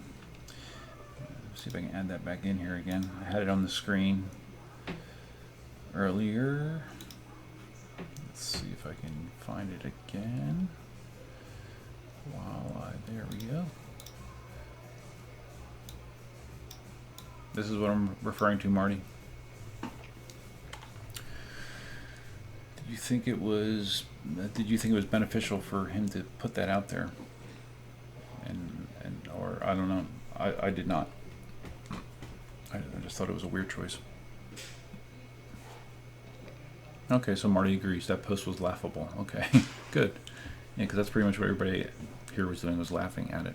Let's see if I can add that back in here again. I had it on the screen earlier. Let's see if I can find it again. There we go. This is what I'm referring to, Marty. Did you think it was beneficial for him to put that out there? Or I don't know. I did not. I just thought it was a weird choice. Okay, so Marty agrees that post was laughable. Okay, good. Yeah, because that's pretty much what everybody here was doing, was laughing at it.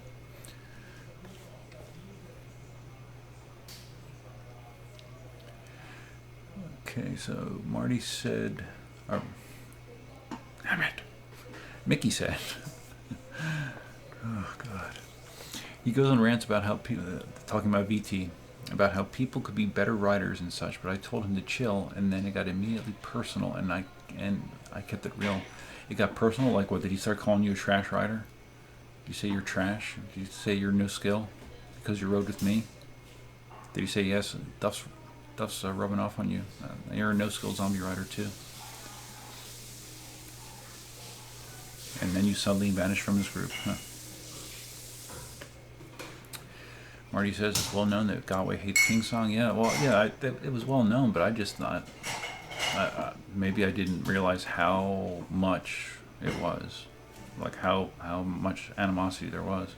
Okay, so Marty said, oh, damn it, Mickey said, oh God. He goes on rants about how people, talking about VT, about how people could be better riders and such, but I told him to chill, and then it got immediately personal, and I kept it real. It got personal, like what, did he start calling you a trash rider? Did you say you're trash? Did you say you're no skill because you rode with me? Did you say yes, Duff's rubbing off on you? You're a no skill zombie rider too. And then you suddenly vanish from his group, huh? Marty says it's well known that Gotway hates KingSong. Yeah, well, yeah, it was well known, but I just thought maybe I didn't realize how much it was, like how much animosity there was.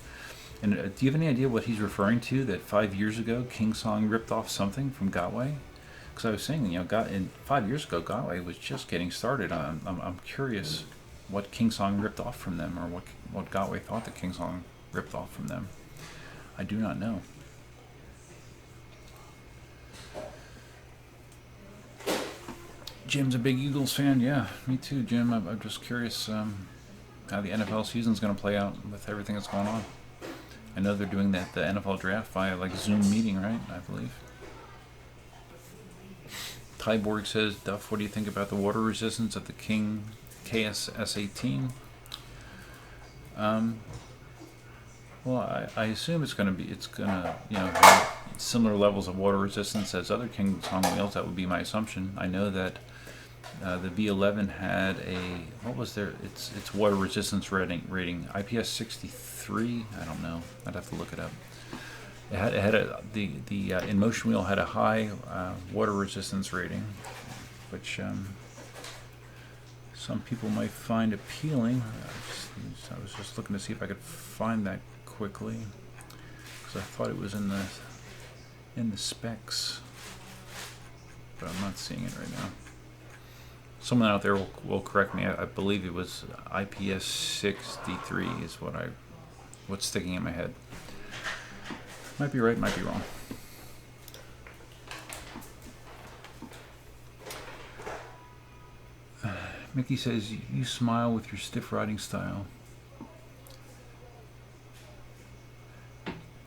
And do you have any idea what he's referring to? That 5 years ago, KingSong ripped off something from Gotway? Because I was saying, 5 years ago, Gotway was just getting started. I'm curious what KingSong ripped off from them, or what Gotway thought that KingSong ripped off from them. I do not know. Jim's a big Eagles fan. Yeah, me too, Jim. I'm just curious how the NFL season's going to play out with everything that's going on. I know they're doing the NFL draft via like Zoom meeting, right? I believe. Tyborg says, Duff, what do you think about the water resistance of the KS S18? Well, I assume it's gonna have similar levels of water resistance as other KingSong wheels. That would be my assumption. I know that the V11 had its water resistance rating IPS 63. I don't know. I'd have to look it up. The Inmotion wheel had a high water resistance rating, which some people might find appealing. I was just looking to see if I could find that quickly, because I thought it was in the specs, but I'm not seeing it right now. Someone out there will correct me. I believe it was IPS 63 is what's sticking in my head. Might be right, might be wrong. Mickey says, you smile with your stiff riding style.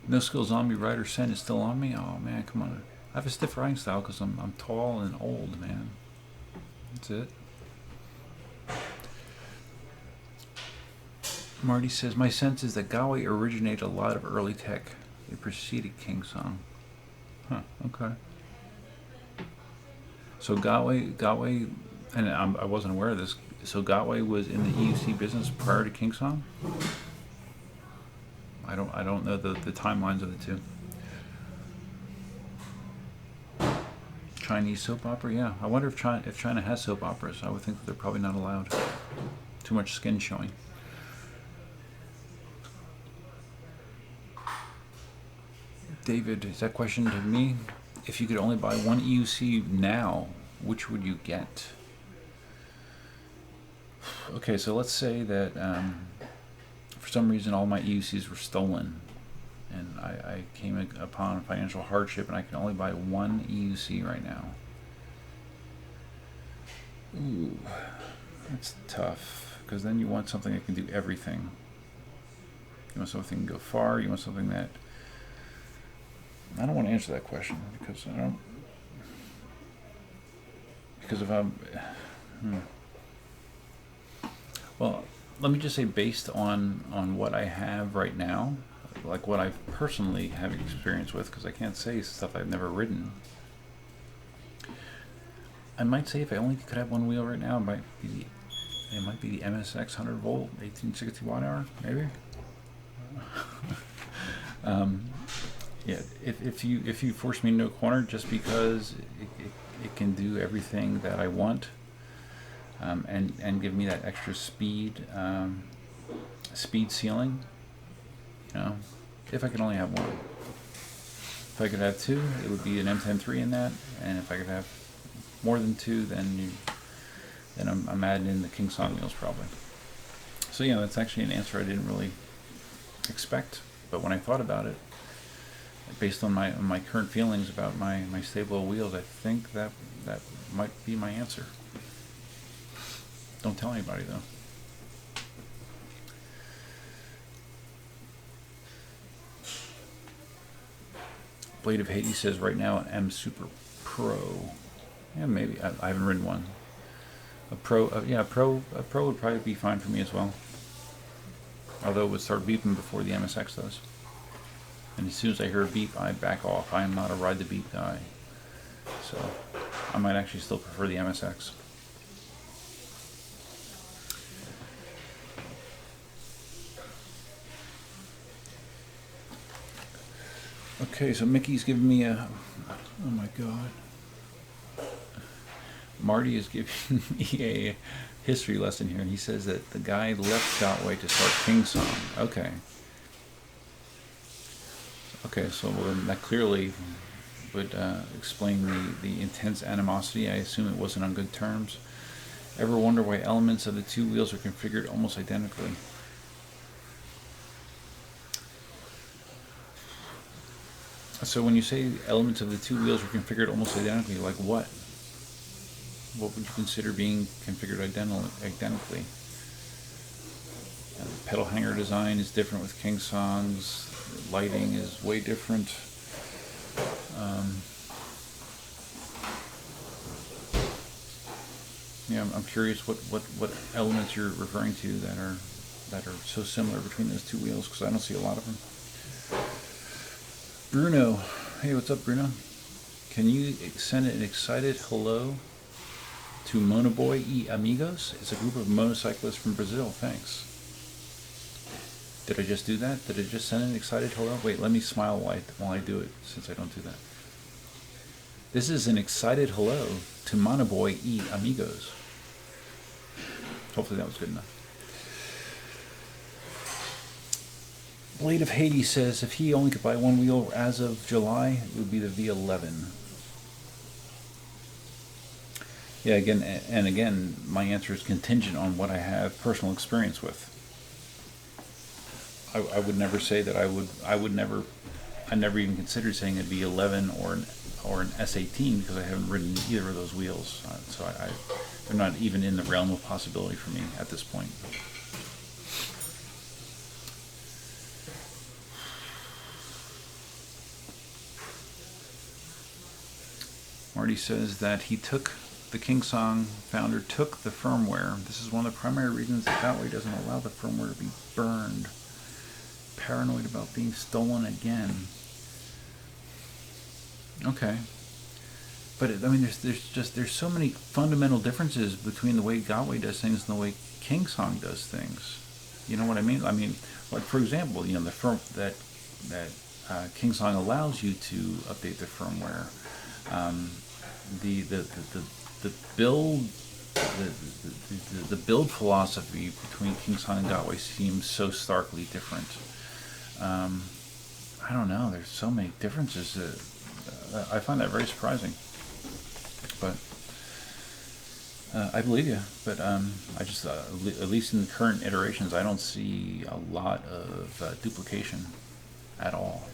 No Skill Zombie Rider scent is still on me? Oh man, come on. I have a stiff riding style because I'm tall and old, man. That's it. Marty says, my sense is that Gotway originated a lot of early tech. It preceded KingSong. Huh, okay. So Gotway, and I wasn't aware of this, so Gotway was in the EUC business prior to KingSong? I don't know the timelines of the two. Chinese soap opera, yeah. I wonder if China has soap operas. I would think that they're probably not allowed. Too much skin showing. David, is that question to me? If you could only buy one EUC now, which would you get? Okay, so let's say that for some reason all my EUCs were stolen, and I came upon financial hardship and I can only buy one EUC right now. Ooh, that's tough, because then you want something that can do everything. You want something that can go far, you want something that... I don't want to answer that question, because I don't... Because if I'm... Well, let me just say, based on what I have right now, like what I personally have experience with, because I can't say stuff I've never ridden. I might say if I only could have one wheel right now, it might be the MSX 100 volt 1860 watt hour, maybe. Yeah, if you force me into a corner just because it can do everything that I want, and give me that extra speed ceiling, you know, if I could only have one. If I could have two, it would be an M103 in that, and if I could have more than two, then I'm adding in the KingSong wheels probably. So yeah, that's actually an answer I didn't really expect, but when I thought about it, based on my current feelings about my stable of wheels, I think that might be my answer. Don't tell anybody though. Blade of Hades says right now an M Super Pro. Yeah, maybe. I haven't ridden one. A Pro would probably be fine for me as well. Although it would start beeping before the MSX does. And as soon as I hear a beep, I back off. I am not a ride the beep guy. So I might actually still prefer the MSX. Okay, so Mickey's giving me a... Oh my god. Marty is giving me a history lesson here, and he says that the guy left Gotway to start KingSong. Okay. Okay, so well, then that clearly would explain the intense animosity. I assume it wasn't on good terms. Ever wonder why elements of the two wheels are configured almost identically? So when you say elements of the two wheels are configured almost identically, like what? What would you consider being configured identically? The pedal hanger design is different with KingSong's. Lighting is way different. Yeah, I'm curious what elements you're referring to that are that are so similar between those two wheels, because I don't see a lot of them. Bruno, hey, what's up, Bruno? Can you send an excited hello to Monoboy e Amigos? It's a group of motorcyclists from Brazil. Thanks. Did I just do that? Did I just send an excited hello? Wait, let me smile while I do it, since I don't do that. This is an excited hello to Monoboy e Amigos. Hopefully that was good enough. Blade of Hades says if he only could buy one wheel as of July, it would be the V11. Yeah, again, my answer is contingent on what I have personal experience with. I would never say that I never even considered saying a V11 or an S18 because I haven't ridden either of those wheels. So they're not even in the realm of possibility for me at this point. Marty says that the KingSong founder took the firmware. This is one of the primary reasons that Gotway doesn't allow the firmware to be burned. Paranoid about being stolen again. Okay. But I mean, there's so many fundamental differences between the way Gotway does things and the way KingSong does things. You know what I mean? I mean, like for example, the that KingSong allows you to update the firmware. The build philosophy between KingSong and Gotway seems so starkly different. I don't know. There's so many differences. I find that very surprising. But I believe you. But I just, at least in the current iterations, I don't see a lot of duplication at all.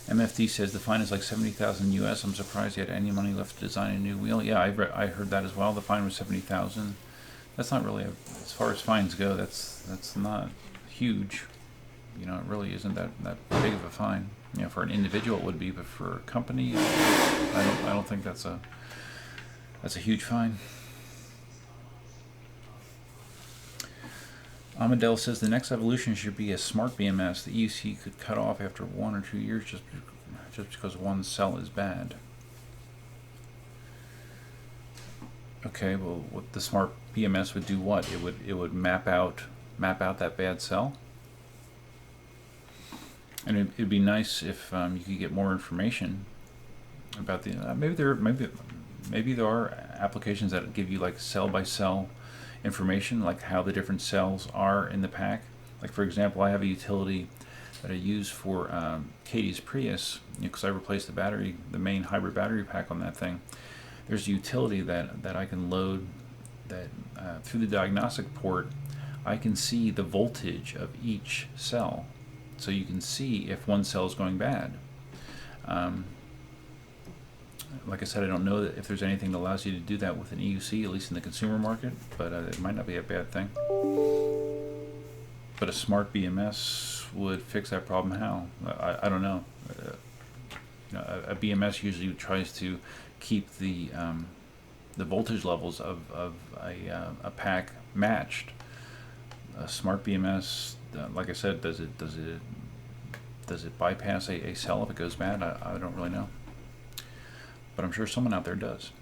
MFD says the fine is like $70,000 US. I'm surprised he had any money left to design a new wheel. Yeah, I heard that as well. The fine was $70,000. That's not really as far as fines go. That's not huge. You know, it really isn't that big of a fine. You know, for an individual it would be, but for a company, I don't think that's a huge fine. Amadel says the next evolution should be a smart BMS. The EUC could cut off after 1 or 2 years just because one cell is bad. Okay, well, what the smart BMS would do? What it would map out that bad cell. And it'd be nice if you could get more information about the maybe there are applications that give you like cell by cell information, like how the different cells are in the pack. Like for example, I have a utility that I use for Katie's Prius, because I replaced the main hybrid battery pack on that thing. There's a utility that I can load that through the diagnostic port. I can see the voltage of each cell, so you can see if one cell is going bad. Like I said, I don't know if there's anything that allows you to do that with an EUC, at least in the consumer market, but it might not be a bad thing. But a smart BMS would fix that problem. How? I don't know. A BMS usually tries to keep the voltage levels of a pack matched. A smart BMS, like I said, does it bypass a cell if it goes bad? I don't really know. But I'm sure someone out there does.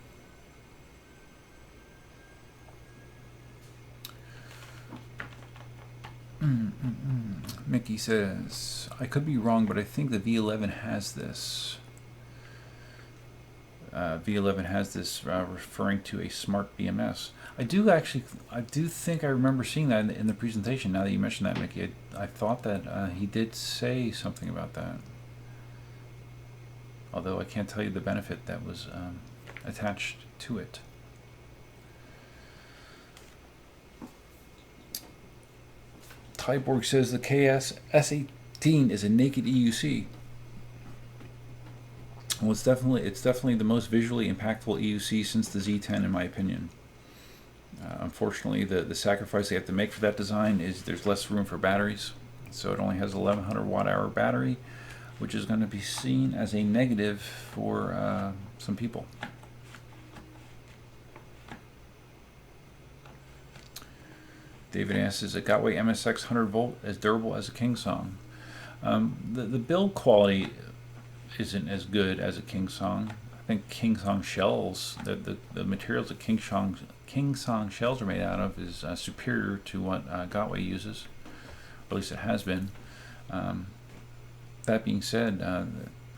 Mickey says, I could be wrong, but I think the V11 has this. V11 has this referring to a smart BMS. I do think I remember seeing that in the presentation. Now that you mention that, Mickey, I thought that he did say something about that. Although I can't tell you the benefit that was attached to it. Tyborg says the KS S18 is a naked EUC. Well, it's definitely the most visually impactful EUC since the Z10, in my opinion. Unfortunately, the sacrifice they have to make for that design is there's less room for batteries, so it only has 1100 watt-hour battery, which is going to be seen as a negative for some people. David asks, is a Gotway MSX 100 volt as durable as a KingSong? The build quality isn't as good as a KingSong. I think KingSong shells, the materials that KingSong shells are made out of is superior to what Gotway uses, or at least it has been. That being said,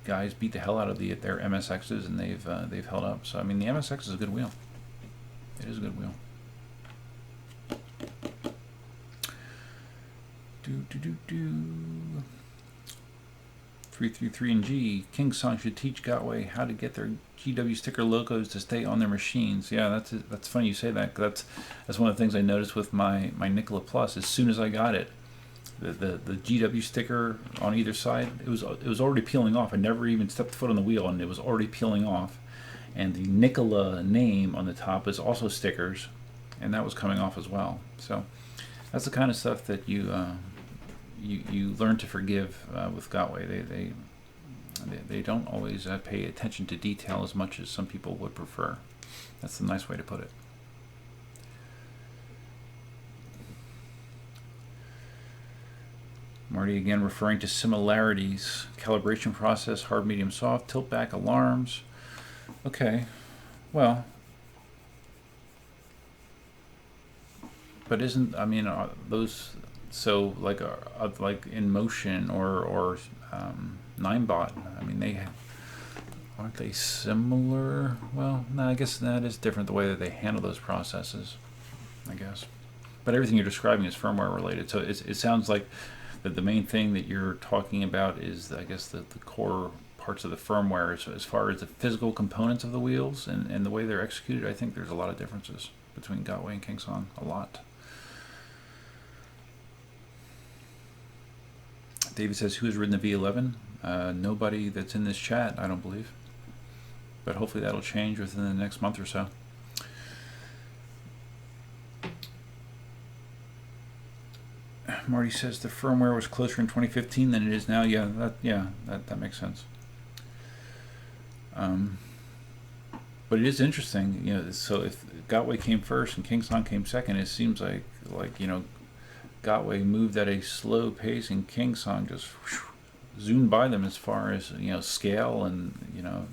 guys beat the hell out of their MSXs, and they've held up. So I mean, the MSX is a good wheel. It is a good wheel. 333 and G. KingSong should teach Gotway how to get their GW sticker logos to stay on their machines. Yeah, that's funny you say that. That's one of the things I noticed with my Nikola Plus. As soon as I got it, the GW sticker on either side, it was already peeling off. I never even stepped foot on the wheel, and it was already peeling off. And the Nikola name on the top is also stickers, and that was coming off as well. So that's the kind of stuff that you learn to forgive with Gotway. They don't always pay attention to detail as much as some people would prefer. That's the nice way to put it. Marty again referring to similarities. Calibration process, hard, medium, soft, tilt back alarms. Okay, well, but isn't, I mean, those, so like Inmotion or Ninebot, I mean, aren't they similar? Well, no, I guess that is different, the way that they handle those processes, I guess. But everything you're describing is firmware related, so it sounds like that the main thing that you're talking about is, I guess, the core parts of the firmware. So as far as the physical components of the wheels and the way they're executed, I think there's a lot of differences between Gotway and KingSong, a lot. David says, who has ridden the V11? Nobody that's in this chat, I don't believe. But hopefully that'll change within the next month or so. Marty says the firmware was closer in 2015 than it is now. Yeah, that makes sense. But it is interesting, you know. So if Gotway came first and KingSong came second, it seems like you know, Gotway moved at a slow pace and KingSong just zoomed by them as far as, you know, scale, and you know,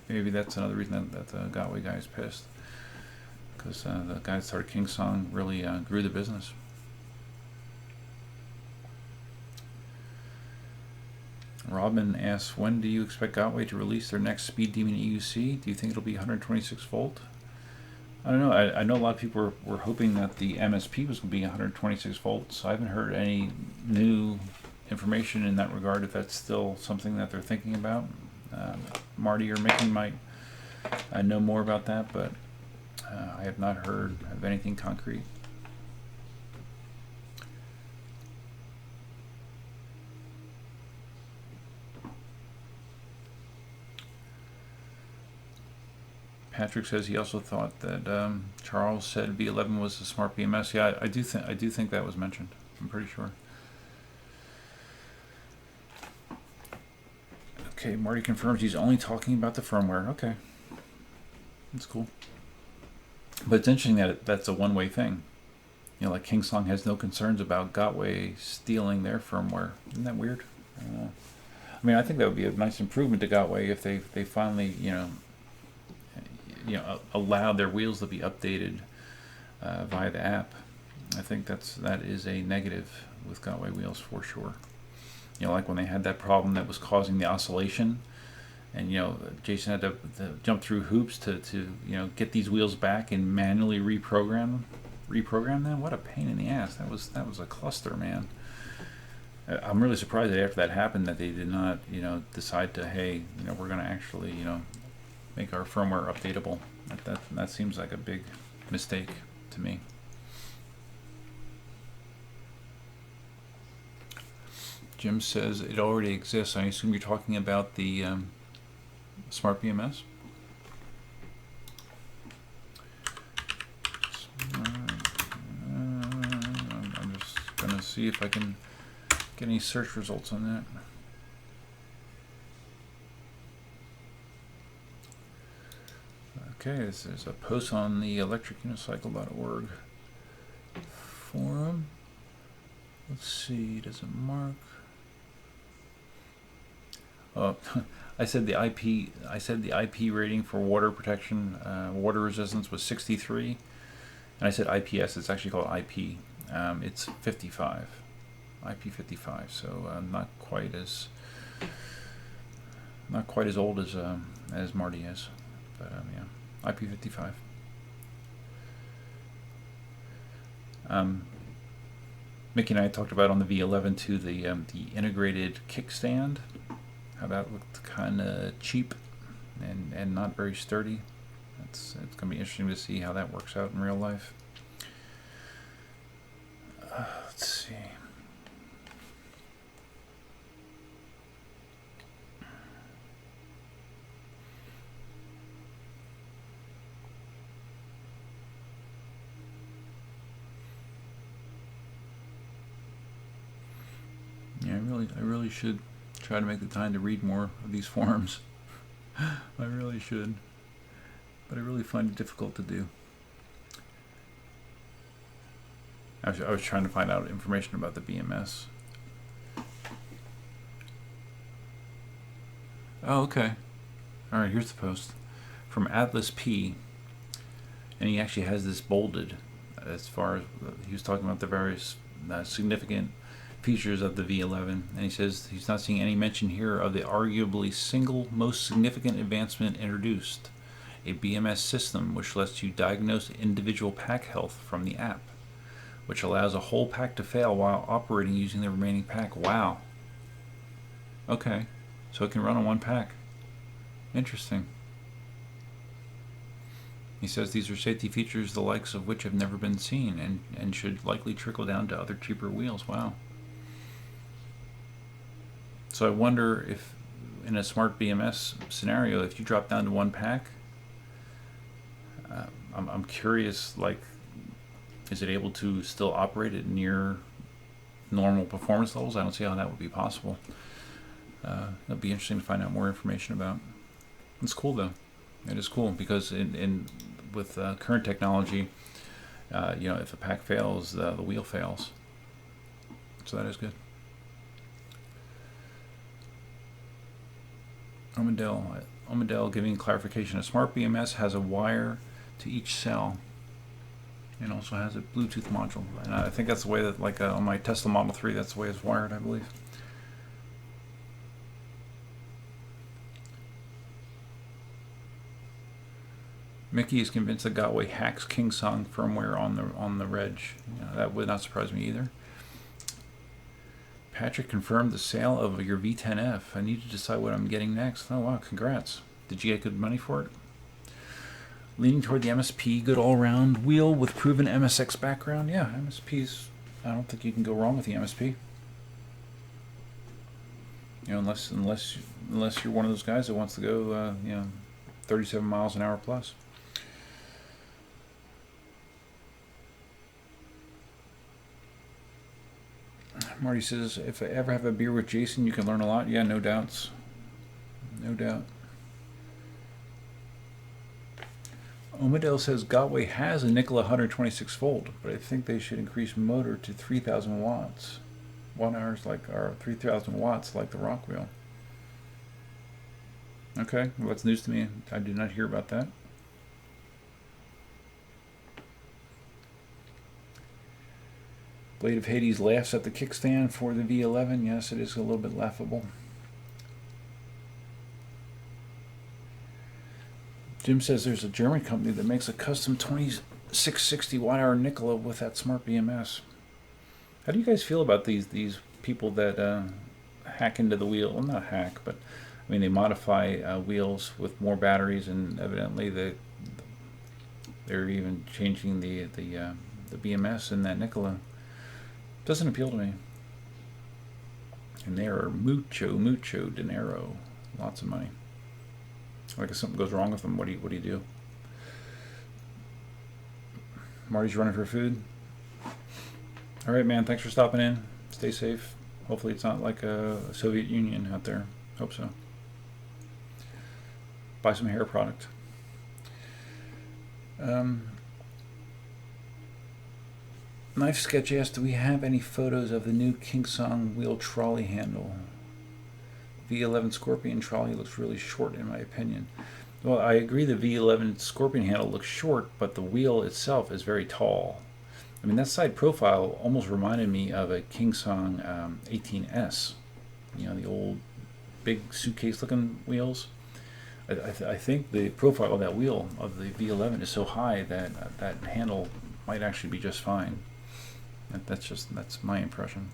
maybe that's another reason that the Gotway guy is pissed, because the guy that started KingSong really grew the business. Robin asks, when do you expect Gotway to release their next Speed Demon EUC? Do you think it'll be 126 volt? I don't know. I know a lot of people were hoping that the MSP was going to be 126 volts. I haven't heard any new information in that regard, if that's still something that they're thinking about. Marty or Mickey might know more about that, but I have not heard of anything concrete. Patrick says he also thought that Charles said V11 was a smart BMS. Yeah, I do think that was mentioned. I'm pretty sure. Okay, Marty confirms he's only talking about the firmware. Okay, that's cool. But it's interesting that that's a one-way thing. You know, like KingSong has no concerns about Gotway stealing their firmware. Isn't that weird? I mean, I think that would be a nice improvement to Gotway if they finally, you know, allow their wheels to be updated via the app. I think that is a negative with Gotway wheels for sure. You know, like when they had that problem that was causing the oscillation, and you know, Jason had to jump through hoops to you know, get these wheels back and manually reprogram them. What a pain in the ass. That was a cluster, man. I'm really surprised that after that happened that they did not, you know, decide to, hey, you know, we're going to actually, you know, make our firmware updatable. That seems like a big mistake to me. Jim says it already exists. I assume you're talking about the Smart BMS. I'm just gonna see if I can get any search results on that. Okay, there's a post on the electricunicycle.org. Let's see, does it mark? Oh, I said the IP rating for water protection, water resistance was 63, and I said IPS. It's actually called IP. It's 55, IP 55. So not quite as old as Marty is, but yeah, IP 55. Mickey and I talked about on the V11 too the integrated kickstand, how that looked kind of cheap and not very sturdy. It's gonna be interesting to see how that works out in real life. Let's see. Yeah, I really should try to make the time to read more of these forums. I really should, but I really find it difficult to do. I was trying to find out information about the BMS. Oh, okay. All right, here's the post from Atlas P, and he actually has this bolded as far as he was talking about the various significant features of the V11, and he says he's not seeing any mention here of the arguably single most significant advancement introduced, a BMS system which lets you diagnose individual pack health from the app, which allows a whole pack to fail while operating using the remaining pack. Wow. Okay, so it can run on one pack. Interesting. He says these are safety features the likes of which have never been seen and should likely trickle down to other cheaper wheels. Wow. So I wonder if in a smart BMS scenario, if you drop down to one pack, I'm curious, like, is it able to still operate at near normal performance levels? I don't see how that would be possible. It'll be interesting to find out more information about. It's cool though. It is cool because with current technology, if a pack fails, the wheel fails. So that is good. Omadell giving clarification. A smart BMS has a wire to each cell and also has a Bluetooth module. And I think that's the way that, like on my Tesla Model 3, that's the way it's wired, I believe. Mickey is convinced that Gotway hacks KingSong firmware on the reg. That would not surprise me either. Patrick confirmed the sale of your V10F. I need to decide what I'm getting next. Oh wow, congrats. Did you get good money for it? Leaning toward the MSP, good all-round wheel with proven MSX background. Yeah, MSPs, I don't think you can go wrong with the MSP. Unless you're one of those guys that wants to go 37 miles an hour plus. Marty says, if I ever have a beer with Jason, you can learn a lot. Yeah, no doubts. No doubt. Omadell says Gotway has a nickel 126 volt, but I think they should increase motor to 3,000 watts. 1 hour's or 3,000 watts like the rock wheel. Okay, well, that's news to me. I did not hear about that. Blade of Hades laughs at the kickstand for the V11. Yes, it is a little bit laughable. Jim says there's a German company that makes a custom 2660 watt-hour Nikola with that smart BMS. How do you guys feel about these people that hack into the wheel? Well, not hack, but I mean they modify wheels with more batteries, and evidently they're even changing the BMS in that Nikola. Doesn't appeal to me. And they are mucho dinero, lots of money. Like if something goes wrong with them, what do you do? Marty's running for food. All right, man. Thanks for stopping in. Stay safe. Hopefully, it's not like a Soviet Union out there. Hope so. Buy some hair product. Knife Sketch asked, do we have any photos of the new KingSong wheel trolley handle? V11 Scorpion trolley looks really short in my opinion. Well, I agree the V11 Scorpion handle looks short, but the wheel itself is very tall. I mean, that side profile almost reminded me of a KingSong 18S. You know, the old big suitcase-looking wheels. I think the profile of that wheel of the V11 is so high that that handle might actually be just fine. That's my impression.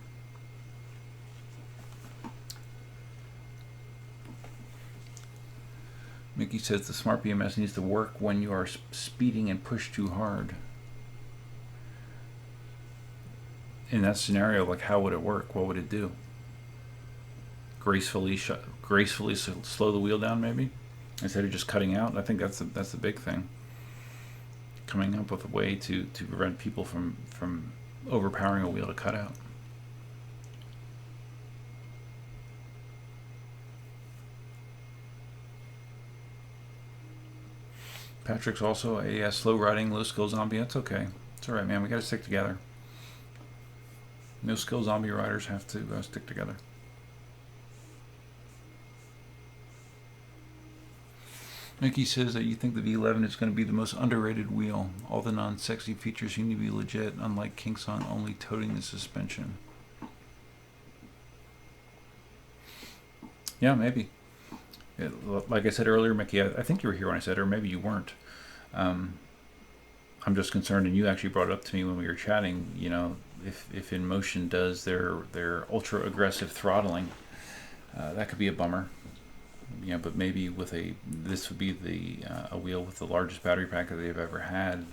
Mickey says the smart BMS needs to work when you are speeding and push too hard. In that scenario, like how would it work? What would it do? Gracefully slow the wheel down, maybe, instead of just cutting out. I think that's the big thing. Coming up with a way to prevent people from overpowering a wheel to cut out. Patrick's also a slow riding, low skill zombie. That's okay. It's all right, man. We got to stick together. No skill zombie riders have to stick together. Mickey says that you think the V11 is going to be the most underrated wheel. All the non-sexy features seem to be legit, unlike KingSong only toting the suspension. Yeah, maybe. Like I said earlier, Mickey, I think you were here when I said it, or maybe you weren't. I'm just concerned, and you actually brought it up to me when we were chatting, you know, if Inmotion does their ultra aggressive throttling, that could be a bummer. You know, but maybe this would be a wheel with the largest battery pack that they've ever had.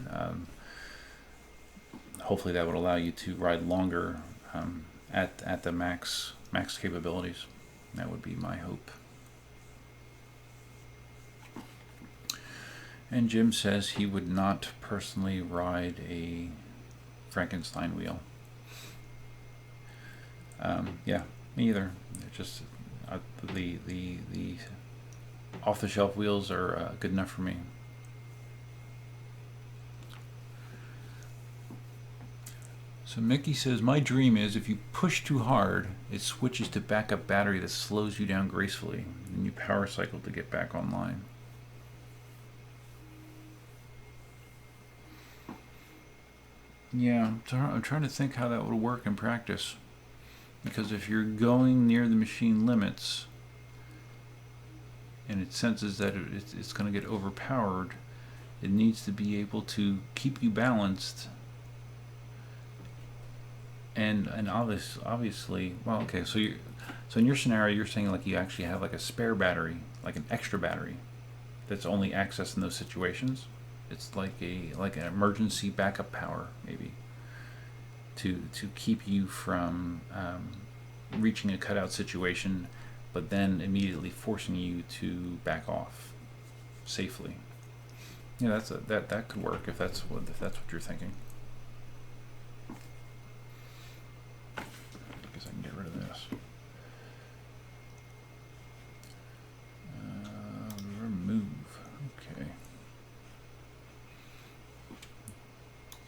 Hopefully that would allow you to ride longer at the max capabilities. That would be my hope. And Jim says he would not personally ride a Frankenstein wheel. Yeah, me either. They're just the off-the-shelf wheels are good enough for me. So Mickey says, my dream is if you push too hard, it switches to backup battery that slows you down gracefully, and you power cycle to get back online. Yeah, I'm trying to think how that would work in practice. Because if you're going near the machine limits and it senses that it's going to get overpowered, it needs to be able to keep you balanced. And obviously, well, okay, so in your scenario, you're saying like you actually have like a spare battery, like an extra battery, that's only accessed in those situations. It's like an emergency backup power, maybe, to keep you from reaching a cutout situation, but then immediately forcing you to back off safely. Yeah, that could work if that's what you're thinking. I guess I can get rid of this. Remove. Okay.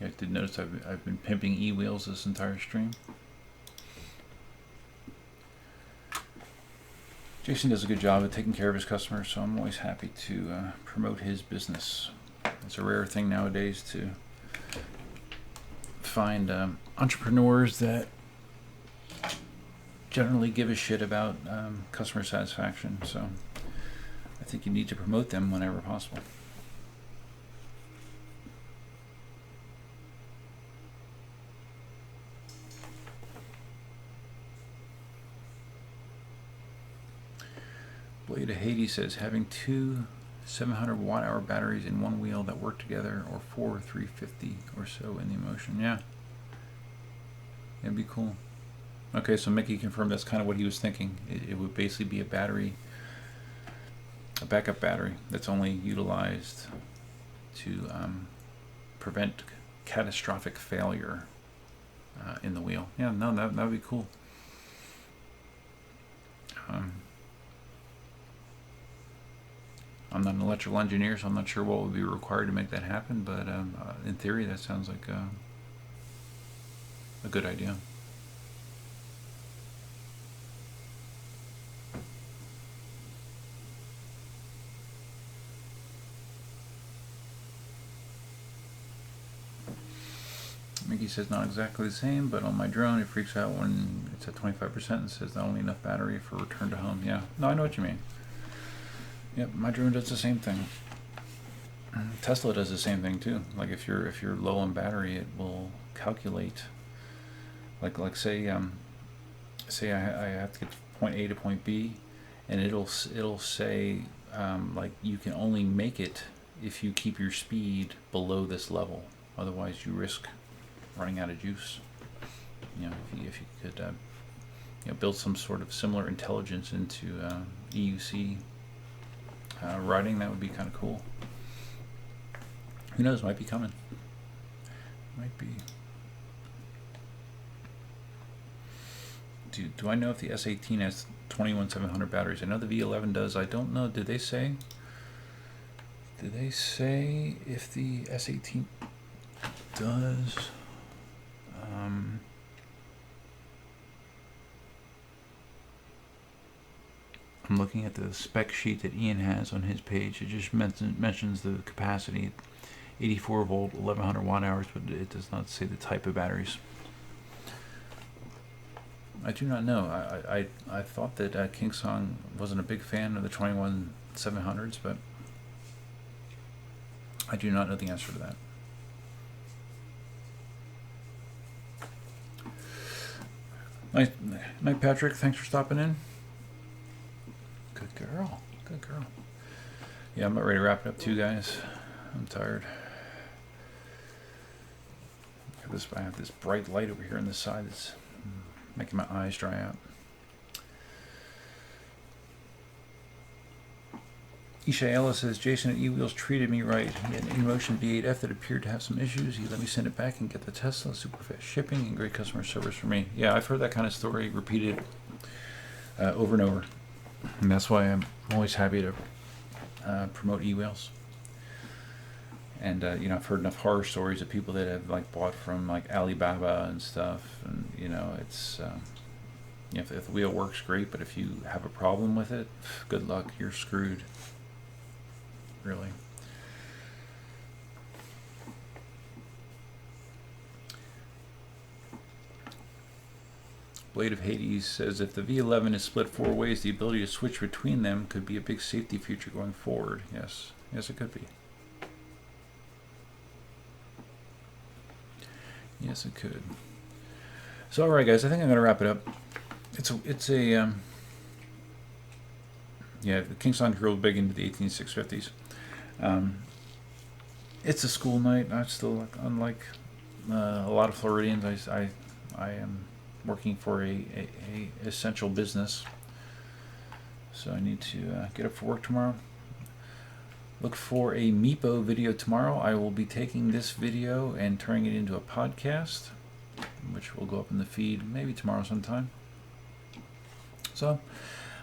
You guys did notice I've been pimping e-wheels this entire stream. Jason does a good job of taking care of his customers, so I'm always happy to promote his business. It's a rare thing nowadays to find entrepreneurs that generally give a shit about customer satisfaction, so I think you need to promote them whenever possible. Blade of Hades says, having two 700 watt-hour batteries in one wheel that work together, or 4 350 or so in the Inmotion. Yeah. It'd be cool. Okay, so Mickey confirmed that's kind of what he was thinking. It would basically be a backup battery that's only utilized to prevent catastrophic failure in the wheel. Yeah, no, that would be cool. I'm not an electrical engineer, so I'm not sure what would be required to make that happen, but in theory that sounds like a good idea. Mickey says not exactly the same, but on my drone it freaks out when it's at 25% and says not only enough battery for return to home. Yeah, no, I know what you mean. Yep, my drone does the same thing. Tesla does the same thing too. Like if you're low on battery, it will calculate. Like say I have to get from point A to point B, and it'll say like you can only make it if you keep your speed below this level. Otherwise, you risk running out of juice. You know, if you could build some sort of similar intelligence into EUC riding, that would be kind of cool. Who knows? Might be coming. Might be. Do I know if the S18 has 21700 batteries? I know the V11 does. I don't know. Did they say? Did they say if the S18 does? I'm looking at the spec sheet that Ian has on his page. It just mentions the capacity, 84 volt, 1100 watt hours, but it does not say the type of batteries. I do not know. I thought that KingSong wasn't a big fan of the 21700s, but I do not know the answer to that. Night, Patrick. Thanks for stopping in. Good girl. Good girl. Yeah, I'm about ready to wrap it up too, guys. I'm tired. I have this bright light over here on the side that's making my eyes dry out. Isha Ella says, Jason at eWheels treated me right. He had an Inmotion V8F that appeared to have some issues. He let me send it back and get the Tesla. Super fast shipping and great customer service for me. Yeah, I've heard that kind of story repeated over and over. And that's why I'm always happy to promote eWheels. And I've heard enough horror stories of people that have like bought from like Alibaba and stuff. And it's if the wheel works, great. But if you have a problem with it, good luck. You're screwed. Really. Blade of Hades says, if the V11 is split 4 ways, the ability to switch between them could be a big safety feature going forward. Yes, it could be. Yes, it could. So, all right, guys, I think I'm going to wrap it up. The KingSong grew big into the 18650s. It's a school night. I'm still, unlike a lot of Floridians, I am working for a essential business, so I need to get up for work tomorrow. Look for a Meepo video tomorrow. I will be taking this video and turning it into a podcast, which will go up in the feed maybe tomorrow sometime. So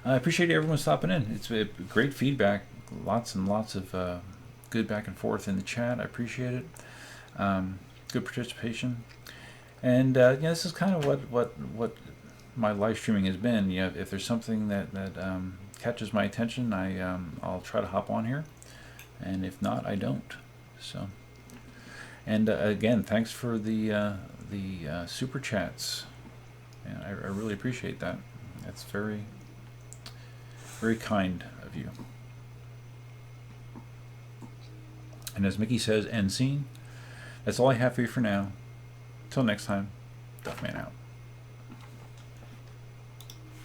I appreciate everyone stopping in. It's a great feedback, lots and lots of good back and forth in the chat. I appreciate it. Good participation. And this is kind of what my live streaming has been. If there's something that catches my attention, I'll try to hop on here, and if not, I don't. So, and again, thanks for the super chats. And I really appreciate that. That's very, very kind of you. And as Mickey says, end scene. That's all I have for you for now. Till next time, Duckman out.